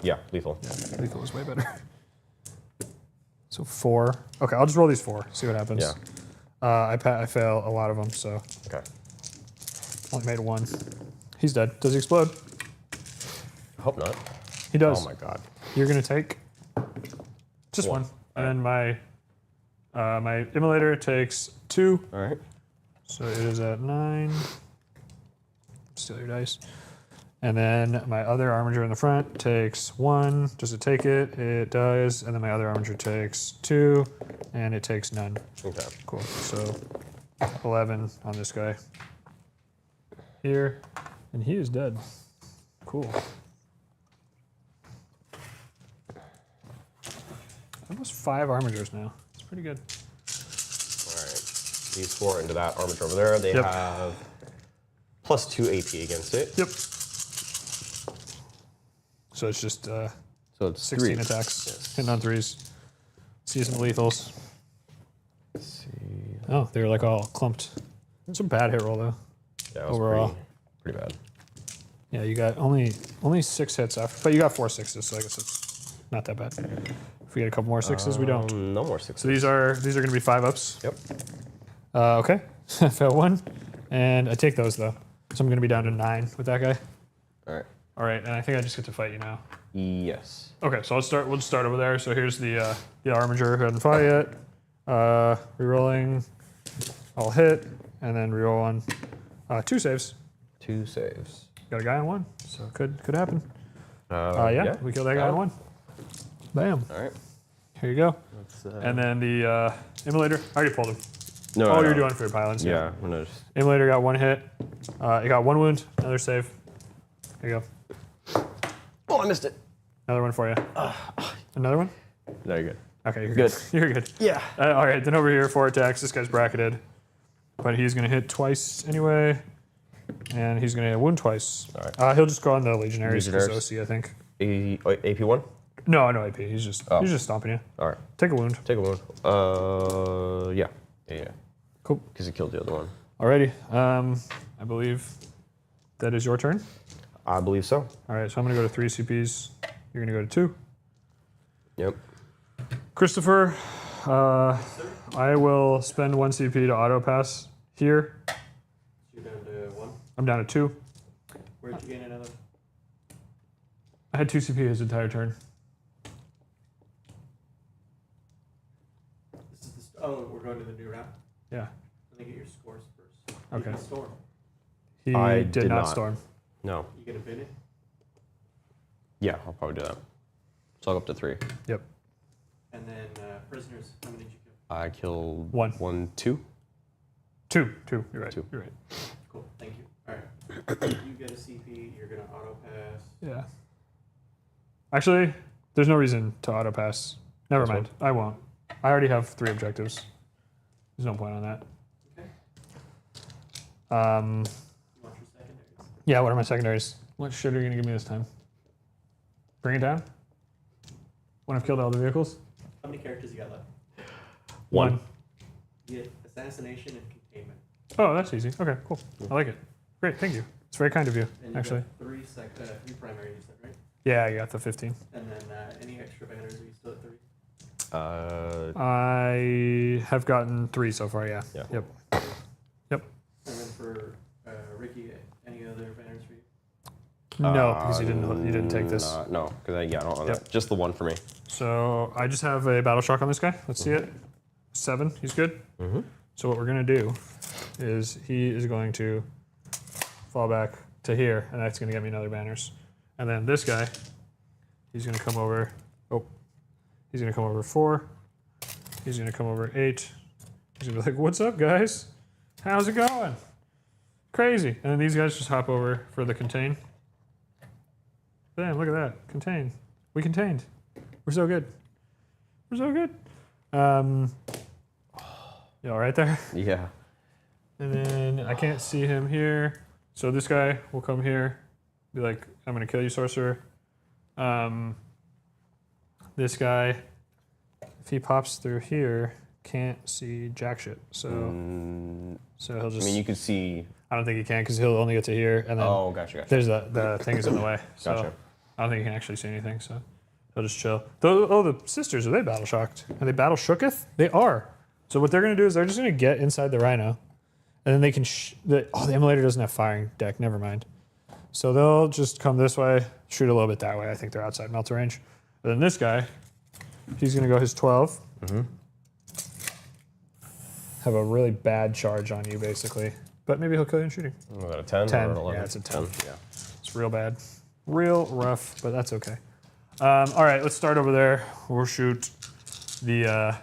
Yeah, lethal. Yeah, lethal is way better. So 4. Okay, I'll just roll these 4. See what happens. Yeah. I fail a lot of them, so Okay. only made 1. He's dead. Does he explode? Hope not. He does. Oh my god. You're gonna take just 1, and then my my immolator takes 2. All right. So it is at 9. Steal your dice. And then my other armiger in the front takes 1. Does it take it? It does. And then my other armiger takes 2, and it takes none. Okay. Cool. So 11 on this guy here, and he is dead. Cool. Almost 5 armigers now. It's pretty good. All right. These 4 into that armature over there. They Yep. have plus 2 AP against it. Yep. So it's just So it's 16 3. attacks, Yes. hitting on 3s. See some lethals. Let's see. Oh, they were like all clumped. It's a bad hit roll though. Yeah, it was Overall. pretty bad. Yeah, you got only 6 hits after, but you got 4 6s, so I guess it's not that bad. If we get a couple more 6s, we don't. No more 6s. So these are going to be 5-ups. Yep. Okay, fail 1, and I take those though. So I'm going to be down to 9 with that guy. All right. All right, and I think I just get to fight you now. Yes. Okay, so we'll just start over there. So here's the armiger who hasn't fought yet. Rerolling, I'll hit, and then reroll on 2 saves. 2 saves. Got a guy on 1, so could happen. Yeah, we killed that guy on 1. Bam. All right. Here you go. Let's, And then the immolator, I already pulled him. no, Oh, no, you're no. doing for your pylons. Yeah, I'm gonna just. Immolator got 1 hit. He got 1 wound, another save. There you go. Oh, I missed it. Another one for you. Another one? No, you're good. Okay, you're Good. good. You're good. Yeah. All right, then over here, 4 attacks. This guy's bracketed. But he's going to hit twice anyway. And he's going to wound twice. All right. He'll just go on the Legionaries because Legionnaires. OC, I think. AP1? No AP. He's just stomping you. All right. Take a wound. Take a wound. Yeah. Yeah. Cool. Because he killed the other one. Alrighty. I believe that is your turn. I believe so. All right, so I'm going to go to 3 CPs. You're going to go to 2. Yep. Christopher, I will spend 1 CP to auto pass here. You're down to 1. I'm down to 2. Where'd you gain another? I had 2 CP his entire turn. This is oh, we're going to the new round. Yeah. Let me get your scores first. Okay. You can storm. He I did did not not. storm. No. You gonna bin it? Yeah, I'll probably do that. So I'll go up to 3. Yep. And then prisoners, how many did you kill? I killed 1. 2. 2. You're right. 2. You're right. Cool, thank you. All right. You get a CP, you're gonna auto pass. Yeah. Actually, there's no reason to auto pass. Never This mind. I won't. I already have 3 objectives. There's no point on that. Okay. Um, You want your secondaries? yeah, what are my secondaries? What shit are you going to give me this time? Bring it down? When I've killed all the vehicles? How many characters you got left? 1. You get assassination and aim it. Oh, that's easy. Okay, cool. I like it. Great, thank you. It's very kind of you, And you actually. got three primary, you said, right? Yeah, you got the 15. And then any extra banners, are you still at 3? I have gotten 3 so far, yeah. Yeah. Yep. And then for Ricky, any other banners for you? No, because you didn't take this. No, because I don't own Yep. that. Just the one for me. So I just have a battle shock on this guy. Let's see it. 7. He's good. Mm-hmm. So what we're gonna do is he is going to fall back to here, and that's gonna get me another banners. And then this guy, he's gonna come over. Oh, he's gonna come over 4. He's gonna come over 8. He's gonna be like, "What's up, guys? How's it going? Crazy." And then these guys just hop over for the contain. Damn, look at that. Contain. We contained. We're so good. We're so good. You all right there? Yeah. And then I can't see him here. So this guy will come here, be like, "I'm going to kill you, sorcerer." This guy, if he pops through here, can't see jack shit. So so he'll I just... mean, you could see. I don't think he can because he'll only get to here. And then Oh, gotcha. there's the thing is in the way. So Gotcha. I don't think he can actually see anything. So he'll just chill. The sisters, are they battle shocked? Are they battle shooketh? They are. So what they're going to do is they're just going to get inside the rhino. And then they can... the emulator doesn't have firing deck. Never mind. So they'll just come this way, shoot a little bit that way. I think they're outside melter range. And then this guy, he's going to go his 12. Mm-hmm. Have a really bad charge on you, basically. But maybe he'll kill you in shooting. Was that a 10? 10. Or an 11? Yeah, it's a 10. Yeah. It's real bad. Real rough, but that's okay. All right, let's start over there. We'll shoot the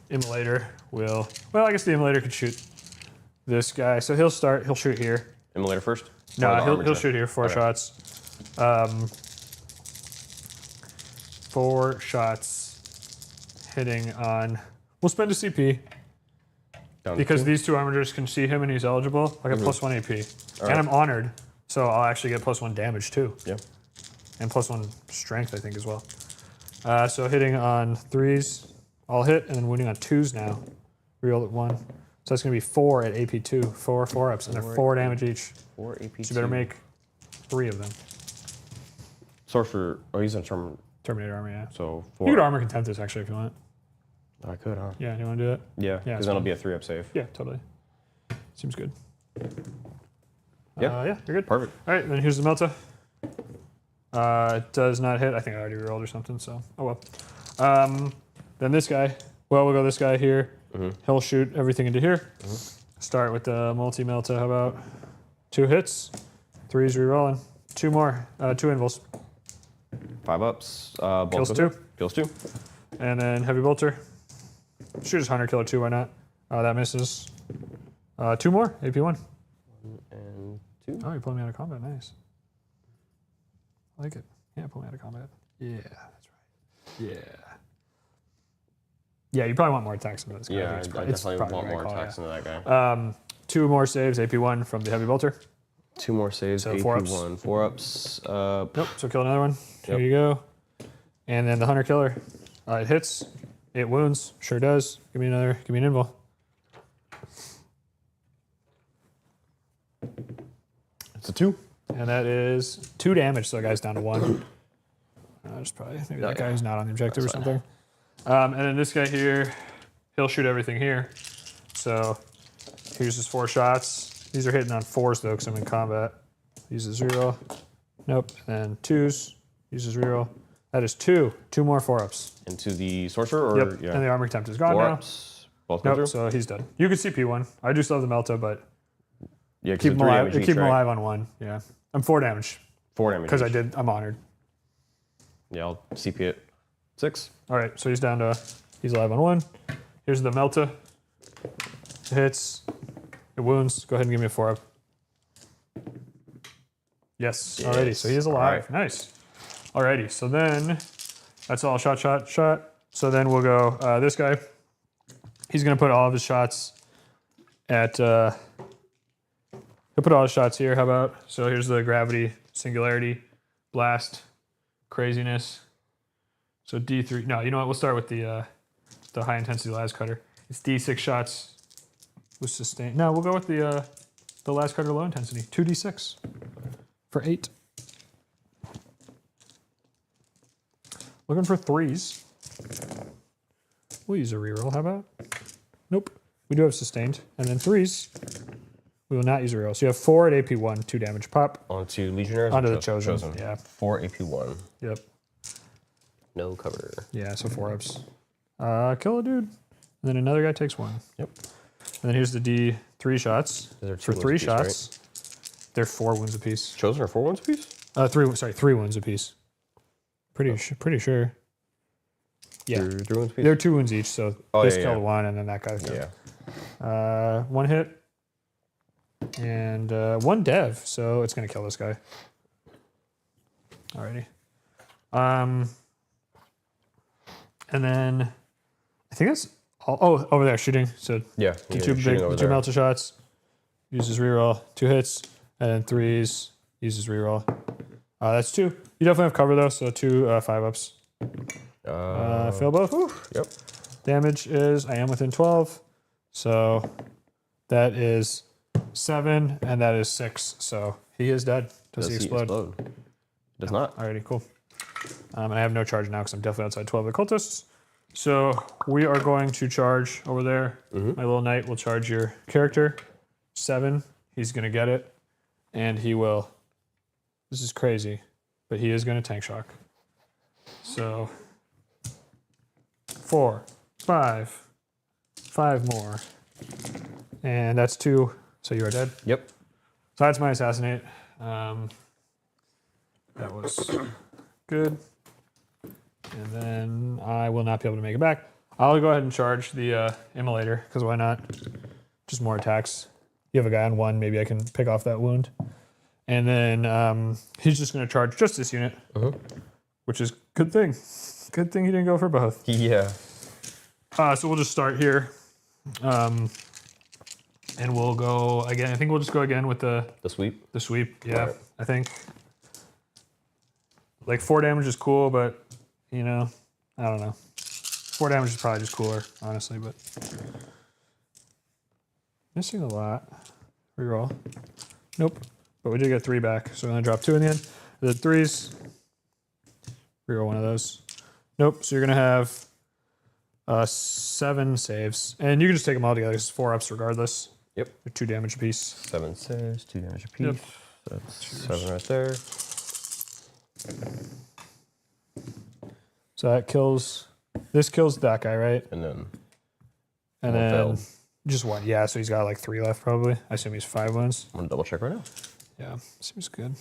immolator. Well, I guess the immolator could shoot this guy. So he'll shoot here. Immolator first? Or No, the he'll armor check? shoot here. 4 Okay. shots. 4 shots hitting on... We'll spend a CP Down to because 2? these 2 armigers can see him and he's eligible. I got +1 AP. All And right. I'm honored, so I'll actually get +1 damage too. Yeah. And +1 strength, I think, as well. So hitting on 3s, I'll hit, and then wounding on 2s now. Reroll at 1. So that's going to be 4 at AP2. 4 ups, and they're 4 damage each. 4 AP. So you better make 3 of them. Sorcerer. Oh, he's in Terminator. Terminator armor, yeah. So You 4. could armor contempt this, actually, if you want. I could, huh? Yeah, you want to do it? Yeah, Yeah, because it's then it'll fine. be a 3-up save. Yeah, totally. Seems good. Yeah. Yeah, you're good. Perfect. All right, then here's the Melta. It does not hit. I think I already rolled or something, so oh well. Then this guy. Well, we'll go this guy here. Mm-hmm. He'll shoot everything into here. Start with the multi-Melta. How about 2 hits? 3s rerolling. 2 more. 2 invuls. 5 ups. Bolt Kills goes 2. in. Kills 2. And then heavy bolter. Shoot his hunter killer 2. Why not? That misses. 2 more. AP1. And 2. Oh, you pulled me out of combat. Nice. I like it. Yeah, pull me out of combat. Yeah, that's right. Yeah. Yeah, you probably want more attacks from this guy. Yeah, I it's definitely probably want the right more call, attacks yeah. into that guy. 2 more saves, AP1 from the heavy bolter. 2 more saves. So AP 4 ups. 1. 4 ups. Nope, so kill another one. Here Yep. you go. And then the hunter killer. It hits. It wounds. Sure does. Give me an invul. It's a 2. And that is 2 damage, so the guy's down to 1. Just probably maybe that guy who's not on the objective or That's something. And then this guy here, he'll shoot everything here. So here's his 4 shots. These are hitting on 4s though, because I'm in combat. Uses reroll. Nope. And then 2s. Uses reroll. That is 2. 2 more 4 ups. Into the sorcerer? Or, Yep. Yeah. And the armor tempt is gone 4 now. ups. Both go Nope. through? So he's dead. You can CP 1. I do still have the Melta, but Yeah, 'cause keep it's him 3 alive. damage Keep each, him right? alive on 1. Yeah. I'm 4 damage 4 damage because each. I'm honored. Yeah, I'll CP it. 6. All right, so he's down to, he's alive on 1. Here's the Melta. It hits. It wounds. Go ahead and give me a 4 up. Yes, alrighty. So he is alive. Alright. Nice. Alrighty, so then that's all shot. So then we'll go this guy. He's going to put all of his shots at, he'll put all his shots here. How about, so here's the gravity, singularity, blast, craziness. So D3. No, you know what? We'll start with the high intensity las cutter. It's D6 shots with sustain. No, we'll go with the last card of low intensity. 2d6 for 8. Looking for 3s. We'll use a reroll. How about? Nope. We do have sustained. And then 3s. We will not use a reroll. So you have 4 at AP1, 2 damage pop. Onto Legionnaires? Onto the chosen. Yeah. 4 AP1. Yep. No cover. Yeah, so 4 ups. Kill a dude. And then another guy takes 1. Yep. And then here's the D3 shots. Those are 2 For wounds 3 apiece, shots. They're 4 wounds apiece. Chosen are 4 wounds apiece? 3 wounds apiece. Pretty sure. Yeah. 3 wounds apiece? They're 2 wounds each, so Oh, this yeah, killed yeah. 1 and then that guy's dead. Yeah. 1 hit. And 1 dev, so it's gonna kill this guy. Alrighty. And then I think that's all. Oh, over there shooting. So Yeah. the two melter shots. Uses reroll. 2 hits. And then 3s. Uses reroll. That's 2. You definitely have cover though, so 2 5 ups. Fail both. Whew. Yep. Damage is I am within 12. So that is 7 and that is 6. So he is dead. Does he explode? Does not. Alrighty, cool. And I have no charge now because I'm definitely outside 12 of the cultists. So we are going to charge over there. My little knight will charge your character. 7. He's going to get it. And he will. This is crazy. But he is going to tank shock. So 4, 5. 5 more. And that's 2. So you are dead. Yep. So that's my assassinate. That was good. And then I will not be able to make it back. I'll go ahead and charge the immolator, because why not? Just more attacks. You have a guy on 1, maybe I can pick off that wound. And then he's just going to charge just this unit, which is good thing. Good thing he didn't go for both. Yeah. So we'll just start here. And we'll go again. I think we'll just go again with the sweep. The sweep, yeah. Right. I think like 4 damage is cool, but you know, I don't know. 4 damage is probably just cooler, honestly, but missing a lot. Reroll. Nope. But we did get 3 back, so we're gonna drop 2 in the end. The 3s. Reroll 1 of those. Nope. So you're gonna have 7 saves, and you can just take them all together. It's 4 ups regardless. Yep. They're 2 damage apiece. 7 saves, 2 damage apiece. Yep. That's 7 right there. So that kills. This kills that guy, right? And then And one then failed. just 1. Yeah, so he's got like 3 left probably. I assume he's 5 wounds. I'm gonna double check right now. Yeah, seems good.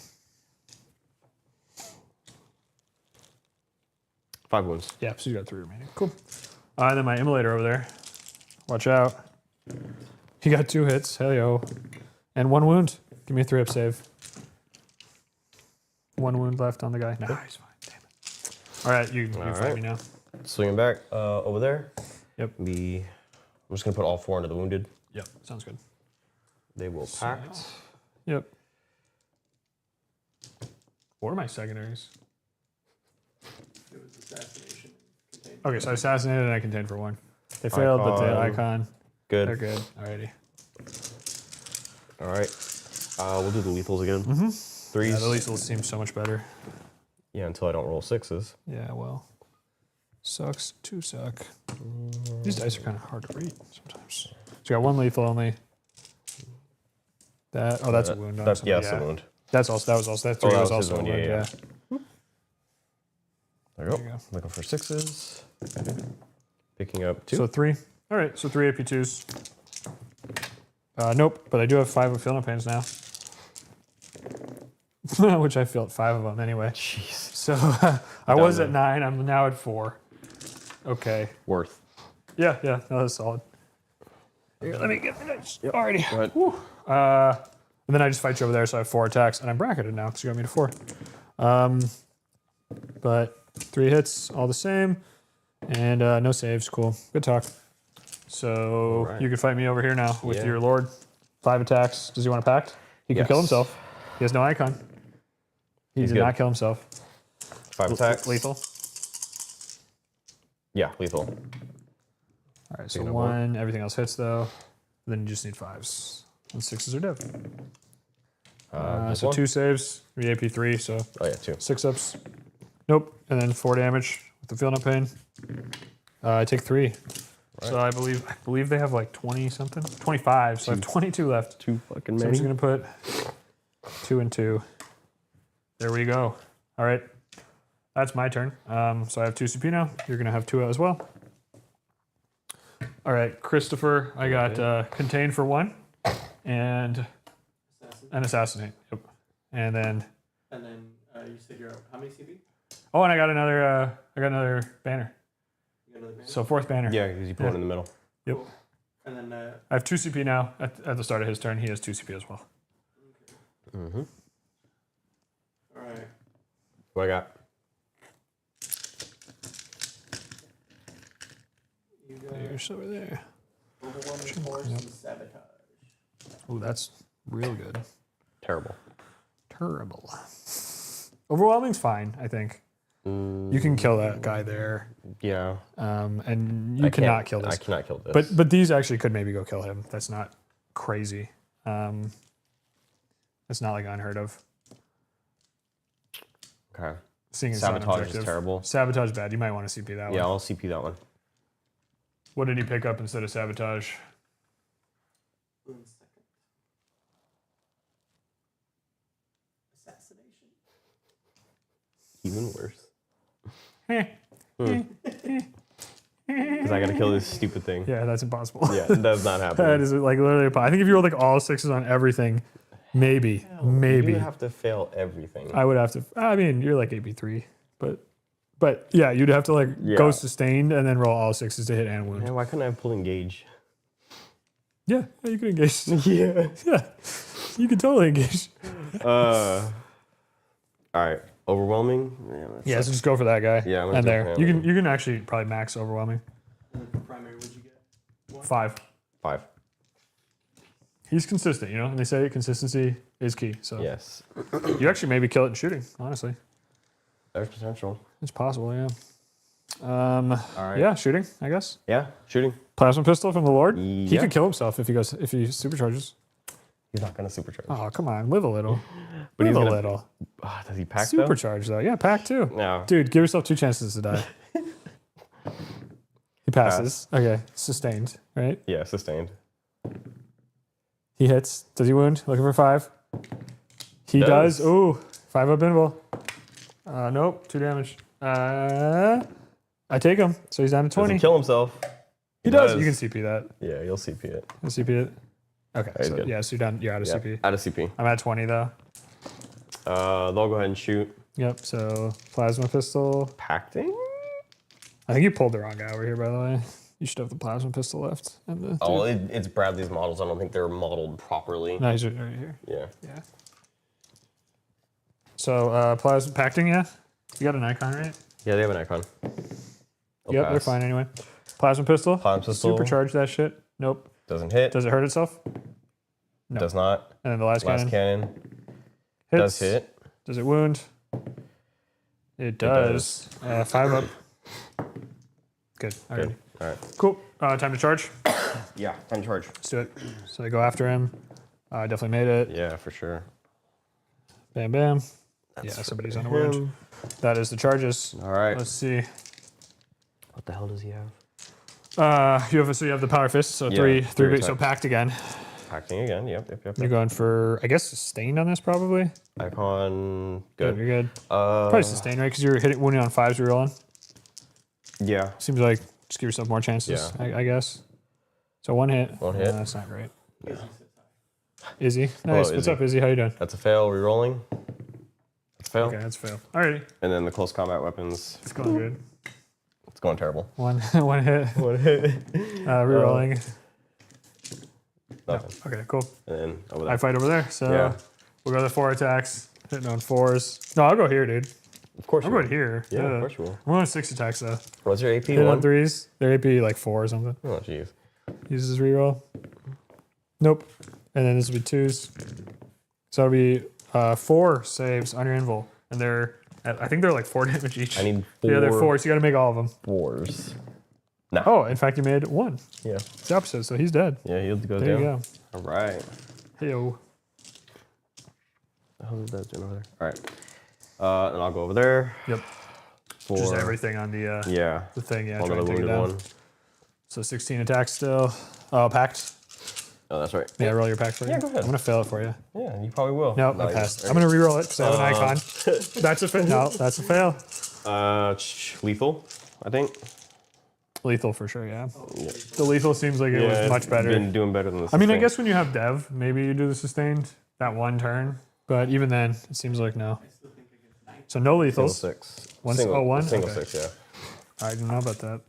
5 wounds. Yeah, so he's got 3 remaining. Cool. And then my immolator over there. Watch out. He got 2 hits. Hell yo. And 1 wound. Give me a 3-up save. 1 wound left on the guy. Nah, he's fine. Damn it. All right, you fight right. me now. Swinging back over there. Yep. I'm just gonna put all 4 into the wounded. Yep, sounds good. They will pact. Yep. What are my secondaries? It was assassination. Contained. Okay, so I assassinated and I contained for 1. They failed, but the icon, Good. they're good. Alrighty. All right. We'll do the lethals again. 3s. Yeah, the lethal seems so much better. Yeah, until I don't roll 6s. Yeah, well. Sucks to suck. These dice are kind of hard to read sometimes. So you got 1 lethal only. That that's a wound on That's somebody. yes, a wound. That 3 was that also was his a wound, wound, yeah. There you There you go. go. Looking for 6s. Picking up 2. So 3. All right, so 3 AP2s. Nope, but I do have 5 of feeling pains now. Which I felt 5 of them anyway. Jeez. So I was at 9, I'm now at 4. Okay. Worth. Yeah, no, that's solid. Here, let me get the dice. Alrighty. Go ahead. Whew. And then I just fight you over there, so I have 4 attacks, and I'm bracketed now because you got me to 4. But 3 hits, all the same, and no saves. Cool. Good talk. So Alright. you can fight me over here now with Yeah. your lord. 5 attacks. Does he want to pact? He can Yes. kill himself. He has no icon. He He's did good. not kill himself. 5 attacks. Lethal. Yeah, lethal. All right, so Picking up 1. Everything else hits though. then you just need 5s. And 6s are dead. This So one? 2 saves, the AP 3, so Oh yeah, 2. 6 ups. Nope. And then 4 damage with the feel no pain. I take 3. So I believe they have like 20 something, 25. So I have 22 left. 2 fucking So I'm just many. gonna put 2 and 2. There we go. All right, that's my turn. So I have 2 CP now. You're gonna have 2 as well. All right, Christopher, I got contain for 1, and Assassin. an assassinate. Yep. And then And then you said you're up. How many CP? oh, and I got another banner. You got another banner? So 4th banner. Yeah, because you put Yeah. one in the middle. Yep. Cool. And then I have 2 CP now. At the start of his turn, he has 2 CP as well. Mm-hmm. all right. What I got? You got There's over there. overwhelming force and sabotage. Oh, that's real good. Terrible. Terrible. Overwhelming's fine, I think. You can kill that guy there, Yeah. and you I cannot can't- kill this. I cannot kill this. But these actually could maybe go kill him. That's not crazy. It's not like unheard of. Okay. Seeing it's not Sabotage is objective. terrible. Sabotage bad. You might want to CP that Yeah, one. I'll CP that one. What did he pick up instead of sabotage? 1 second. Assassination. Even worse. Eh. Because I gotta kill this stupid thing. Yeah, that's impossible. Yeah, that's not That happening. is like literally. I think if you rolled like all 6s on everything, maybe. You have to fail everything. I would have to. I mean, you're like AP3, but yeah, you'd have to like Yeah. go sustained and then roll all 6s to hit and wound. Man, why couldn't I have pull engage? Yeah, you could engage. Yeah. Yeah, you could totally engage. All right. Overwhelming. Man, that Yeah, so sucks. just go for that guy. Yeah, I'm gonna and go there for you him. can actually probably max overwhelming. And then for primary, what'd you get? 5. 5. He's consistent, you know, and they say consistency is key. So Yes. you actually maybe kill it in shooting. Honestly, There's potential. it's possible. Yeah. All right. Yeah, shooting. I guess Yeah. Shooting. plasma pistol from the Lord. He Yeah. could kill himself if he supercharges. He's not gonna supercharge. Oh, come on, live a little. But Live he's a gonna- little. Does he pack though? Supercharge though. Yeah, pack too. No. Dude, give yourself 2 chances to die. He passes. Okay, sustained. Right. Yeah. Sustained. He hits. Does he wound? Looking for 5. He does. Does. Ooh, 5 up invul. Nope, 2 damage. I take him, so he's down to Does 20. he kill himself? He does. You can CP that. Yeah, you'll CP it. You CP it. Okay, He's so good. yeah, so you're done. You're out of Yeah. CP. Out of CP. I'm at 20 though. They'll go ahead and shoot. Yep. So plasma pistol. Pacting? I think you pulled the wrong guy over here, by the way. You should have the plasma pistol left. And the Oh, dude. it's Bradley's models. I don't think they're modeled properly. No, he's right here. Yeah. Yeah. So plasma pacting, yeah. You got an icon, right? Yeah, they have an icon. They'll Yep, they're pass. fine anyway. Plasma pistol. Plasma pistol. Supercharge that shit. Nope. Doesn't hit. Does it hurt itself? No. Does not. And then the last Last cannon cannon. hits. Does hit. Does it wound? It does. 5 up. Good. All right. Good. All right. Cool. Time to charge. Yeah, time to charge. Let's do it. So they go after him. I definitely made it. Yeah, for sure. Bam, bam. That's Yeah, for somebody's on a wound. him. That is the charges. All right. Let's see. What the hell does he have? You have the power fist. So Yeah, three three big. So attacks. packed again. Packing again. Yep. You're going for, I guess, sustained on this probably. Icon. Good. You're good. Probably sustained, right? Because you're hitting wounding on 5s. You're rolling. Yeah. Seems like just give yourself more chances. Yeah. I guess. So 1 hit. One hit. That's not great. Yeah. Izzy. Hello, Nice. What's Izzy. up, Izzy? How you doing? That's a fail. Rerolling. That's a fail. Okay, that's fail. Alrighty. And then the close combat weapons. It's going good. It's going terrible. One hit. What hit? Rerolling. No. Nothing. Okay, cool. And then over I there. fight over there. So Yeah. we'll go to 4 attacks. Hitting on 4s. No, I'll go here, dude. Of course I'm you going will. here. Yeah, of course you will. I'm going 6 attacks though. What's your AP? Hit on One? 3s. Their AP like 4 or something. Oh, jeez. Uses reroll. Nope. And then this will be 2s. So it'll be 4 saves on your invul. And they're, I think they're like 4 damage each. I need 4 Yeah, they're 4, so you gotta make all of them. 4s. Nah. Oh, in fact, he made 1. Yeah. It's the opposite, so he's dead. Yeah, he'll go There down. you go. All right. Heyo. How is that doing over there? All right. And I'll go over there. Yep. For, Just everything on the Yeah. the thing. Yeah, On try the and take it wounded down. one. So 16 attacks still. Oh, packed. Oh, that's right. Yeah, roll your pack for you. Yeah, go ahead. I'm gonna fail it for you. Yeah, you probably will. No, I passed. I'm gonna re-roll it because I have an icon. That's a fail. No, that's a fail. Lethal, I think. Lethal for sure. Yeah. The lethal seems like it was much better. Been doing better than this. I mean, I guess when you have dev, maybe you do the sustained that one turn. But even then, it seems like no. So no Single lethals. 6. One- single, oh, one? Single Okay. 6, yeah. I didn't know about that.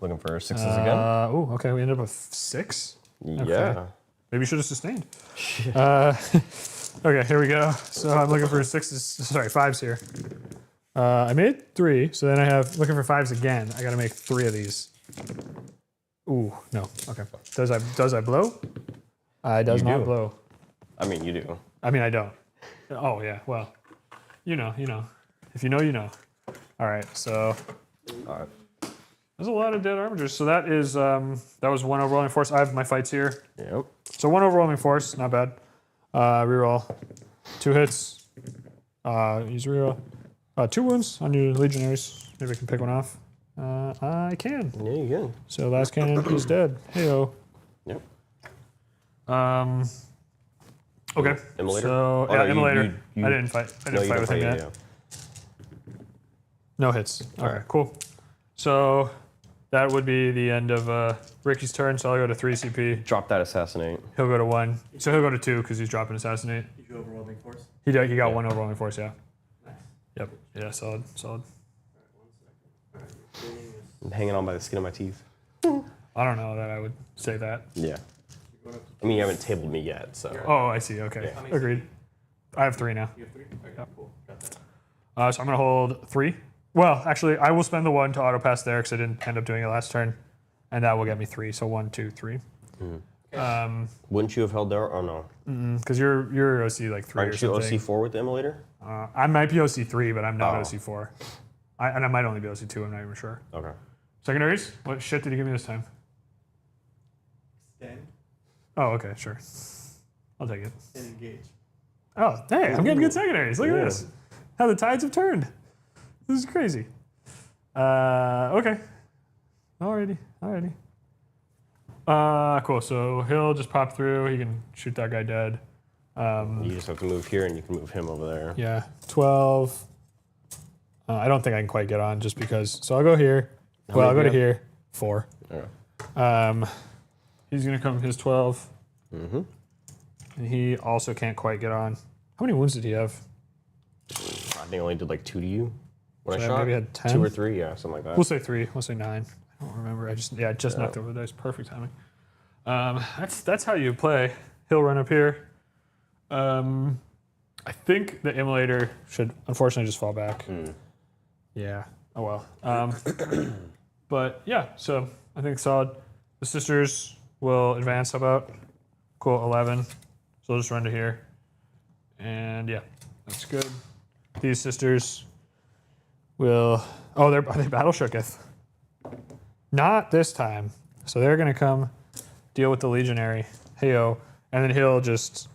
Looking for 6s again. Oh, okay. We ended up with 6. Yeah. Maybe you should have sustained. Okay, here we go. So I'm looking for 6s. Sorry, 5s here. I made 3, so then I have looking for 5s again. I got to make 3 of these. Ooh, no. Okay. Does I blow? I does You not do. blow. I mean, you do. I mean, I don't. Oh yeah. Well, you know. If you know, you know. All right. So All right. there's a lot of dead armigers. So that is that was 1 overwhelming force. I have my fights here. Yep. So 1 overwhelming force, not bad. Reroll. 2 hits. Use reroll. 2 wounds on your legionaries. Maybe I can pick one off. I can. Yeah, you can. So last cannon is dead. Heyo. Yep. Okay. Immolator? So Oh, yeah, no, you- Immolator. you- I didn't fight. I No, didn't you fight don't with him fight, yet. yeah. No hits. Okay, Alright. cool. So that would be the end of Ricky's turn. So I'll go to 3 CP. Drop that assassinate. He'll go to 1. So he'll go to 2 because he's dropping assassinate. Did you overwhelming force? He got 1 overwhelming force. Yeah. Nice. Yep. Yeah. Solid. Alright, 1 second. Alright, your training is I'm hanging on by the skin of my teeth. I don't know that I would say that. Yeah. you're going up to I mean, you haven't tabled me yet, so. Oh, I see. Okay. Yeah. Agreed. I have 3 now. you have 3? Okay, cool. Got that. So I'm gonna hold 3. Well, actually, I will spend the 1 to auto pass there because I didn't end up doing it last turn, and that will get me 3. So 1, 2, 3. Wouldn't you have held there? Oh, no. Because you're OC like 3 or Aren't you something. OC4 with the immolator? I might be OC 3, but I'm not Oh. OC 4. And I might only be OC 2. I'm not even sure. Okay. Secondaries? What shit did you give me this time? Stand Oh, okay, sure. I'll take it. and engage. Oh, hey, I'm getting good secondaries. Look at Yeah. this. How the tides have turned. This is crazy. Okay. Alrighty. Cool. So he'll just pop through. He can shoot that guy dead. You just have to move here and you can move him over there. Yeah. 12. I don't think I can quite get on just because. So I'll go here. Well, I'll go to many do you here. 4. Okay. He's going to come his 12. Mm-hmm. And he also can't quite get on. How many wounds did he have? I think I only did like 2 to you when So I shot. maybe had 10? 2 or 3, yeah, something like that. We'll say 3. We'll say 9. I don't remember. I just knocked over the dice. Perfect timing. That's how you play. He'll run up here. I think the immolator should unfortunately just fall back. Yeah. Oh well. But yeah. So I think solid. The sisters will advance. How about? Cool. 11. So they'll just run to here. And yeah, that's good. These sisters will. Oh, are they battle shooketh? Not this time. So they're gonna come deal with the legionary. Heyo, and then he'll just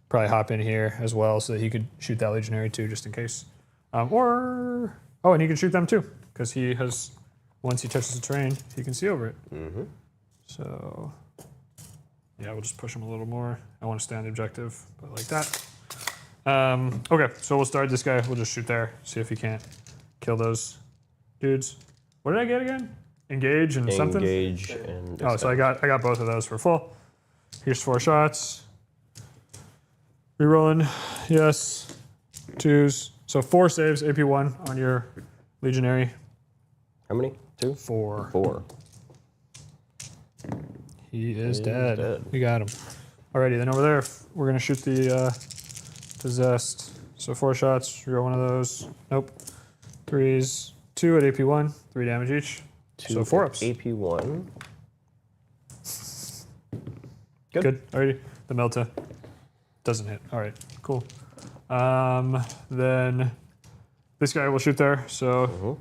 probably hop in here as well, so that he could shoot that legionary too, just in case. And he can shoot them too, because he has. Once he touches the terrain, he can see over it. Mm-hmm. So yeah, we'll just push him a little more. I want to stay on the objective, but like that. Okay, so we'll start this guy. We'll just shoot there, see if he can't kill those dudes. What did I get again? Engage and something? Engage and. Oh, so I got both of those for full. Here's 4 shots. Rerolling. Yes. 2s. So 4 saves, AP 1 on your legionary. How many? 2? 4. 4. He is He is dead. dead. We got him. Alrighty, then over there, we're gonna shoot the possessed. So 4 shots. Reroll one of those. Nope. 3s. 2 at AP 1. 3 damage each. So 4 ups. AP1. Good. Alrighty. The Melta doesn't hit. All right. Cool. Then this guy will shoot there. So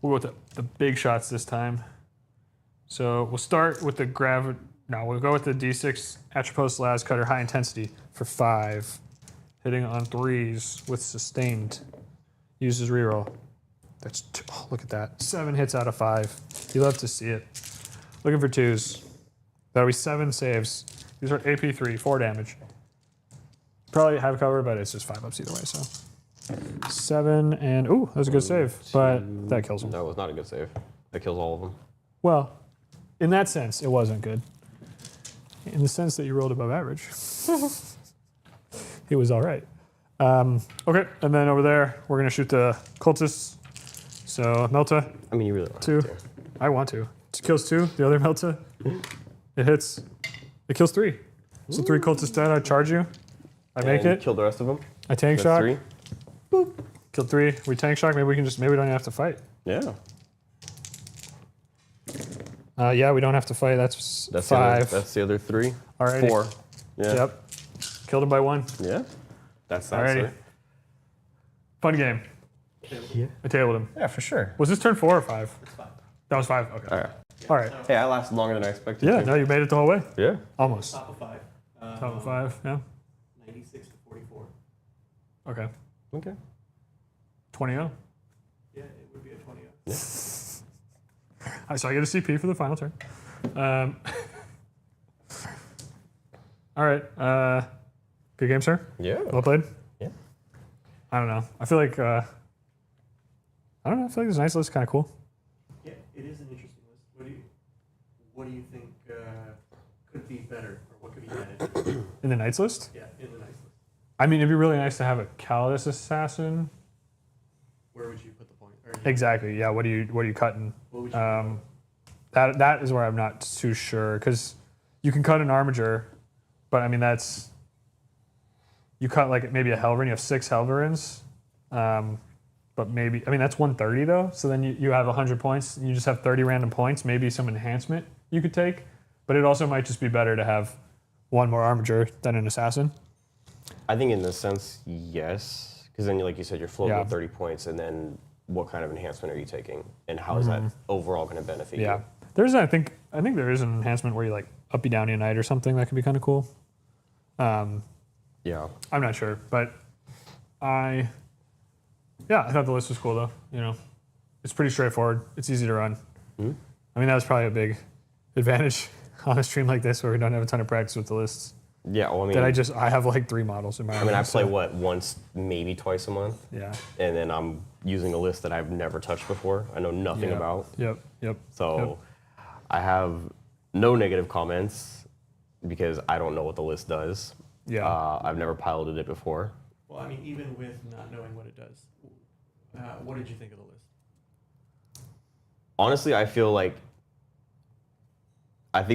we'll go with the big shots this time. So we'll start with the we'll go with the D6 Atropos Las Cutter High Intensity for 5. Hitting on 3s with sustained. Uses reroll. That's look at that. 7 hits out of 5. You love to see it. Looking for 2s. That'll be 7 saves. These are AP 3, 4 damage. Probably have cover, but it's just 5 ups either way. So 7 and that was a good save, but that kills him. That was not a good save. That kills all of them. Well, in that sense, it wasn't good. In the sense that you rolled above average, it was all right. Okay, and then over there, we're gonna shoot the cultists. So Melta, I mean, you really want 2. to. I want to. It kills 2. The other Melta, it hits. It kills 3. So 3 cultists dead. I charge you. I make it. Kill the rest of them. I tank That's shock. 3. Boop. Killed 3. We tank shock. Maybe we don't even have to fight. Yeah. Yeah, we don't have to fight. That's 5. That's the other 3. Alrighty. 4. Yeah. Yep. Killed him by 1. Yeah. That's that. Alrighty. Sir. Fun game. Yeah. I tabled him. Yeah, for sure. Was this turn 4 or 5? It's 5. That was 5. Okay. All right. All right. Hey, I lasted longer than I expected. Yeah. to. No, you made it the whole way. Yeah. Almost. Top of 5. Top of 5. Yeah. 96 to 44. Okay. Okay. 20-0. Yeah, it would be a 20. So I get a CP for the final turn. All right. Good game, sir. Yeah. Well played. Yeah. I don't know. I feel like I don't know. I feel like this nice list is kind of cool. Yeah, it is an interesting list. What do you think could be better, or what could be added? In the Knights list, Yeah, in the nice list. I mean, it'd be really nice to have a Calidus assassin. Where would you put the point? Or Exactly. Yeah. What are you cutting? What would you That is where I'm not too sure because you can cut an Armiger, but I mean you cut like maybe a Helverin. You have 6 Helverins, but maybe that's 130 though. So then you have 100 points. And you just have 30 random points. Maybe some enhancement you could take, but it also might just be better to have 1 more Armiger than an assassin. I think in this sense, yes, because then, like you said, you're floating Yeah. with 30 points, and then what kind of enhancement are you taking, and how is that overall going to benefit Yeah, you? there's I think there is an enhancement where you like up you down a knight or something that could be kind of cool. Yeah. I'm not sure, but I thought the list was cool though. It's pretty straightforward. It's easy to run. Mm-hmm. I mean, that was probably a big advantage on a stream like this where we don't have a ton of practice with the lists. Yeah. Well, I mean, That I have like 3 models in my. I mean, I play so, once, maybe twice a month, Yeah. and then I'm using a list that I've never touched before. I know nothing Yeah. about. Yep. So I have no negative comments because I don't know what the list does. Yeah. I've never piloted it before. Well, I mean, even with not knowing what it does, what did you think of the list? Honestly, I think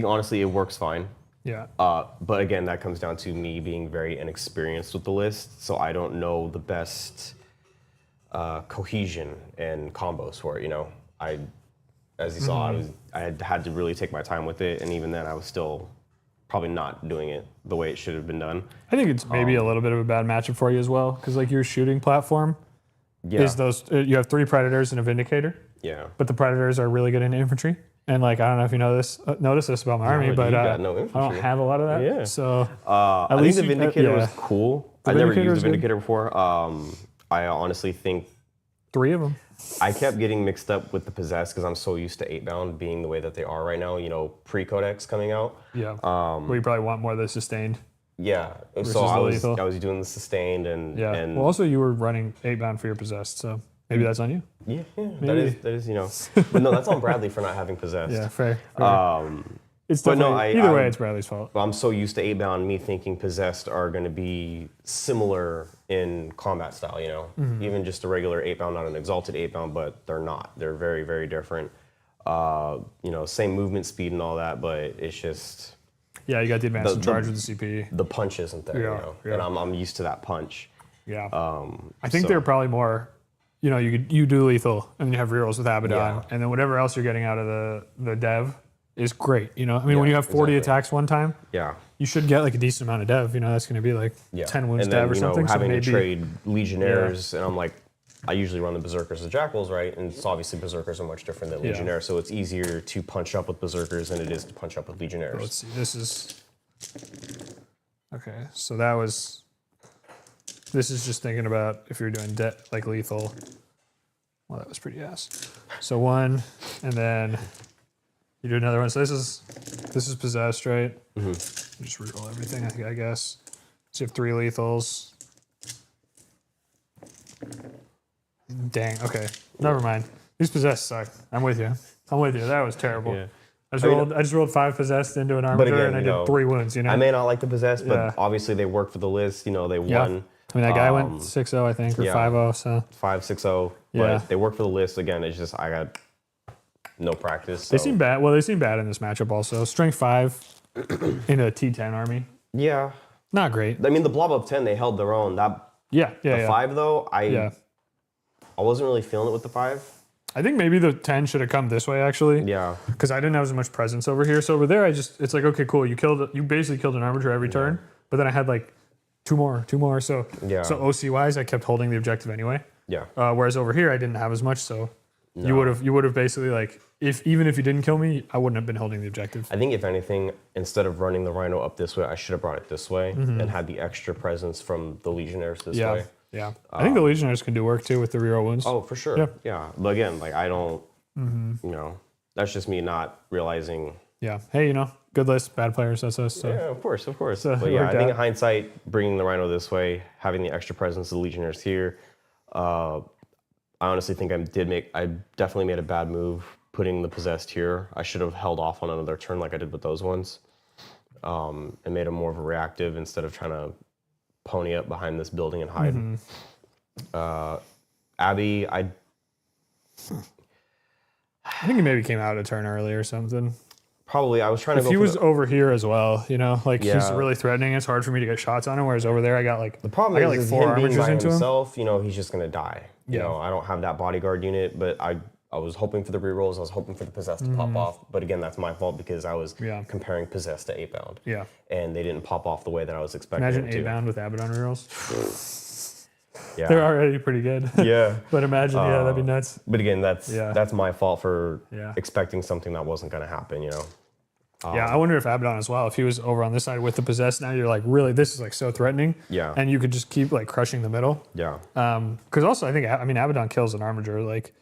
honestly it works fine. Yeah. But again, that comes down to me being very inexperienced with the list, so I don't know the best cohesion and combos for it. As you saw, I had to really take my time with it, and even then, I was still probably not doing it the way it should have been done. I think it's maybe a little bit of a bad matchup for you as well because like your shooting platform is those you have 3 Predators and a Vindicator. Yeah. But the Predators are really good in infantry. And like, I don't know if you notice this about my army, but you got no I don't infantry. have a lot of that. Yeah. So I think least the you- Vindicator was yeah. cool. The I never Vindicator used was the good. Vindicator before. I honestly think 3 of them. I kept getting mixed up with the Possessed because I'm so used to 8-bound being the way that they are right now, pre-Codex coming out. Yeah. Well, you probably want more of the sustained. Yeah. Versus So I the was lethal. doing the sustained and Yeah. and Well, also you were running 8-bound for your possessed, so maybe that's on you. yeah, Maybe. that is but no, that's on Bradley for not having Possessed. Yeah, fair. It's but no, definitely either way, it's Bradley's fault. I'm so used to 8-bound, me thinking Possessed are going to be similar in combat style, Even just a regular 8-bound, not an exalted 8-bound, but they're not. They're very, very different. Same movement speed and all that, but it's just Yeah, you got the advanced The- charge with the CP. the punch isn't there, Yeah. And I'm used to that punch. Yeah. I think so- they're probably more, you do lethal and then you have rerolls with Abaddon, Yeah. and then whatever else you're getting out of the dev is great. I mean, when you have 40 exactly. attacks one time, Yeah. you should get like a decent amount of dev. That's going to be like 10 wounds And then, dev or something. having so to maybe, trade Legionnaires, and I'm like, I usually run the Berserkers and Jackals, right? And it's obviously Berserkers are much different than Yeah. Legionnaires, so it's easier to punch up with Berserkers than it is to punch up with Legionnaires. Let's see. This is okay. So that was. This is just thinking about if you're doing like lethal. Well, that was pretty ass. So one, and then you do another one. So this is possessed, right? Mm-hmm. You just reroll everything, I guess. So you have 3 lethals. Dang. Okay. Never mind. These possessed suck. I'm with you. That was terrible. Yeah. I just rolled 5 possessed into an armature, again, and I you did know, 3 wounds. You know. I may not like the Possessed, but Yeah. obviously they work for the list. You know, they Yeah. won I mean, that guy went 6-0, I think, or yeah. 5-0. So 5-6-0, Yeah. but they work for the list. Again, it's just I got no practice. they so- seem bad. Well, they seem bad in this matchup. Also, strength 5 in a T10 army, Yeah. not great. I mean, the Blob up 10, they held their own. That Yeah. the 5, though, Yeah. I wasn't really feeling it with the 5. I think maybe the 10 should have come this way actually. Yeah. Because I didn't have as much presence over here. So over there, it's like, okay, cool. You basically killed an armature every turn, but then I had like two more. So Yeah. so OC wise, I kept holding the objective anyway. Yeah. Whereas over here, I didn't have as much. So No. you would have basically like even if you didn't kill me, I wouldn't have been holding the objective. I think if anything, instead of running the Rhino up this way, I should have brought it this way and had the extra presence from the Legionnaires this Yeah. way. Yeah. I think the Legionnaires can do work too with the reroll wounds. Oh, for sure. Yeah. Yeah. But again, like I don't, you know, that's just me not realizing. Yeah. Hey, good list, bad players. That's us. So. Yeah, of course. So But it yeah, I worked think out. in hindsight, bringing the Rhino this way, having the extra presence of the Legionnaires here, I honestly think I definitely made a bad move putting the Possessed here. I should have held off on another turn like I did with those ones, and made them more of a reactive instead of trying to pony up behind this building and hide. Abby, I think he maybe came out a turn early or something. I was trying to If go he for was the, over here as well, like he's Yeah. really threatening. It's hard for me to get shots on him. Whereas over there, I got like the problem I got is, like is 4 him being armatures by into him. himself, he's just gonna die. You Yeah. know, I don't have that bodyguard unit, but I was hoping for the rerolls. I was hoping for the Possessed to pop off. But again, that's my fault because I was Yeah. comparing Possessed to 8-bound. Yeah. And they didn't pop off the way that I was expecting Imagine them to. 8-bound with Abaddon rerolls. Yeah. They're already pretty good. Yeah. But imagine, that'd be nuts. But again, that's Yeah. that's my fault for Yeah. expecting something that wasn't gonna happen, Yeah, I wonder if Abaddon as well, if he was over on this side with the possessed, now you're like, really, this is like so threatening. Yeah. And you could just keep like crushing the middle. Yeah. Because also, I think, Abaddon kills an armature. Like,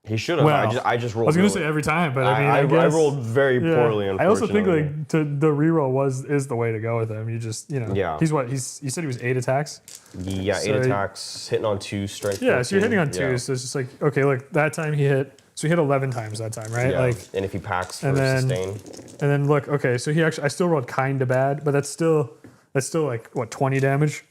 He should have. Well, I just rolled. I was going to really- say every time, but I guess, rolled very yeah. poorly, I also think unfortunately. like the reroll is the way to go with him. You just, Yeah. you said he was 8 attacks. Yeah, So 8 he- attacks, hitting on 2, strength. Yeah, so you're hitting on 2. 14, So it's just like, okay, look, that time he hit, so he hit 11 times that time, right? Yeah. Like, And if he packs for and then- sustain. and then look, okay, so I still rolled kind of bad, but that's still like, what, 20 damage?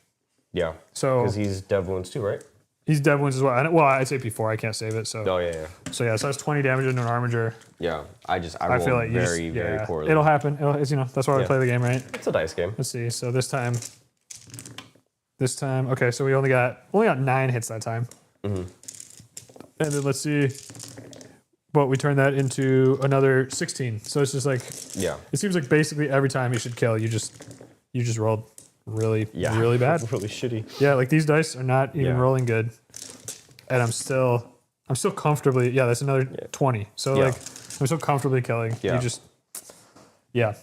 Yeah. So Because he's Dev wounds too, right? he's dead wounds as well. Well, I'd say before, I can't save it. So, Oh, yeah. so that's 20 damage into an armature. Yeah. I I rolled feel like you very, very poorly. It'll happen. That's why we Yeah. play the game, right? It's a dice game. Let's see. So this time, okay, so we only got 9 hits that time. Mm-hmm. And then let's see. But we turned that into another 16. So it's just like, Yeah. it seems like basically every time you should kill, you just rolled really, Yeah. really bad. really shitty. Yeah, like these dice are not even Yeah. rolling good. And I'm still comfortably, that's another 20. So Yeah. like, I'm still comfortably killing. Yeah.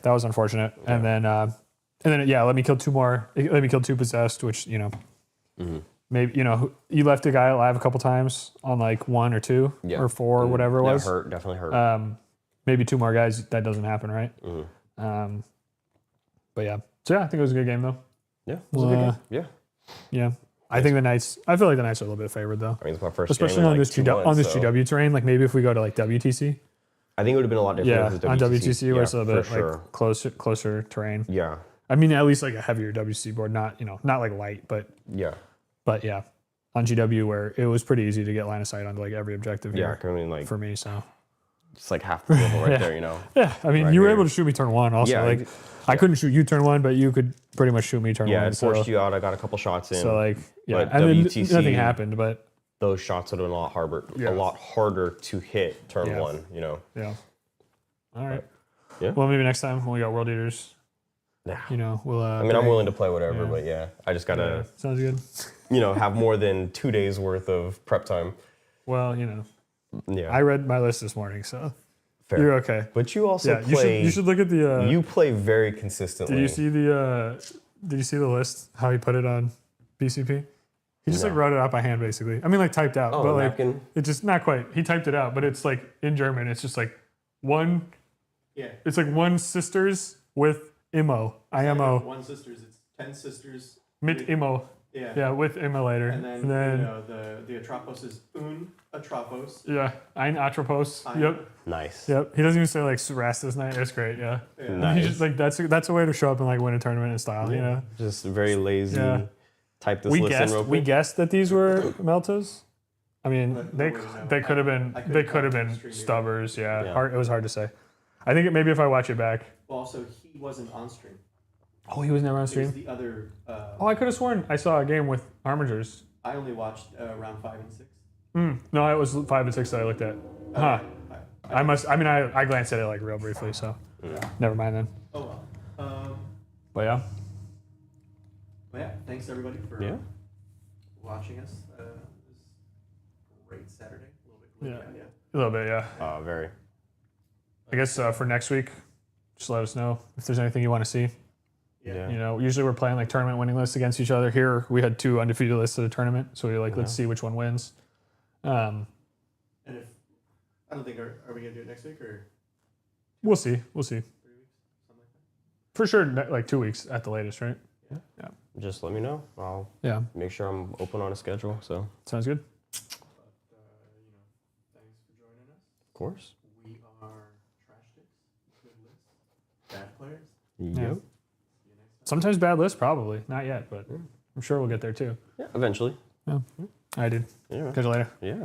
That was unfortunate. And then, let me kill 2 more. Let me kill 2 possessed, which, Mm-hmm. maybe, you left a guy alive a couple times on like 1 or 2 Yeah. or 4 or whatever it was. That hurt. Definitely hurt. Maybe 2 more guys. That doesn't happen, right? Mm-hmm. But yeah. So I think it was a good game though. Yeah. It was a good game. Yeah. Yeah. I think the Knights, I feel like the Knights are a little bit favored though. I mean, it's my first Especially game in on like this 2 on months, this so GW terrain, like maybe if we go to like WTC. I think it would have been a lot different. Yeah, if it was on WTC where it's a little bit for sure. like closer terrain. Yeah. I mean, at least like a heavier WTC board, not like light, but Yeah. yeah, on GW where it was pretty easy to get line of sight onto like every objective Yeah. here I mean, like, for me. So it's like half the level right Yeah. there, yeah, I mean, Right you were here. able to shoot me turn 1 also. Yeah, Like I couldn't shoot you turn 1, but you could pretty much shoot me turn Yeah, 1. it forced you out. I got a couple shots in. So like yeah, But and then WTC nothing happened, but those shots would have been Yeah. a lot harder to hit turn Yeah. 1, yeah. All right. Yeah. Well, maybe next time when we got World Eaters, Yeah. You know, we'll. I mean, I'm willing to play whatever, yeah. but yeah, I just gotta, Sounds good. have more than 2 days worth of prep time. Well, Yeah. I read my list this morning, so Fair. you're okay. But you also Yeah, play. you should look at the. You play very consistently. Did you see the? Did you see the list? How he put it on BCP? He just like No. wrote it out by hand, basically. I mean, like typed out, Oh, but a like napkin? it just not quite. He typed it out, but it's like in German. It's just like one. Yeah. It's like one sisters with IMO. IMO. One sisters. It's 10 sisters. Mit IMO. Yeah. Yeah, with immolator. And then, the Atropos is un Atropos. Yeah, ein Atropos. Ein. Yep, Nice. yep. He doesn't even say like Rastus night. It's great. Yeah. Yeah. Nice. He's just like that's a way to show up and like win a tournament in style. You know. Just very lazy. Yeah. Type this list in real We quick. guessed that these were Meltas. I mean, But they nobody knows. they could have been I couldn't they could have tell been from the stream stubbers. Yeah, Yeah. Hard, it was hard to say. I think maybe if I watch it back. Well, also, he wasn't on stream. Oh, he was never on It was stream. the other. Oh, I could have sworn I saw a game with Armigers. I only watched round 5 and 6. No, it was 5 and 6 that I looked at. Huh. I must. I mean, I glanced at it like real briefly, so never mind then. Oh well. But yeah. But yeah, thanks everybody for Yeah. watching us. This great Saturday. A little bit gloomy, yeah. A little bit, yeah. Very. I guess for next week, just let us know if there's anything you want to see. Yeah. You know, usually we're playing like tournament winning lists against each other. Here we had 2 undefeated lists at a tournament, so we like let's see which one wins. And if I don't think are we gonna do it next week or We'll see. 3 weeks, something like that? For sure, like 2 weeks at the latest, right? Just let me know. I'll Yeah, make sure I'm open on a schedule. So, sounds good. But thanks for joining us. of course. We are Trashtics. Good list. Bad players. Yep. See you next time. Sometimes bad list, probably not yet, but I'm sure we'll get there too. Yeah. Eventually. I did. Yeah. Catch you later. Yeah.